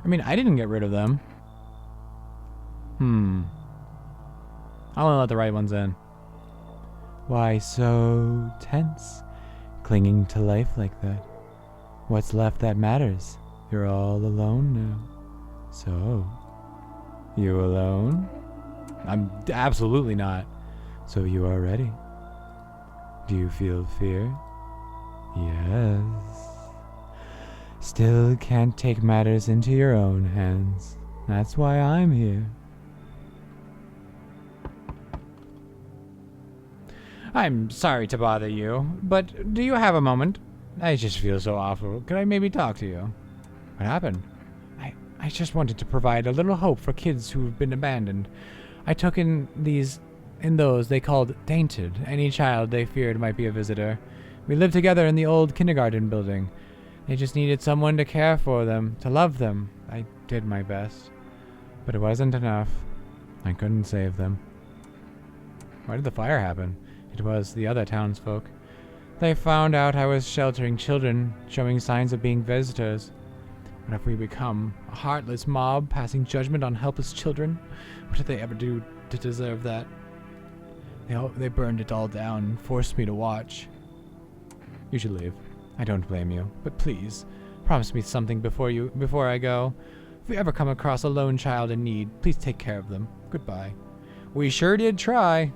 [SPEAKER 1] I mean, I didn't get rid of them. I'll only let the right ones in.
[SPEAKER 4] Why so tense, clinging to life like that? What's left that matters? You're all alone now. So, you alone?
[SPEAKER 1] I'm absolutely not.
[SPEAKER 4] So you are ready. Do you feel fear? Yes. Still can't take matters into your own hands. That's why I'm here.
[SPEAKER 1] I'm sorry to bother you, but do you have a moment? I just feel so awful. Could I maybe talk to you? What happened? I just wanted to provide a little hope for kids who've been abandoned. I took in those they called tainted, any child they feared might be a visitor. We lived together in the old kindergarten building. They just needed someone to care for them, to love them. I did my best. But it wasn't enough. I couldn't save them. Why did the fire happen? It was the other townsfolk. They found out I was sheltering children, showing signs of being visitors. What have we become? A heartless mob passing judgment on helpless children? What did they ever do to deserve that? They burned it all down and forced me to watch. You should leave. I don't blame you, but please, promise me something before I go. If we ever come across a lone child in need, please take care of them. Goodbye. We sure did try.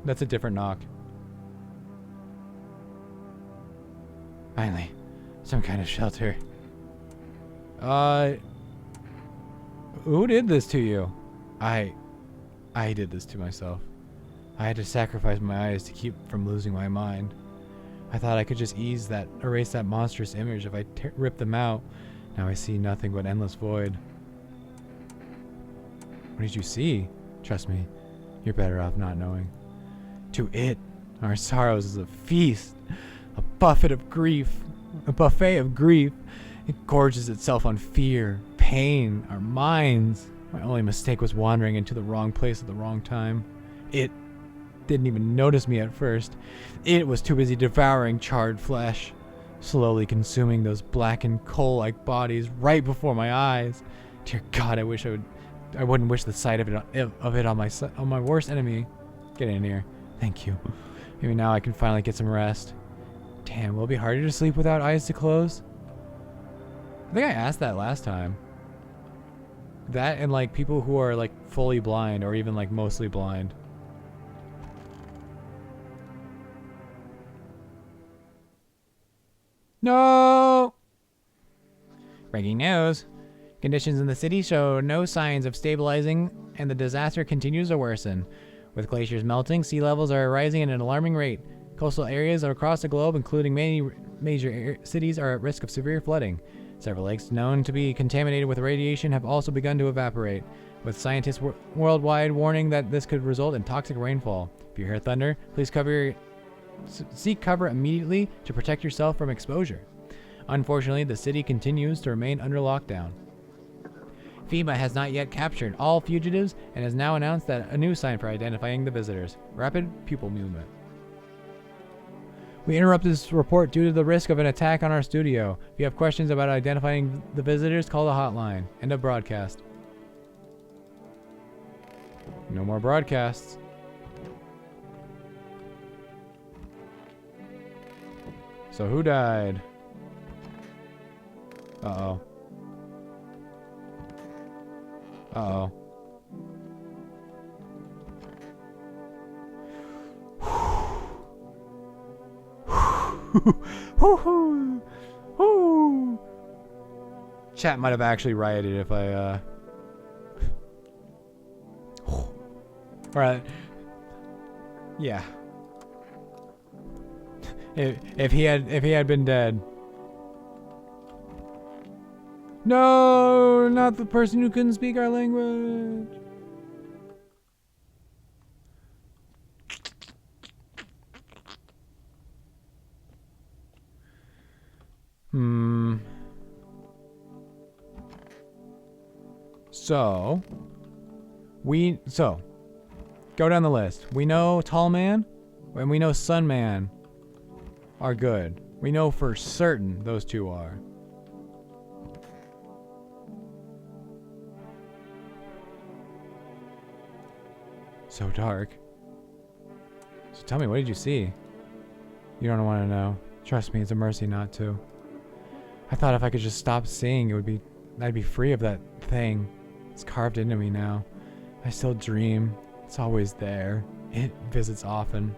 [SPEAKER 1] That's a different knock. Finally, some kind of shelter. Who did this to you? I did this to myself. I had to sacrifice my eyes to keep from losing my mind. I thought I could just erase that monstrous image if I ripped them out. Now I see nothing but endless void. What did you see? Trust me, you're better off not knowing. To it, our sorrows is a feast, a buffet of grief, a buffet of grief. It gorges itself on fear, pain, our minds. My only mistake was wandering into the wrong place at the wrong time. It didn't even notice me at first. It was too busy devouring charred flesh, slowly consuming those blackened coal-like bodies right before my eyes. Dear God, I wouldn't wish the sight of it on my worst enemy. Get in here. Thank you. Maybe now I can finally get some rest. Damn, will it be harder to sleep without eyes to close? I think I asked that last time. That and like people who are like fully blind or even like mostly blind. No! Breaking news. Conditions in the city show no signs of stabilizing, and the disaster continues to worsen. With glaciers melting, sea levels are rising at an alarming rate. Coastal areas across the globe, including many major cities, are at risk of severe flooding. Several lakes known to be contaminated with radiation have also begun to evaporate, with scientists worldwide warning that this could result in toxic rainfall. If you hear thunder, please seek cover immediately to protect yourself from exposure. Unfortunately, the city continues to remain under lockdown. FEMA has not yet captured all fugitives and has now announced that a new sign for identifying the visitors: rapid pupil movement. We interrupt this report due to the risk of an attack on our studio. If you have questions about identifying the visitors, call the hotline. End of broadcast. No more broadcasts. So who died? Uh-oh. Uh-oh. Chat might have actually rioted if I, Alright. Yeah. If he had been dead. No, not the person who couldn't speak our language. So, go down the list. We know Tall Man, and we know Sun Man are good. We know for certain those two are. So dark. So tell me, what did you see? You don't want to know. Trust me, it's a mercy not to. I thought if I could just stop seeing, I'd be free of that thing. It's carved into me now. I still dream. It's always there. It visits often.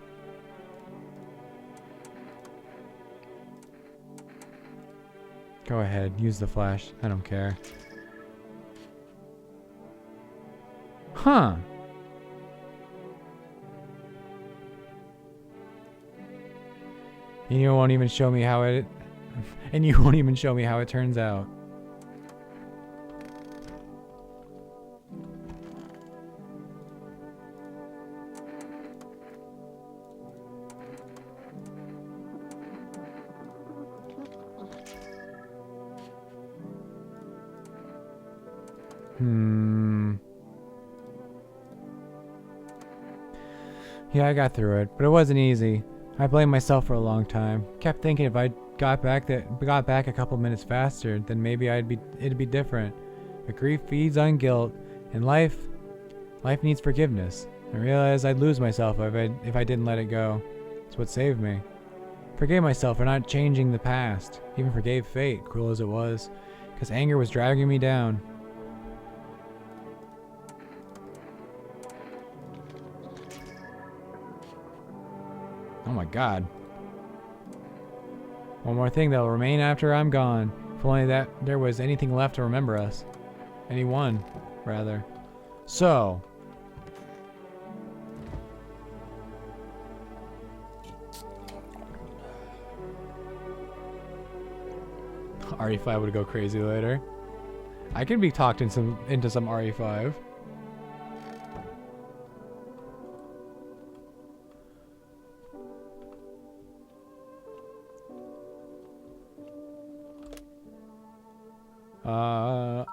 [SPEAKER 1] Go ahead, use the flash. I don't care. Huh. And you won't even show me how it turns out. Yeah, I got through it, but it wasn't easy. I blamed myself for a long time. Kept thinking if I got back a couple minutes faster, then maybe it'd be different. But grief feeds on guilt, and life needs forgiveness. I realized I'd lose myself if I didn't let it go. It's what saved me. Forgave myself for not changing the past. Even forgave fate, cruel as it was, because anger was dragging me down. Oh my god. One more thing that'll remain after I'm gone. If only that there was anything left to remember us. Anyone, rather. So. RE5 would go crazy later. I can be talked into some RE5.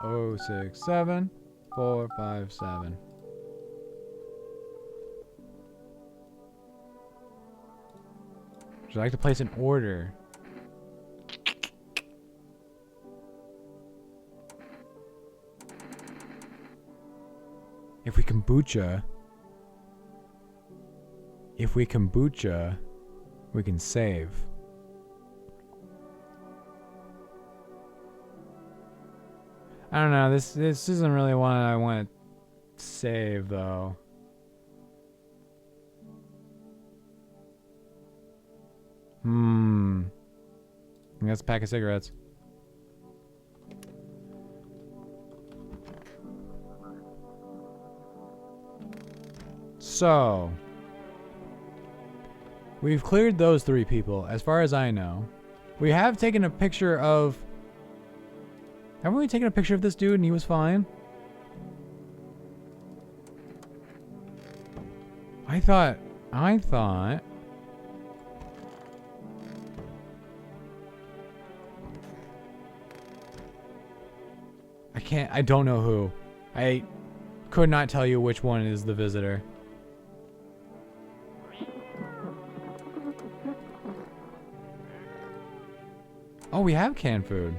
[SPEAKER 1] Oh 6 7 4 5 7. Would you like to place an order? If we kombucha, we can save. I don't know, this isn't really one I want to save, though. That's a pack of cigarettes. So, we've cleared those 3 people, as far as I know. We have taken a picture of... Haven't we taken a picture of this dude and he was fine? I thought... I don't know who. I could not tell you which one is the visitor. Oh, we have canned food.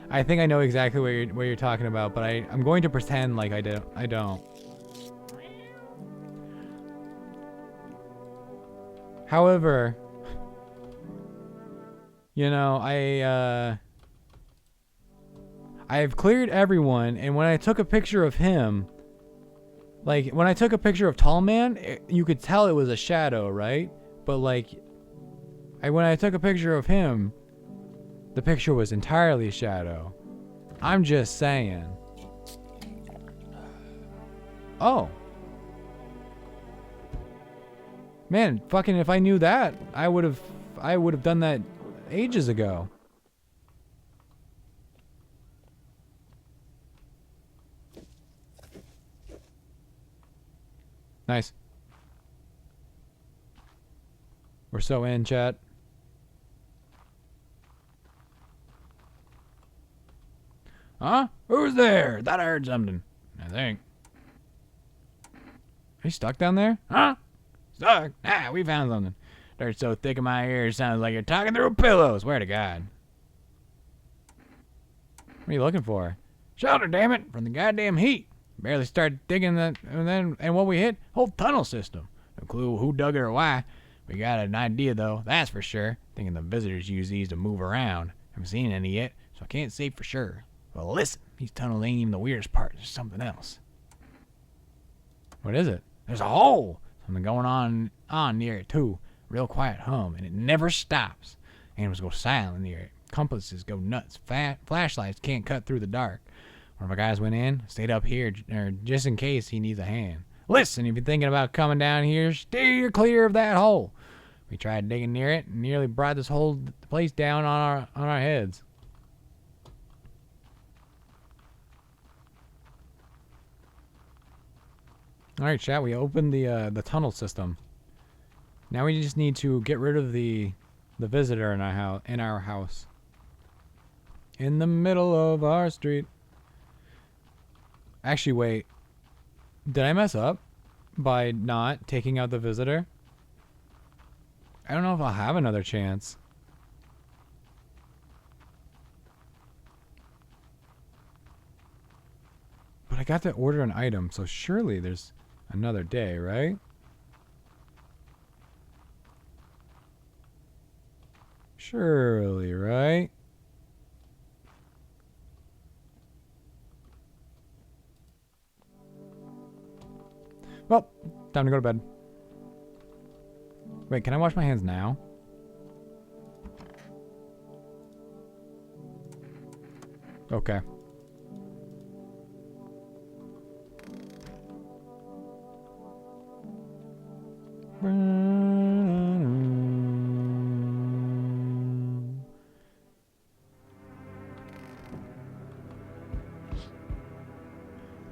[SPEAKER 1] I think I know exactly what you're talking about, but I'm going to pretend like I don't. However, you know, I've cleared everyone, and when I took a picture of him, like, when I took a picture of Tall Man, you could tell it was a shadow, right? But, like, when I took a picture of him, the picture was entirely shadow. I'm just saying. Oh. Man, fucking if I knew that, I would have done that ages ago. Nice. We're so in, chat. Huh? Who's there? Thought I heard something. I think. Are you stuck down there? Huh? Stuck? Ah, we found something. Dirt's so thick in my ears, sounds like you're talking through a pillow. Swear to God. What are you looking for? Shelter, damn it, from the goddamn heat. Barely started digging that, and what we hit? Whole tunnel system. No clue who dug it or why. We got an idea though, that's for sure. Thinking the visitors use these to move around. Haven't seen any yet, so I can't say for sure. Well, listen, these tunnels ain't even the weirdest part. There's something else. What is it? There's a hole. Something going on near it too. Real quiet hum, and it never stops. Animals go silent near it. Compasses go nuts. Flashlights can't cut through the dark. One of our guys went in, stayed up here, just in case he needs a hand. Listen, if you're thinking about coming down here, steer clear of that hole. We tried digging near it and nearly brought this whole place down on our heads. All right, chat. We opened the tunnel system. Now we just need to get rid of the visitor in our house. In the middle of our street. Actually, wait. Did I mess up by not taking out the visitor? I don't know if I'll have another chance. But I got to order an item, so surely there's another day, right? Surely, right? Well, time to go to bed. Wait, can I wash my hands now? Okay.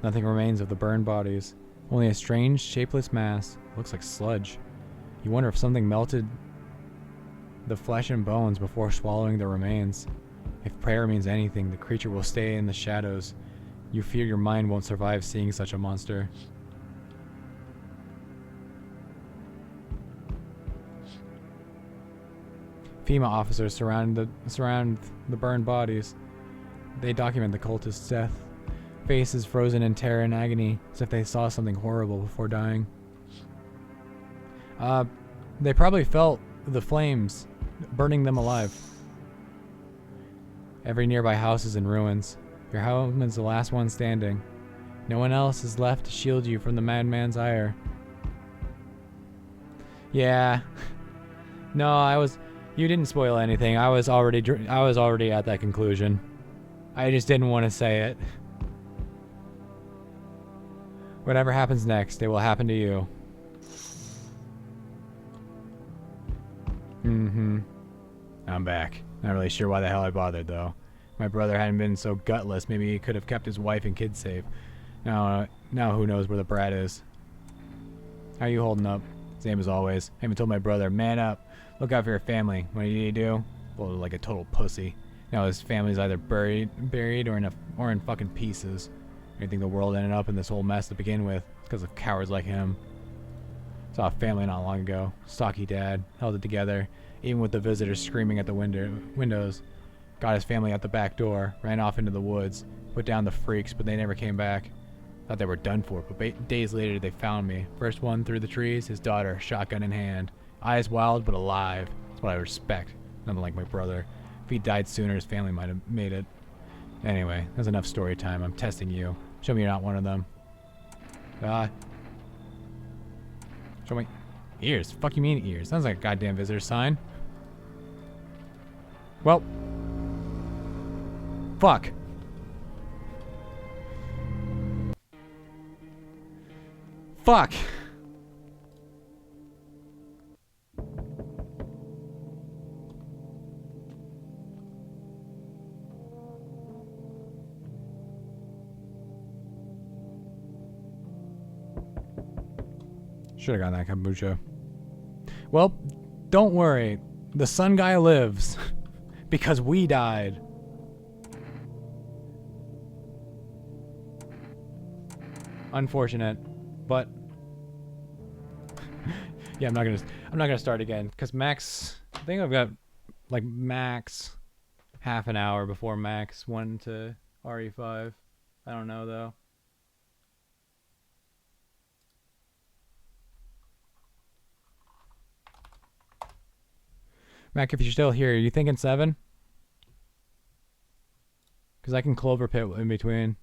[SPEAKER 1] Nothing remains of the burned bodies. Only a strange, shapeless mass. Looks like sludge. You wonder if something melted the flesh and bones before swallowing the remains. If prayer means anything, the creature will stay in the shadows. You fear your mind won't survive seeing such a monster. FEMA officers surround the burned bodies. They document the cultist's death. Faces frozen in terror and agony, as if they saw something horrible before dying. They probably felt the flames burning them alive. Every nearby house is in ruins. Your home is the last one standing. No one else is left to shield you from the madman's ire. Yeah. No, you didn't spoil anything. I was already at that conclusion. I just didn't want to say it. Whatever happens next, it will happen to you. I'm back. Not really sure why the hell I bothered, though. If my brother hadn't been so gutless, maybe he could have kept his wife and kids safe. Now who knows where the brat is. How you holding up? Same as always. I even told my brother, man up. Look out for your family. What did he do? Well, like a total pussy. Now his family's either buried or in fucking pieces. I think the world ended up in this whole mess to begin with. It's because of cowards like him. Saw a family not long ago. Stocky dad. Held it together. Even with the visitors screaming at the windows. Got his family out the back door. Ran off into the woods. Put down the freaks, but they never came back. Thought they were done for, but days later they found me. First one through the trees, his daughter, shotgun in hand. Eyes wild, but alive. That's what I respect. Nothing like my brother. If he died sooner, his family might have made it. Anyway, that's enough story time. I'm testing you. Show me you're not one of them. Show me ears. Fuck you mean ears? Sounds like a goddamn visitor sign. Well. Fuck. Fuck. Should have gotten that kombucha. Well, don't worry. The sun guy lives. Because we died. Unfortunate. But yeah, I'm not gonna start again. Cause max, I think I've got like max half an hour before max 1 to RE5. I don't know though. Mac, if you're still here, are you thinking 7? Because I can Clover Pit in between.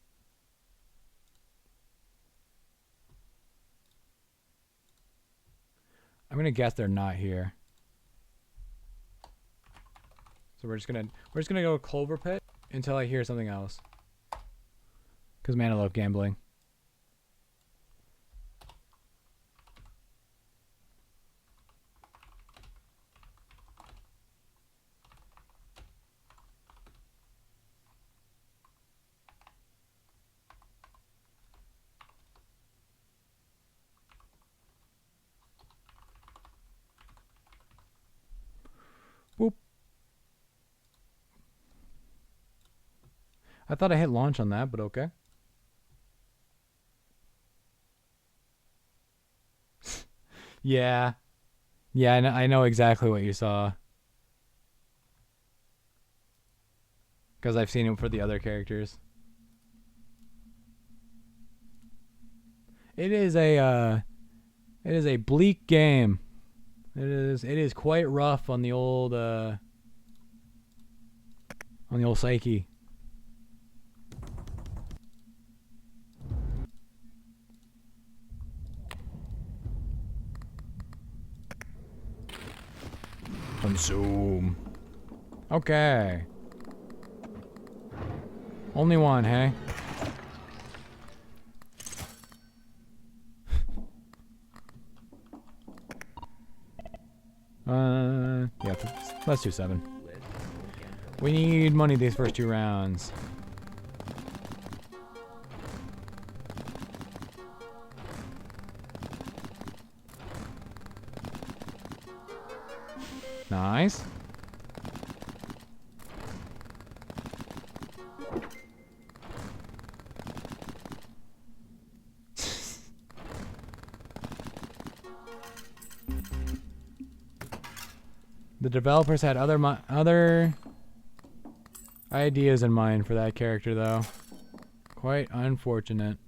[SPEAKER 1] I'm gonna guess they're not here. So we're just gonna go Clover Pit until I hear something else. Because man, I love gambling. Boop. I thought I hit launch on that, but okay. Yeah. Yeah, I know exactly what you saw. Because I've seen it for the other characters. It is a bleak game. It is quite rough on the old psyche. Consume. Okay. Only one, hey? Yeah, let's do 7. We need money these first 2 rounds. Nice. The developers had other ideas in mind for that character, though. Quite unfortunate.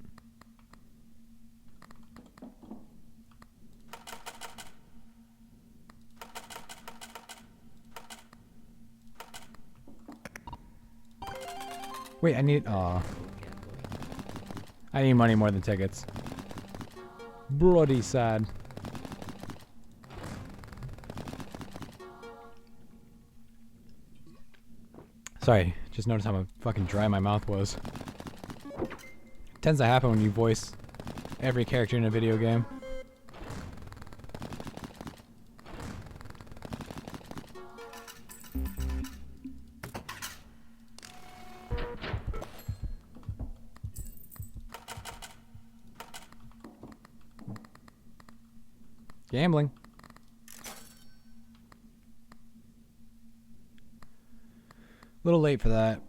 [SPEAKER 1] Wait, I need money more than tickets. Bloody sad. Sorry, just noticed how fucking dry my mouth was. Tends to happen when you voice every character in a video game. Gambling. A little late for that.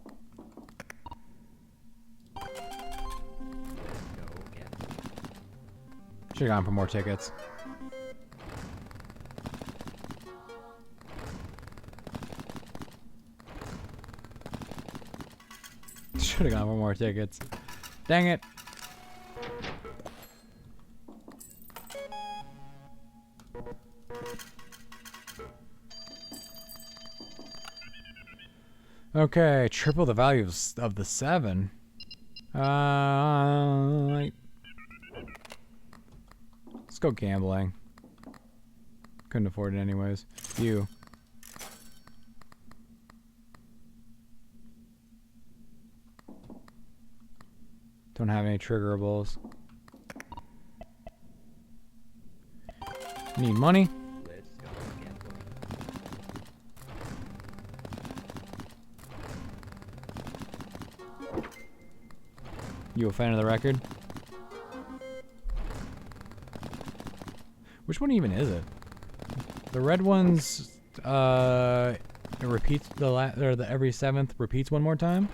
[SPEAKER 1] Should've gone for more tickets. Should've gone for more tickets. Dang it. Okay, triple the value of the 7. Let's go gambling. Couldn't afford it anyways. You. Don't have any triggerables. Need money. You a fan of the record? Which one even is it? The red one's it repeats or the every 7th repeats one more time.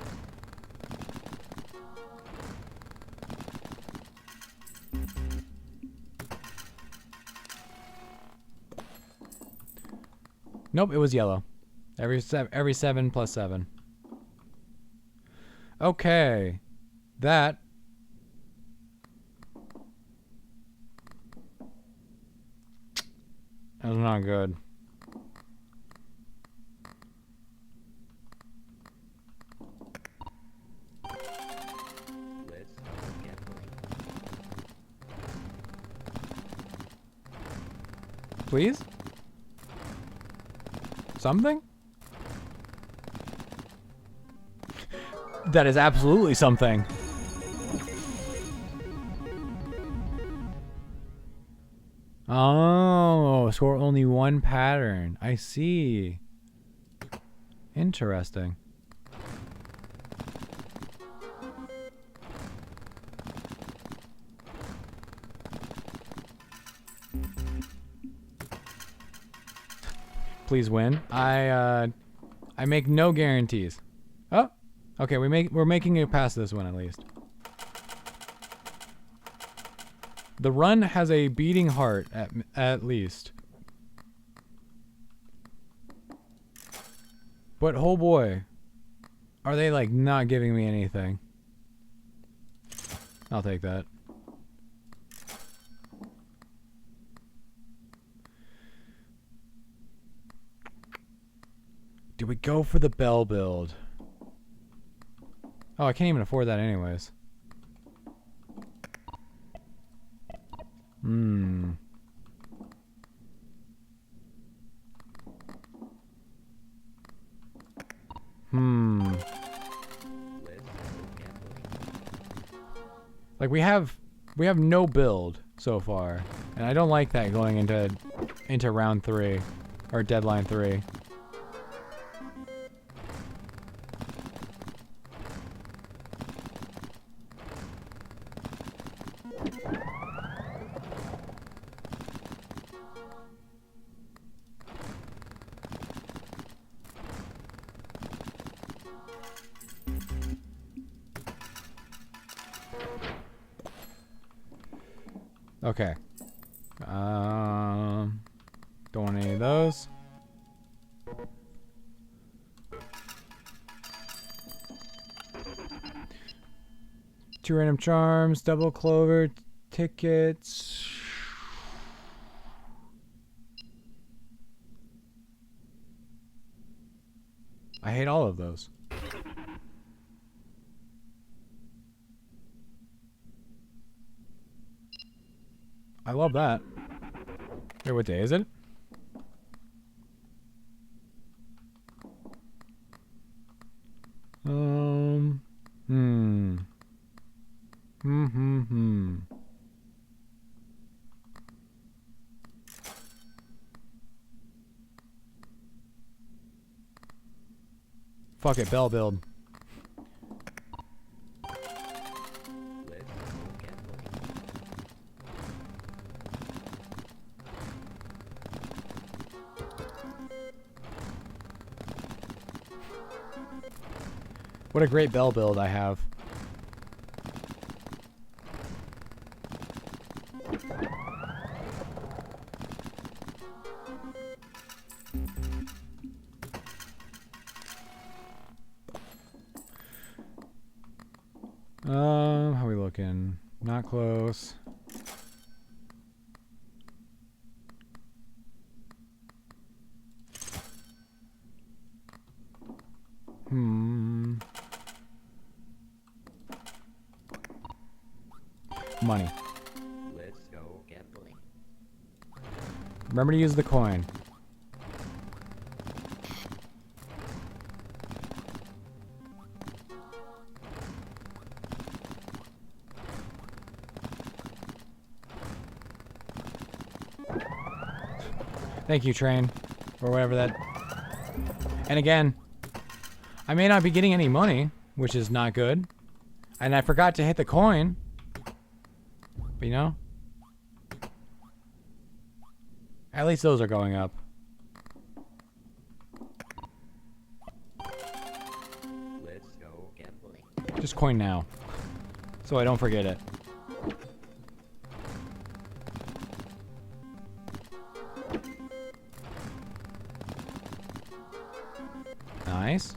[SPEAKER 1] Nope, it was yellow. Every 7 plus 7. Okay. That was not good. Please? Something? That is absolutely something. Oh, score only one pattern. I see. Interesting. Please win. I make no guarantees. Oh, okay. We're making it past this one at least. The run has a beating heart at least. But oh boy, are they like not giving me anything? I'll take that. Do we go for the bell build? Oh, I can't even afford that anyways. Hmm. Like we have no build so far, and I don't like that going into round 3 or deadline 3. Okay. Don't want any of those. Two random charms, double clover, tickets. I hate all of those. I love that. Wait, what day is it? Fuck it, bell build. What a great bell build I have. How we looking? Not close. money.
[SPEAKER 2] Let's go gambling.
[SPEAKER 1] Remember to use the coin. Thank you, train. Or whatever that... And again, I may not be getting any money, which is not good. And I forgot to hit the coin. But you know? At least those are going up.
[SPEAKER 2] Let's go gambling.
[SPEAKER 1] Just coin now. So I don't forget it. Nice.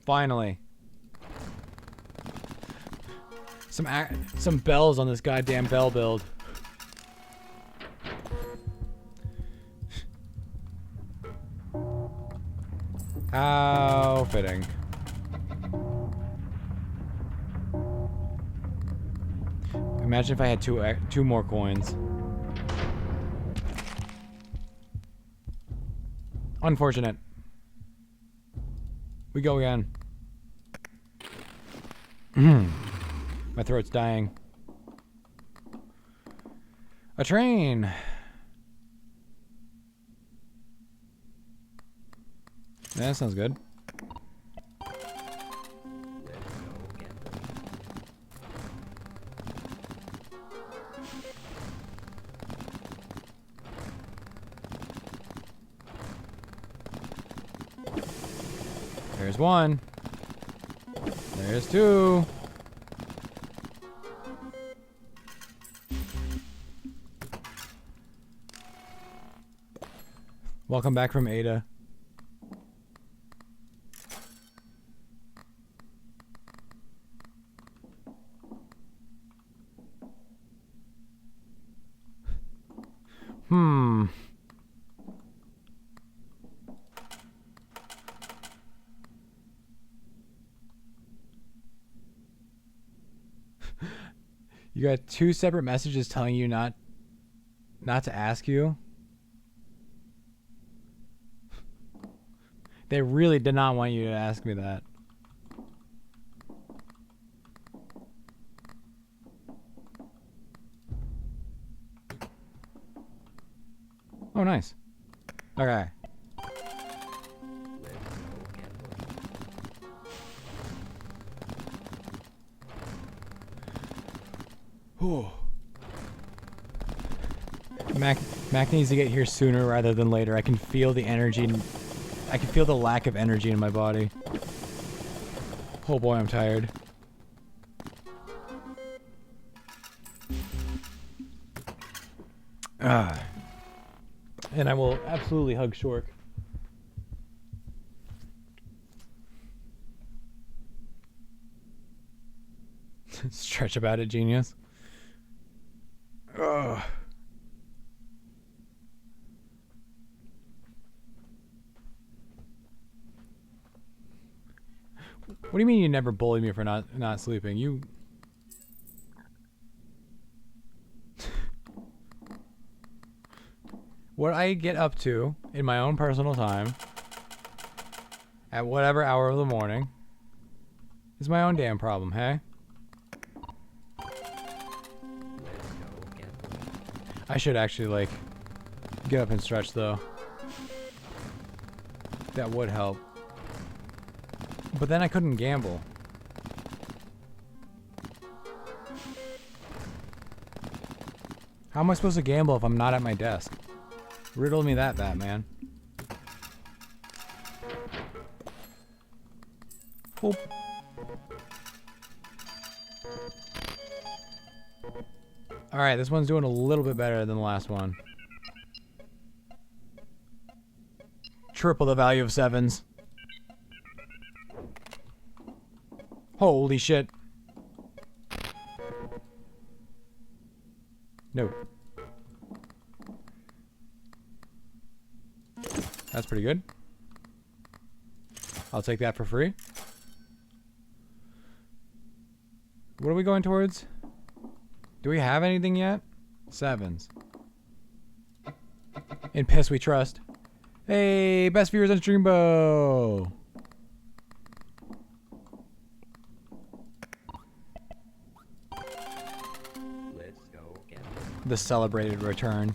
[SPEAKER 1] Finally. Some bells on this goddamn bell build. How fitting. Imagine if I had two more coins. Unfortunate. We go again. My throat's dying. A train. Yeah, that sounds good. There's one. There's two. Welcome back from Ada. You got two separate messages telling you not to ask you. They really did not want you to ask me that. Oh, nice. Okay. Ooh. Mac needs to get here sooner rather than later. I can feel the energy. I can feel the lack of energy in my body. Oh boy, I'm tired. And I will absolutely hug Shork. Stretch about it, genius. Ugh. What do you mean you never bullied me for not sleeping? You... What I get up to in my own personal time at whatever hour of the morning is my own damn problem, hey? I should actually, like, get up and stretch, though. That would help. But then I couldn't gamble. How am I supposed to gamble if I'm not at my desk? Riddle me that, Batman. Boop. Alright, this one's doing a little bit better than the last one. Triple the value of sevens. Holy shit. No. That's pretty good. I'll take that for free. What are we going towards? Do we have anything yet? 7s. In piss we trust. Hey, best viewers on Streambo.
[SPEAKER 5] Let's go again.
[SPEAKER 1] The celebrated return.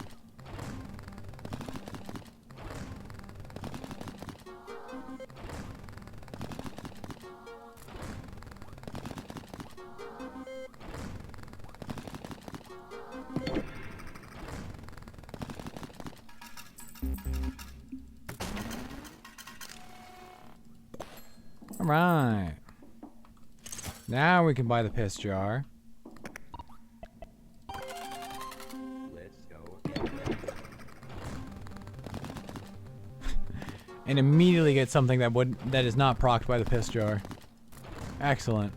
[SPEAKER 1] Alright. Now we can buy the piss jar.
[SPEAKER 5] Let's go again.
[SPEAKER 1] And immediately get something that is not procced by the piss jar. Excellent.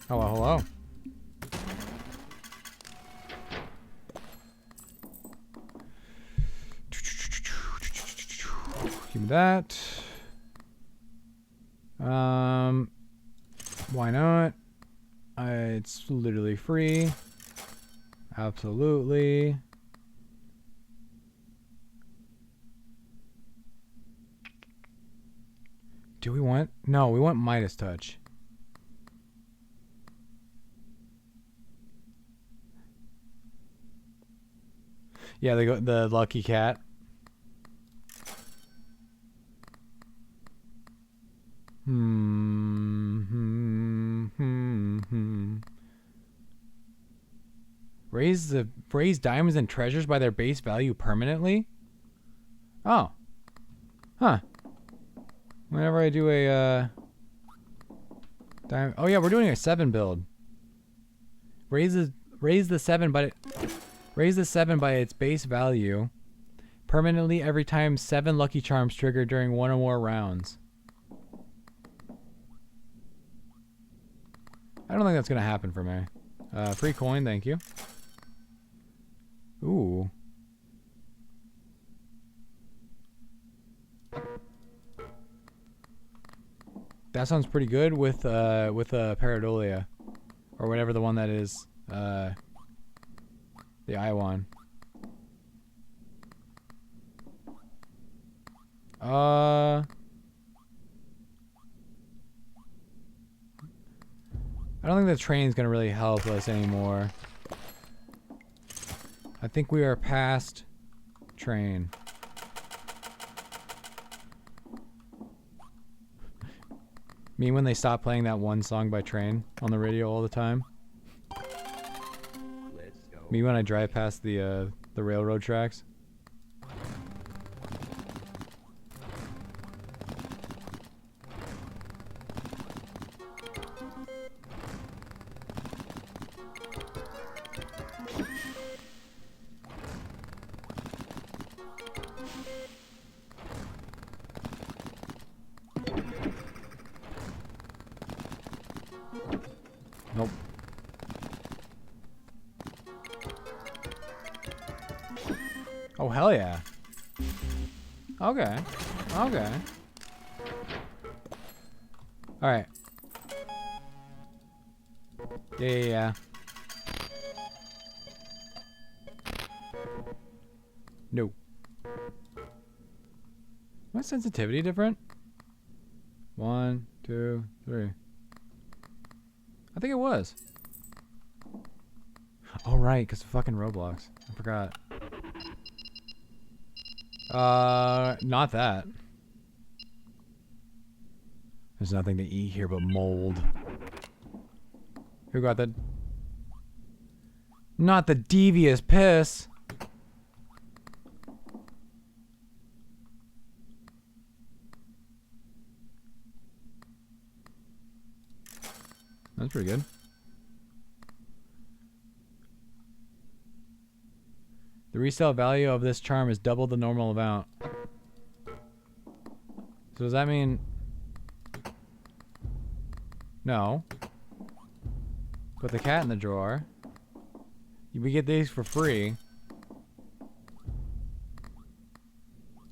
[SPEAKER 1] Hello, hello. Give me that. Why not? It's literally free. Absolutely. Do we want? No, we want Midas Touch. Yeah, the lucky cat. Raise diamonds and treasures by their base value permanently? Oh. Huh. Whenever I do a oh yeah, we're doing a 7 build. Raise the 7 by its base value permanently every time 7 lucky charms trigger during 1 or more rounds. I don't think that's gonna happen for me. Free coin, thank you. Ooh. That sounds pretty good with Paradolia, or whatever the one that is. The Iwan. I don't think the train's gonna really help us anymore. I think we are past train. Me when they stop playing that one song by Train on the radio all the time.
[SPEAKER 5] Let's go.
[SPEAKER 1] Me when I drive past the railroad tracks. Nope. Oh, hell yeah. Okay. Okay. Alright. Yeah. No. My sensitivity different? 1, 2, 3. I think it was. Oh, right, because of fucking Roblox. I forgot. Not that. There's nothing to eat here but mold. Who got the... Not the devious piss! That's pretty good. The resale value of this charm is double the normal amount. So does that mean... No. Put the cat in the drawer. We get these for free.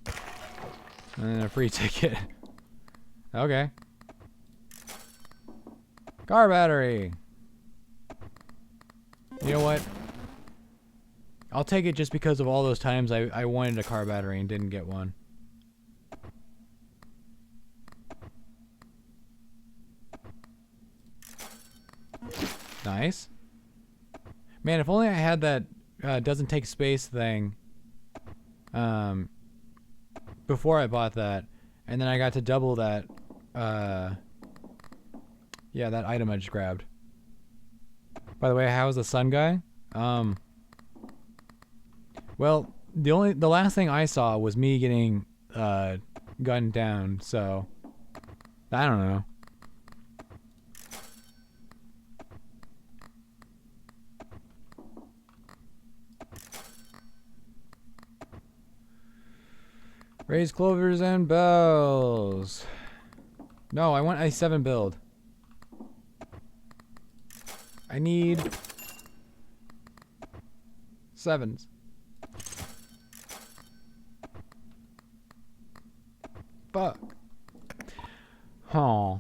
[SPEAKER 1] And then a free ticket. Okay. Car battery. You know what? I'll take it just because of all those times I wanted a car battery and didn't get one. Nice. Man, if only I had that doesn't take space thing before I bought that, and then I got to double that yeah, that item I just grabbed. By the way, how was the sun guy? Well, the last thing I saw was me getting gunned down, so I don't know. Raise clovers and bells. No, I want a 7 build. I need 7s. Fuck. Huh.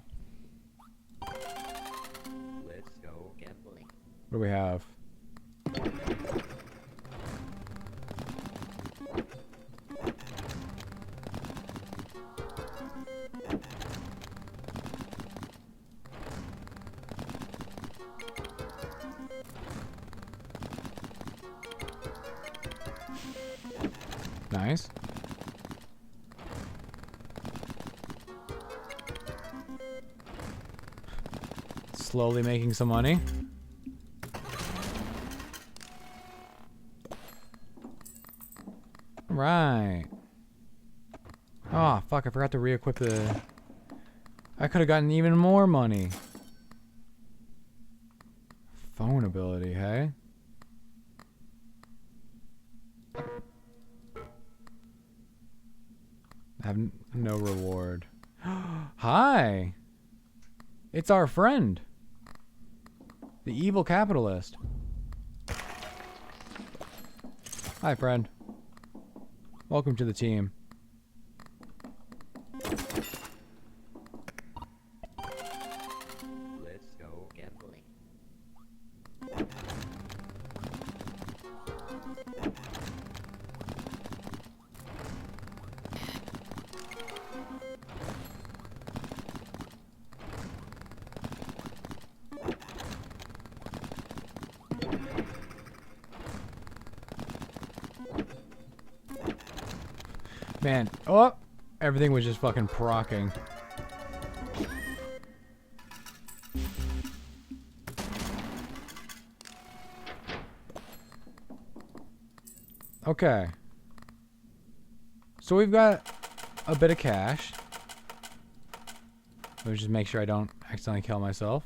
[SPEAKER 5] Let's go gambling.
[SPEAKER 1] What do we have? Nice. Slowly making some money. Right. Oh, fuck, I forgot to re-equip the... I could have gotten even more money. Phone ability, hey? I have no reward. Hi! It's our friend. The evil capitalist. Hi, friend. Welcome to the team.
[SPEAKER 5] Let's go gambling.
[SPEAKER 1] Man, oh! Everything was just fucking procking. Okay. So we've got a bit of cash. Let me just make sure I don't accidentally kill myself.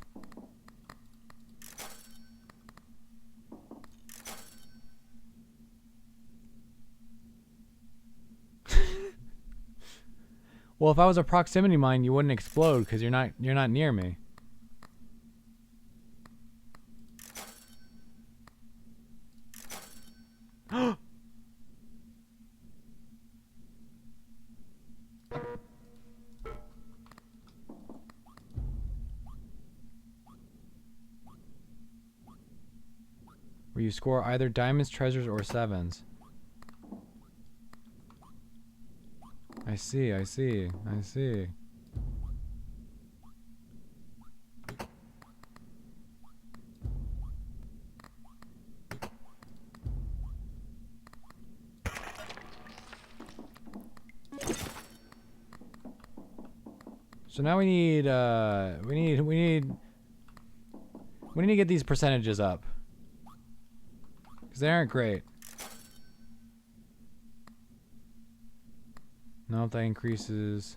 [SPEAKER 1] Well, if I was a proximity mine, you wouldn't explode because you're not near me. Where you score either diamonds, treasures, or 7s. I see, I see, I see. So now we need to get these percentages up. 'Cause they aren't great. No, if that increases.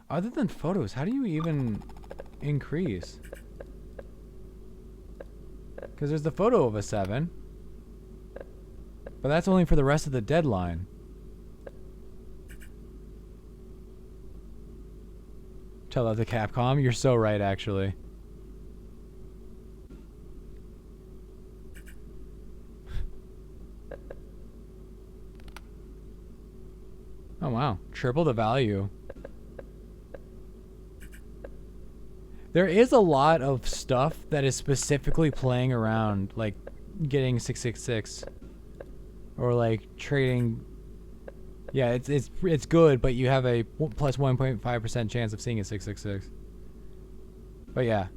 [SPEAKER 1] Other than photos, how do you even increase? Because there's the photo of a 7. But that's only for the rest of the deadline. Tell that to Capcom. You're so right, actually. Oh, wow. Triple the value. There is a lot of stuff that is specifically playing around, like getting 666. Or like trading. Yeah, it's good, but you have a plus 1.5% chance of seeing a 666. But yeah.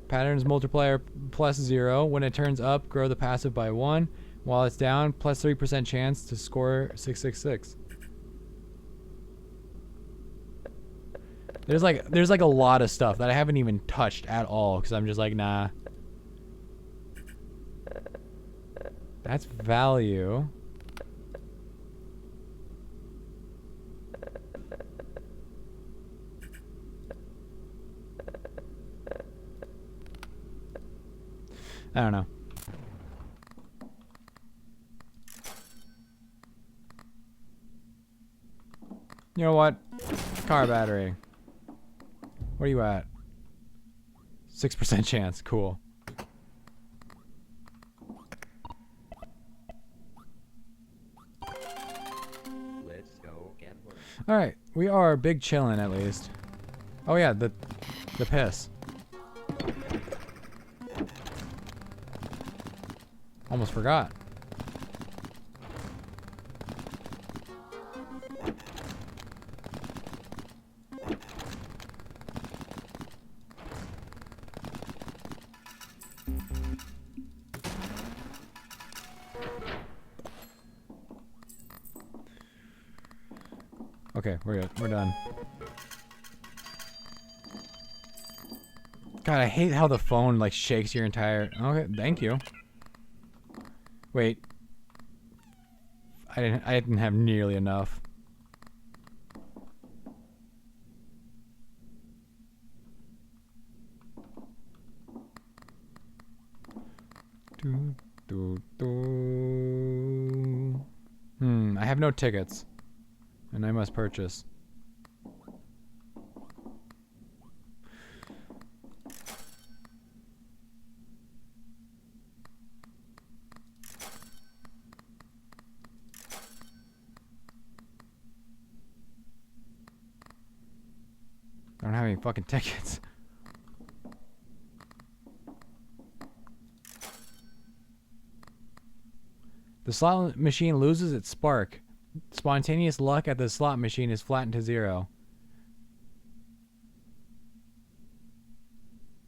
[SPEAKER 1] Patterns multiplier plus 0. When it turns up, grow the passive by 1. While it's down, plus 3% chance to score 666. There's like a lot of stuff that I haven't even touched at all because I'm just like, nah. That's value. I don't know. You know what? Car battery. Where are you at? 6% chance. Cool.
[SPEAKER 5] Let's go gambling.
[SPEAKER 1] All right, we are big chillin' at least. Oh yeah, the piss. Almost forgot. Okay, we're good. We're done. God, I hate how the phone like shakes your entire. Okay, thank you. Wait. I didn't have nearly enough. I have no tickets. And I must purchase. I don't have any fucking tickets. The slot machine loses its spark. Spontaneous luck at the slot machine is flattened to 0.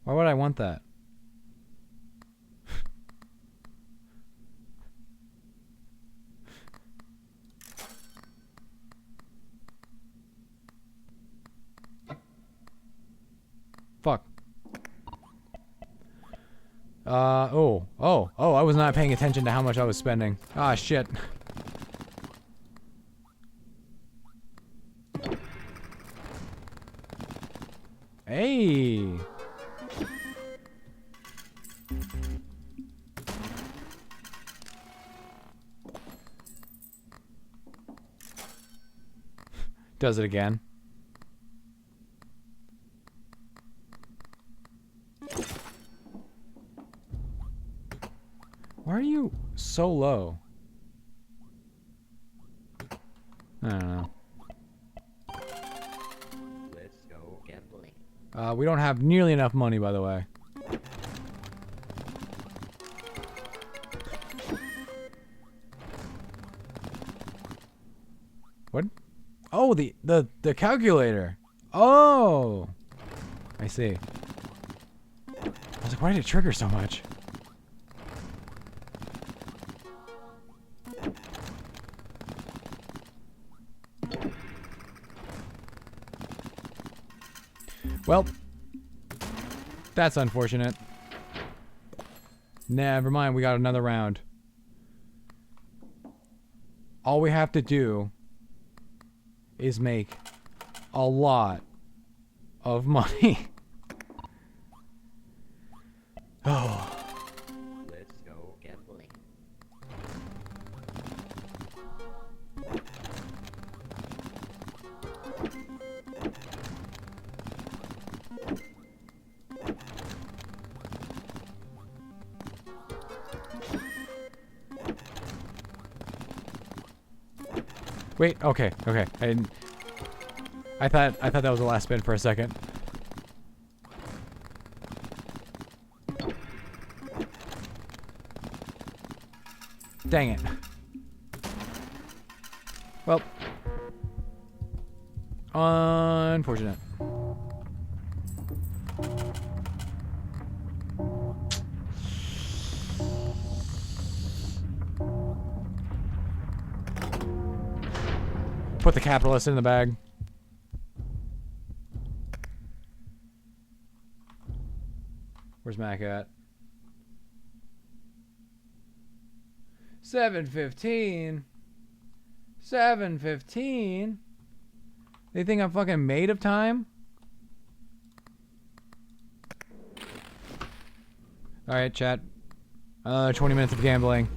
[SPEAKER 1] Why would I want that? Fuck. Oh, I was not paying attention to how much I was spending. Ah, shit. Hey. Does it again. Why are you so low? I don't know.
[SPEAKER 5] Let's go gambling.
[SPEAKER 1] We don't have nearly enough money, by the way. What? Oh, the calculator. Oh, I see. I was like, why did it trigger so much? Well, that's unfortunate. Never mind, we got another round. All we have to do is make a lot of money. Oh.
[SPEAKER 5] Let's go gambling.
[SPEAKER 1] Wait, okay, okay. I thought that was the last spin for a second. Dang it. Well, unfortunate. Put the capitalist in the bag. Where's Mac at? 7:15. 7:15. They think I'm fucking made of time? Alright, chat. 20 minutes of gambling.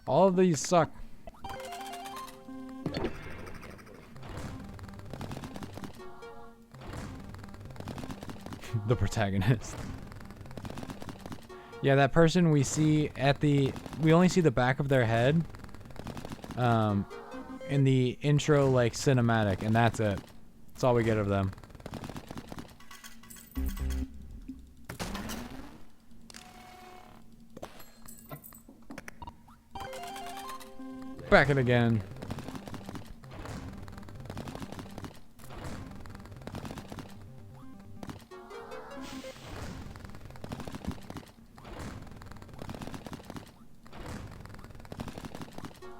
[SPEAKER 1] All of these suck. The protagonist. Yeah, that person we see at the... We only see the back of their head. In the intro, like, cinematic, and that's it. That's all we get of them. Back it again.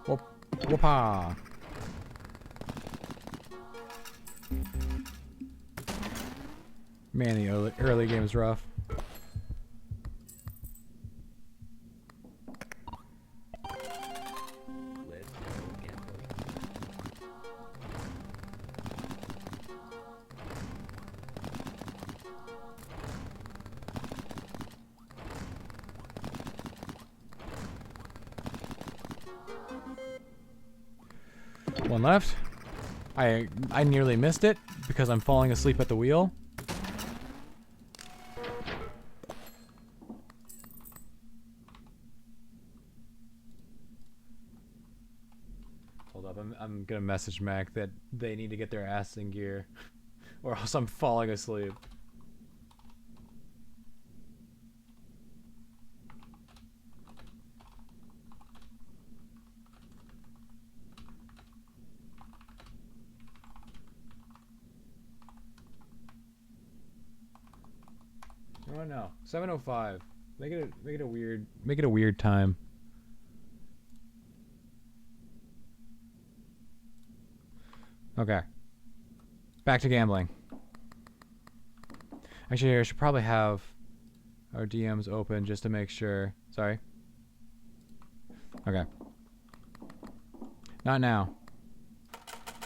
[SPEAKER 1] Whoop, whoopah. Man, the early game is rough.
[SPEAKER 5] Let's go gambling.
[SPEAKER 1] One left. I nearly missed it because I'm falling asleep at the wheel. Hold up, I'm gonna message Mac that they need to get their ass in gear, or else I'm falling asleep. Oh no, 7:05. Make it a weird time. Okay. Back to gambling. Actually, I should probably have our DMs open just to make sure. Sorry. Okay. Not now.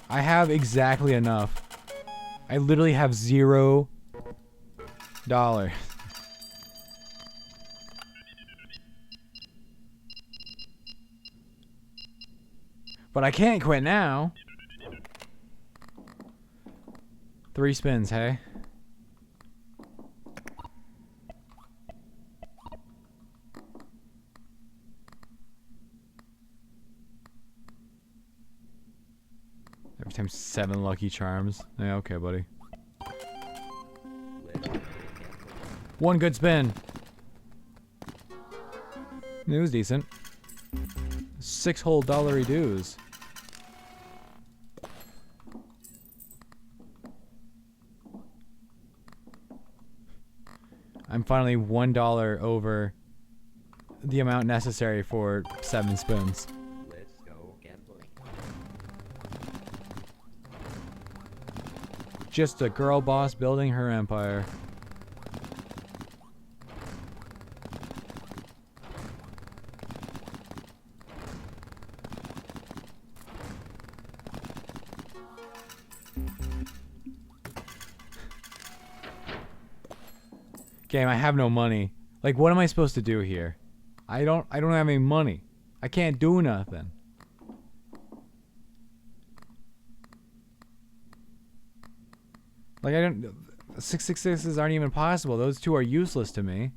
[SPEAKER 1] I have exactly enough. I literally have $0. But I can't quit now. 3 spins, hey? Every time 7 lucky charms. Yeah, okay, buddy.
[SPEAKER 5] Let's go gambling.
[SPEAKER 1] 1 good spin. It was decent. 6 whole dollary dues. I'm finally $1 over the amount necessary for 7 spins.
[SPEAKER 5] Let's go gambling.
[SPEAKER 1] just a girl boss building her empire. Game, I have no money. Like, what am I supposed to do here? I don't have any money. I can't do nothing. Like, 666s aren't even possible. Those two are useless to me.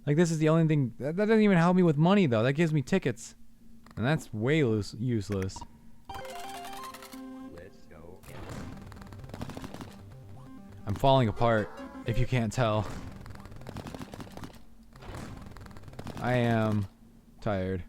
[SPEAKER 1] Like, this is the only thing that doesn't even help me with money though. That gives me tickets. And that's way useless.
[SPEAKER 5] Let's go gamble.
[SPEAKER 1] I'm falling apart, if you can't tell. I am tired.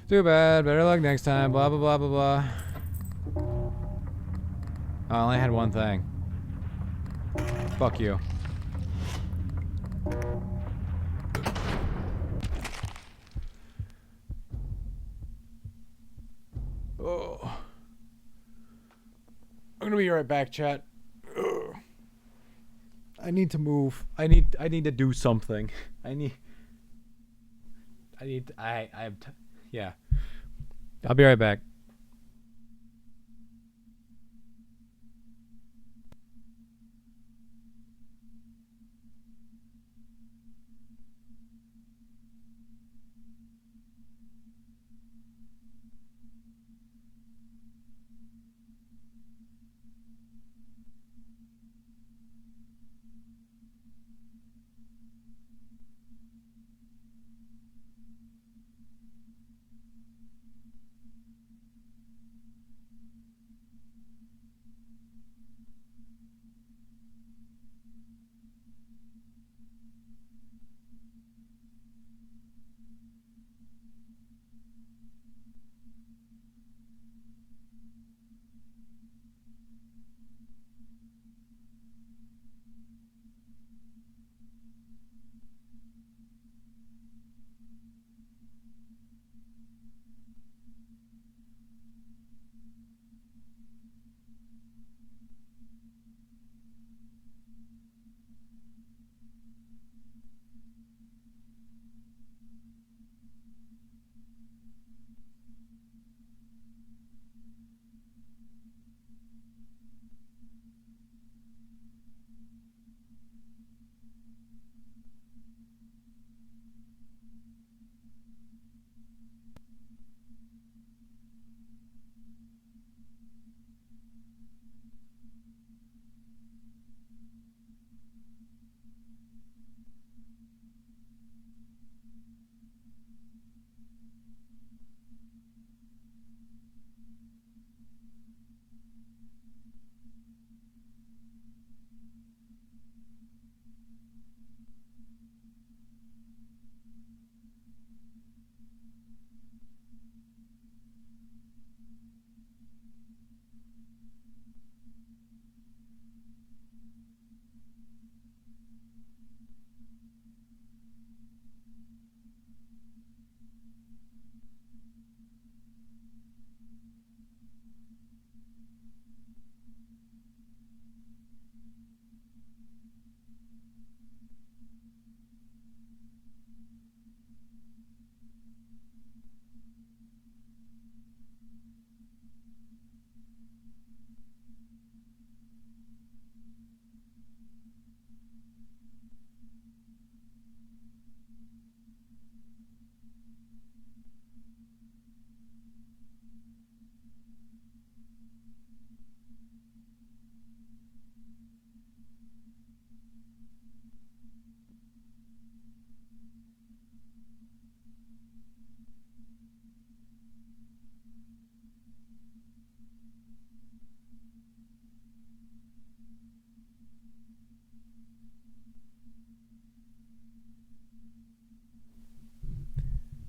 [SPEAKER 1] Too bad, better luck next time, blah blah blah blah blah. Oh, I only had one thing. Fuck you. Oh. I'm gonna be right back, chat. Ugh. I need to move. I need to do something. Yeah. I'll be right back.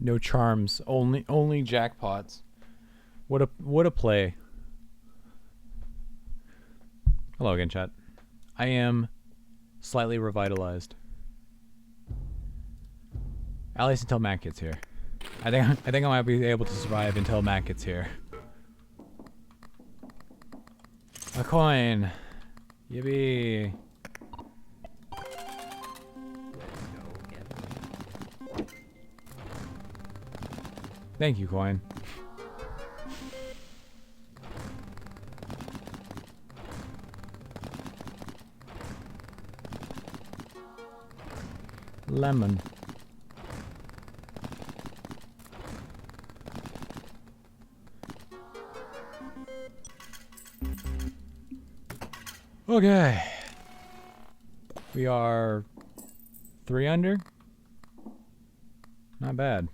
[SPEAKER 1] No charms, only jackpots. What a play. Hello again, chat. I am slightly revitalized. At least until Matt gets here. I think I might be able to survive until Matt gets here. A coin. Yippee. Thank you, coin. Lemon. Okay. We are 3 under. Not bad.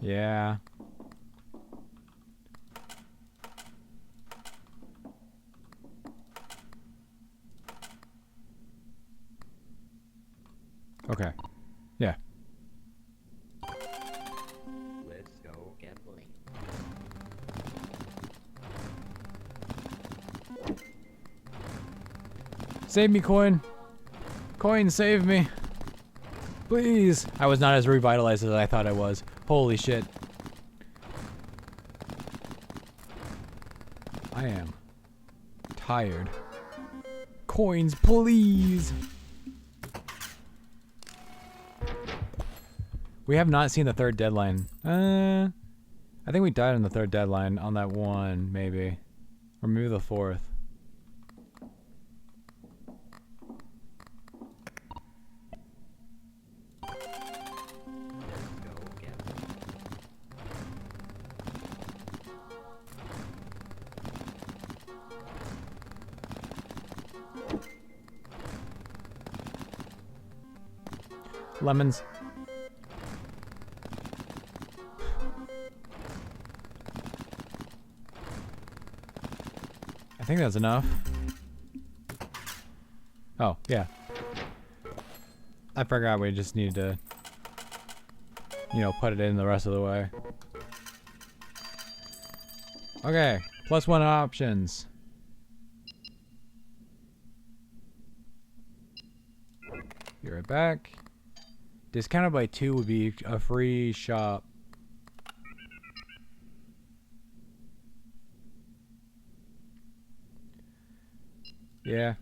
[SPEAKER 1] Yeah. Okay. Yeah.
[SPEAKER 5] Let's go gambling.
[SPEAKER 1] Save me, coin. Coin, save me. Please. I was not as revitalized as I thought I was. Holy shit. I am tired. Coins, please. We have not seen the third deadline. I think we died on the third deadline on that one, maybe. Or maybe the fourth.
[SPEAKER 5] Let's go gambling.
[SPEAKER 1] Lemons. I think that's enough. Oh, yeah. I forgot we just needed to, you know, put it in the rest of the way. Okay, +1 options. Be right back. Discounted by 2 would be a free shop. Yeah.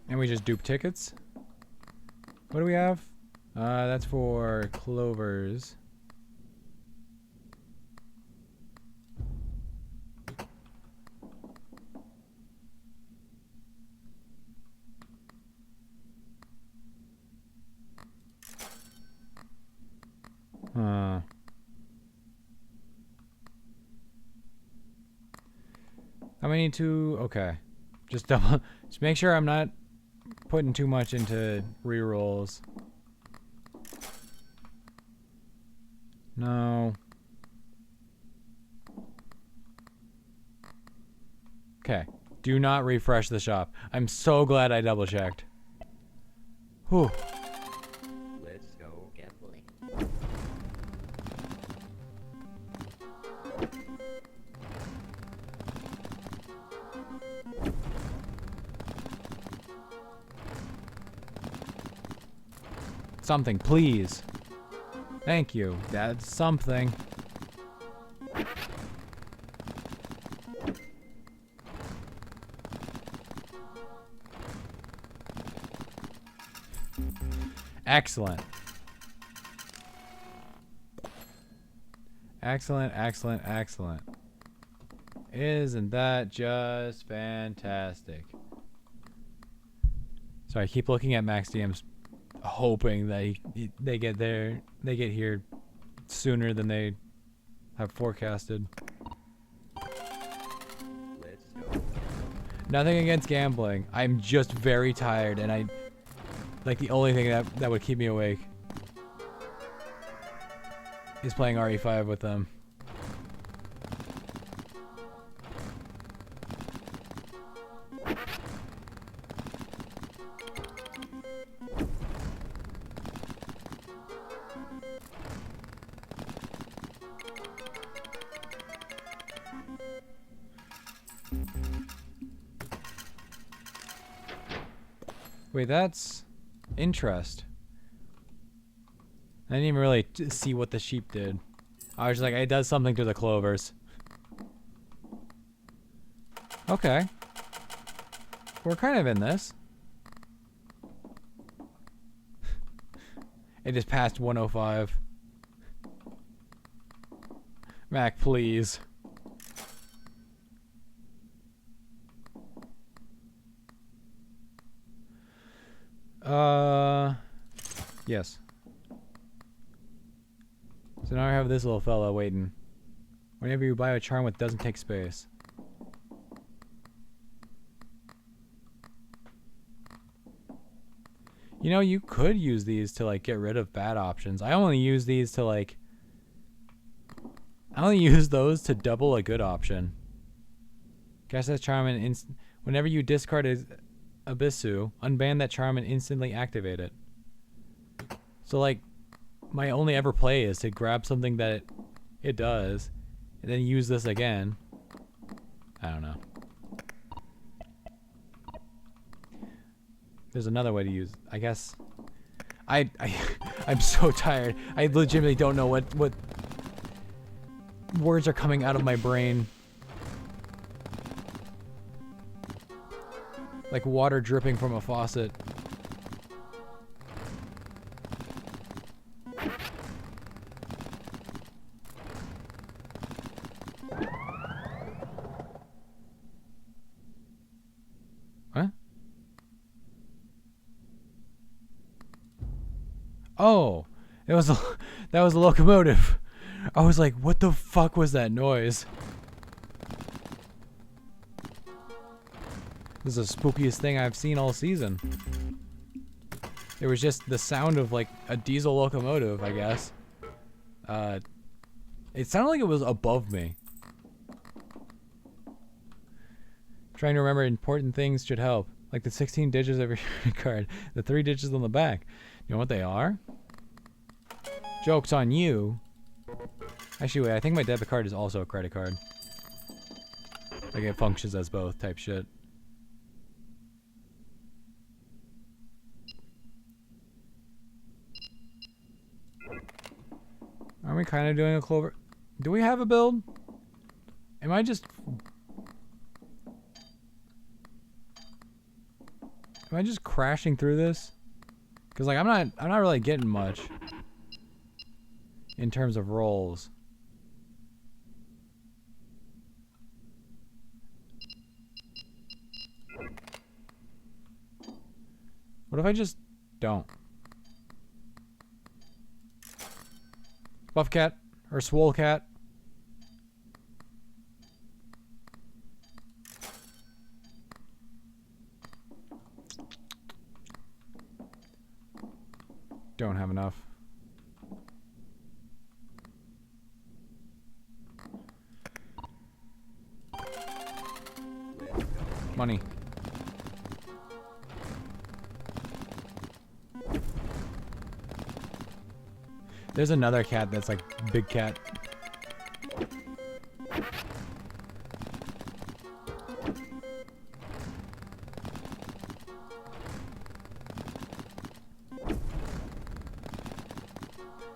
[SPEAKER 1] And we just dupe tickets. What do we have? That's for clovers. How many to? Okay, just double. Just make sure I'm not putting too much into rerolls. No. Okay. Do not refresh the shop. I'm so glad I double checked. Whew.
[SPEAKER 5] Let's go gambling.
[SPEAKER 1] Something, please. Thank you. That's something. Excellent. Excellent, excellent, excellent. Isn't that just fantastic? So I keep looking at Max DM's, hoping that they get here sooner than they have forecasted.
[SPEAKER 5] Let's go gambling.
[SPEAKER 1] Nothing against gambling. I'm just very tired, and I like the only thing that would keep me awake is playing RE5 with them. Wait, that's interest. I didn't even really see what the sheep did. I was just like, it does something to the clovers. Okay. We're kind of in this. It just passed 105. Mac, please. Yes. So now I have this little fella waiting. Whenever you buy a charm which doesn't take space. You know, you could use these to like get rid of bad options. I only use these to like I only use those to double a good option. Cast that charm and whenever you discard Abyssu, unban that charm and instantly activate it. So like my only ever play is to grab something that it does and then use this again. I don't know. There's another way to use, I guess. I'm so tired. I legitimately don't know what words are coming out of my brain. Like water dripping from a faucet. Huh? Oh, it was that was a locomotive. I was like, what the fuck was that noise? This is the spookiest thing I've seen all season. It was just the sound of like a diesel locomotive, I guess. It sounded like it was above me. Trying to remember important things should help. Like the 16 digits of your card. The 3 digits on the back. You know what they are? Joke's on you. Actually, wait, I think my debit card is also a credit card. Like it functions as both type shit. Aren't we kind of doing a clover? Do we have a build? Am I just... Am I just crashing through this? Cause like I'm not really getting much in terms of rolls. What if I just don't? Buff cat or swole cat? Don't have enough. Money. There's another cat that's like big cat.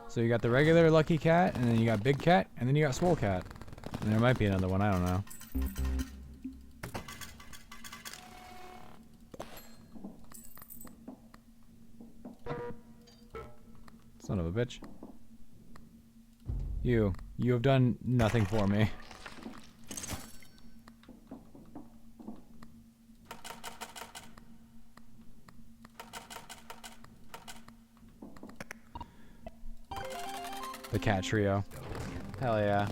[SPEAKER 1] So you got the regular lucky cat, and then you got big cat, and then you got swole cat. And there might be another one, I don't know. Son of a bitch. You have done nothing for me. The cat trio. Hell yeah.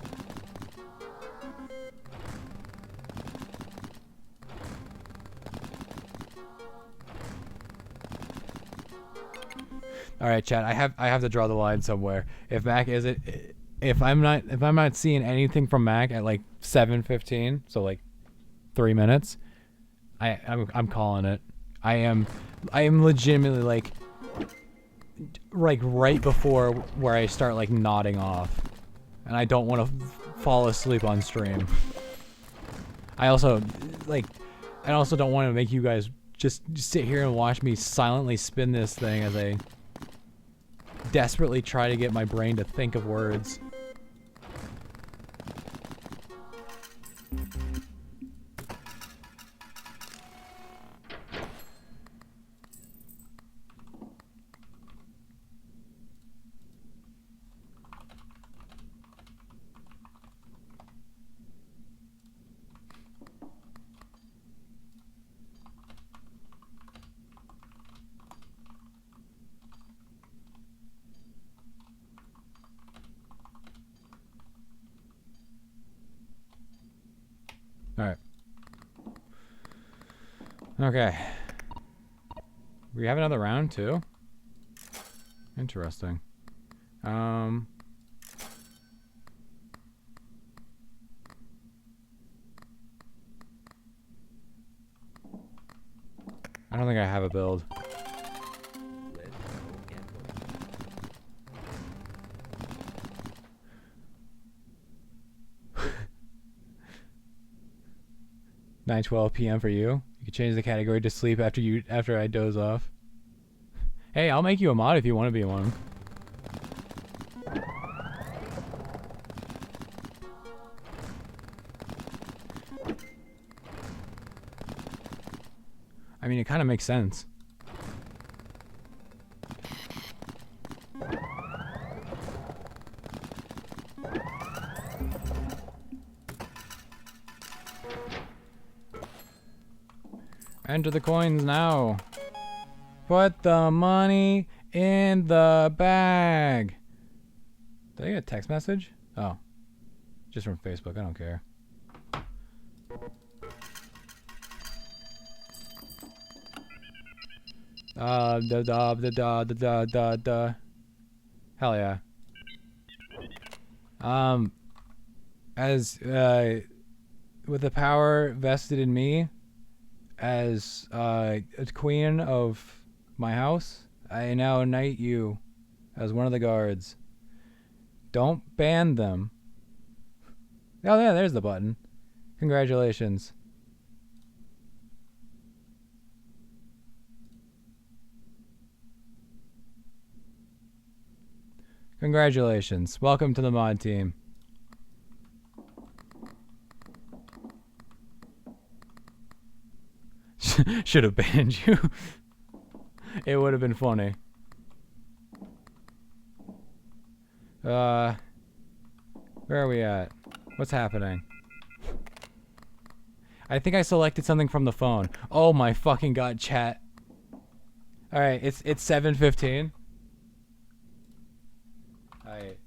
[SPEAKER 1] All right, chat. I have to draw the line somewhere. If Mac isn't, if I'm not seeing anything from Mac at like 7:15, so like 3 minutes, I'm calling it. I am legitimately like right before where I start like nodding off, and I don't want to fall asleep on stream. I also don't want to make you guys just sit here and watch me silently spin this thing as I desperately try to get my brain to think of words. Alright. Okay. We have another round too? Interesting. I don't think I have a build.
[SPEAKER 5] Let's go gambling.
[SPEAKER 1] 9:12 p.m. for you. You can change the category to sleep after I doze off. Hey, I'll make you a mod if you want to be one. I mean, it kind of makes sense. Enter the coins now. Put the money in the bag. Did I get a text message? Oh. Just from Facebook. I don't care. Da. Hell yeah. As with the power vested in me as a queen of my house, I now knight you as one of the guards. Don't ban them. Oh yeah, there's the button. Congratulations. Congratulations. Welcome to the mod team. Should have banned you. It would have been funny. Where are we at? What's happening? I think I selected something from the phone. Oh my fucking god, chat. Alright, it's 7:15. Alright.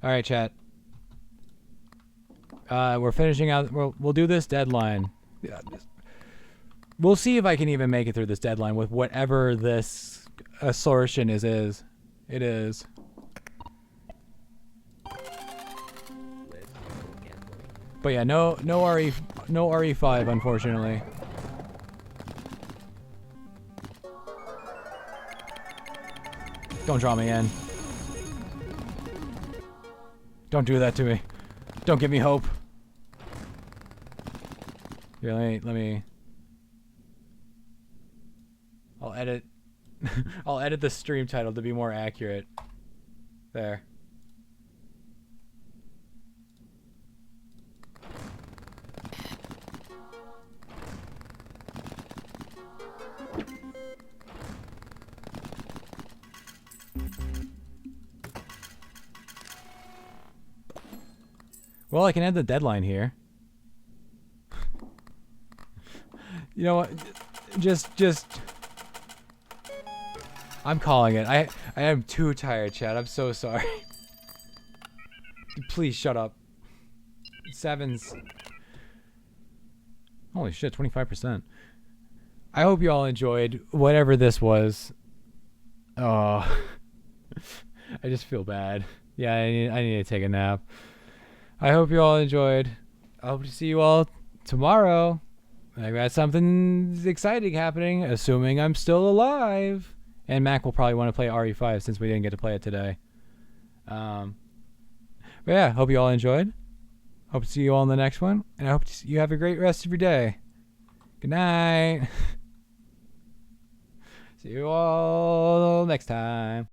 [SPEAKER 1] Alright, chat. We're finishing out. We'll do this deadline. Yeah, we'll see if I can even make it through this deadline with whatever this assertion is. It is.
[SPEAKER 5] Let's go gambling.
[SPEAKER 1] But yeah, no RE5, unfortunately. Don't draw me in. Don't do that to me. Don't give me hope. Here, let me. I'll edit. I'll edit the stream title to be more accurate. There. Well, I can add the deadline here. You know what? Just I'm calling it. I am too tired, chat. I'm so sorry. Please shut up. Sevens. Holy shit, 25%. I hope you all enjoyed whatever this was. Oh. I just feel bad. Yeah, I need to take a nap. I hope you all enjoyed. I hope to see you all tomorrow. I got something exciting happening, assuming I'm still alive. And Mac will probably want to play RE5 since we didn't get to play it today. But yeah, hope you all enjoyed. Hope to see you all in the next one. And I hope you have a great rest of your day. Good night. See you all next time.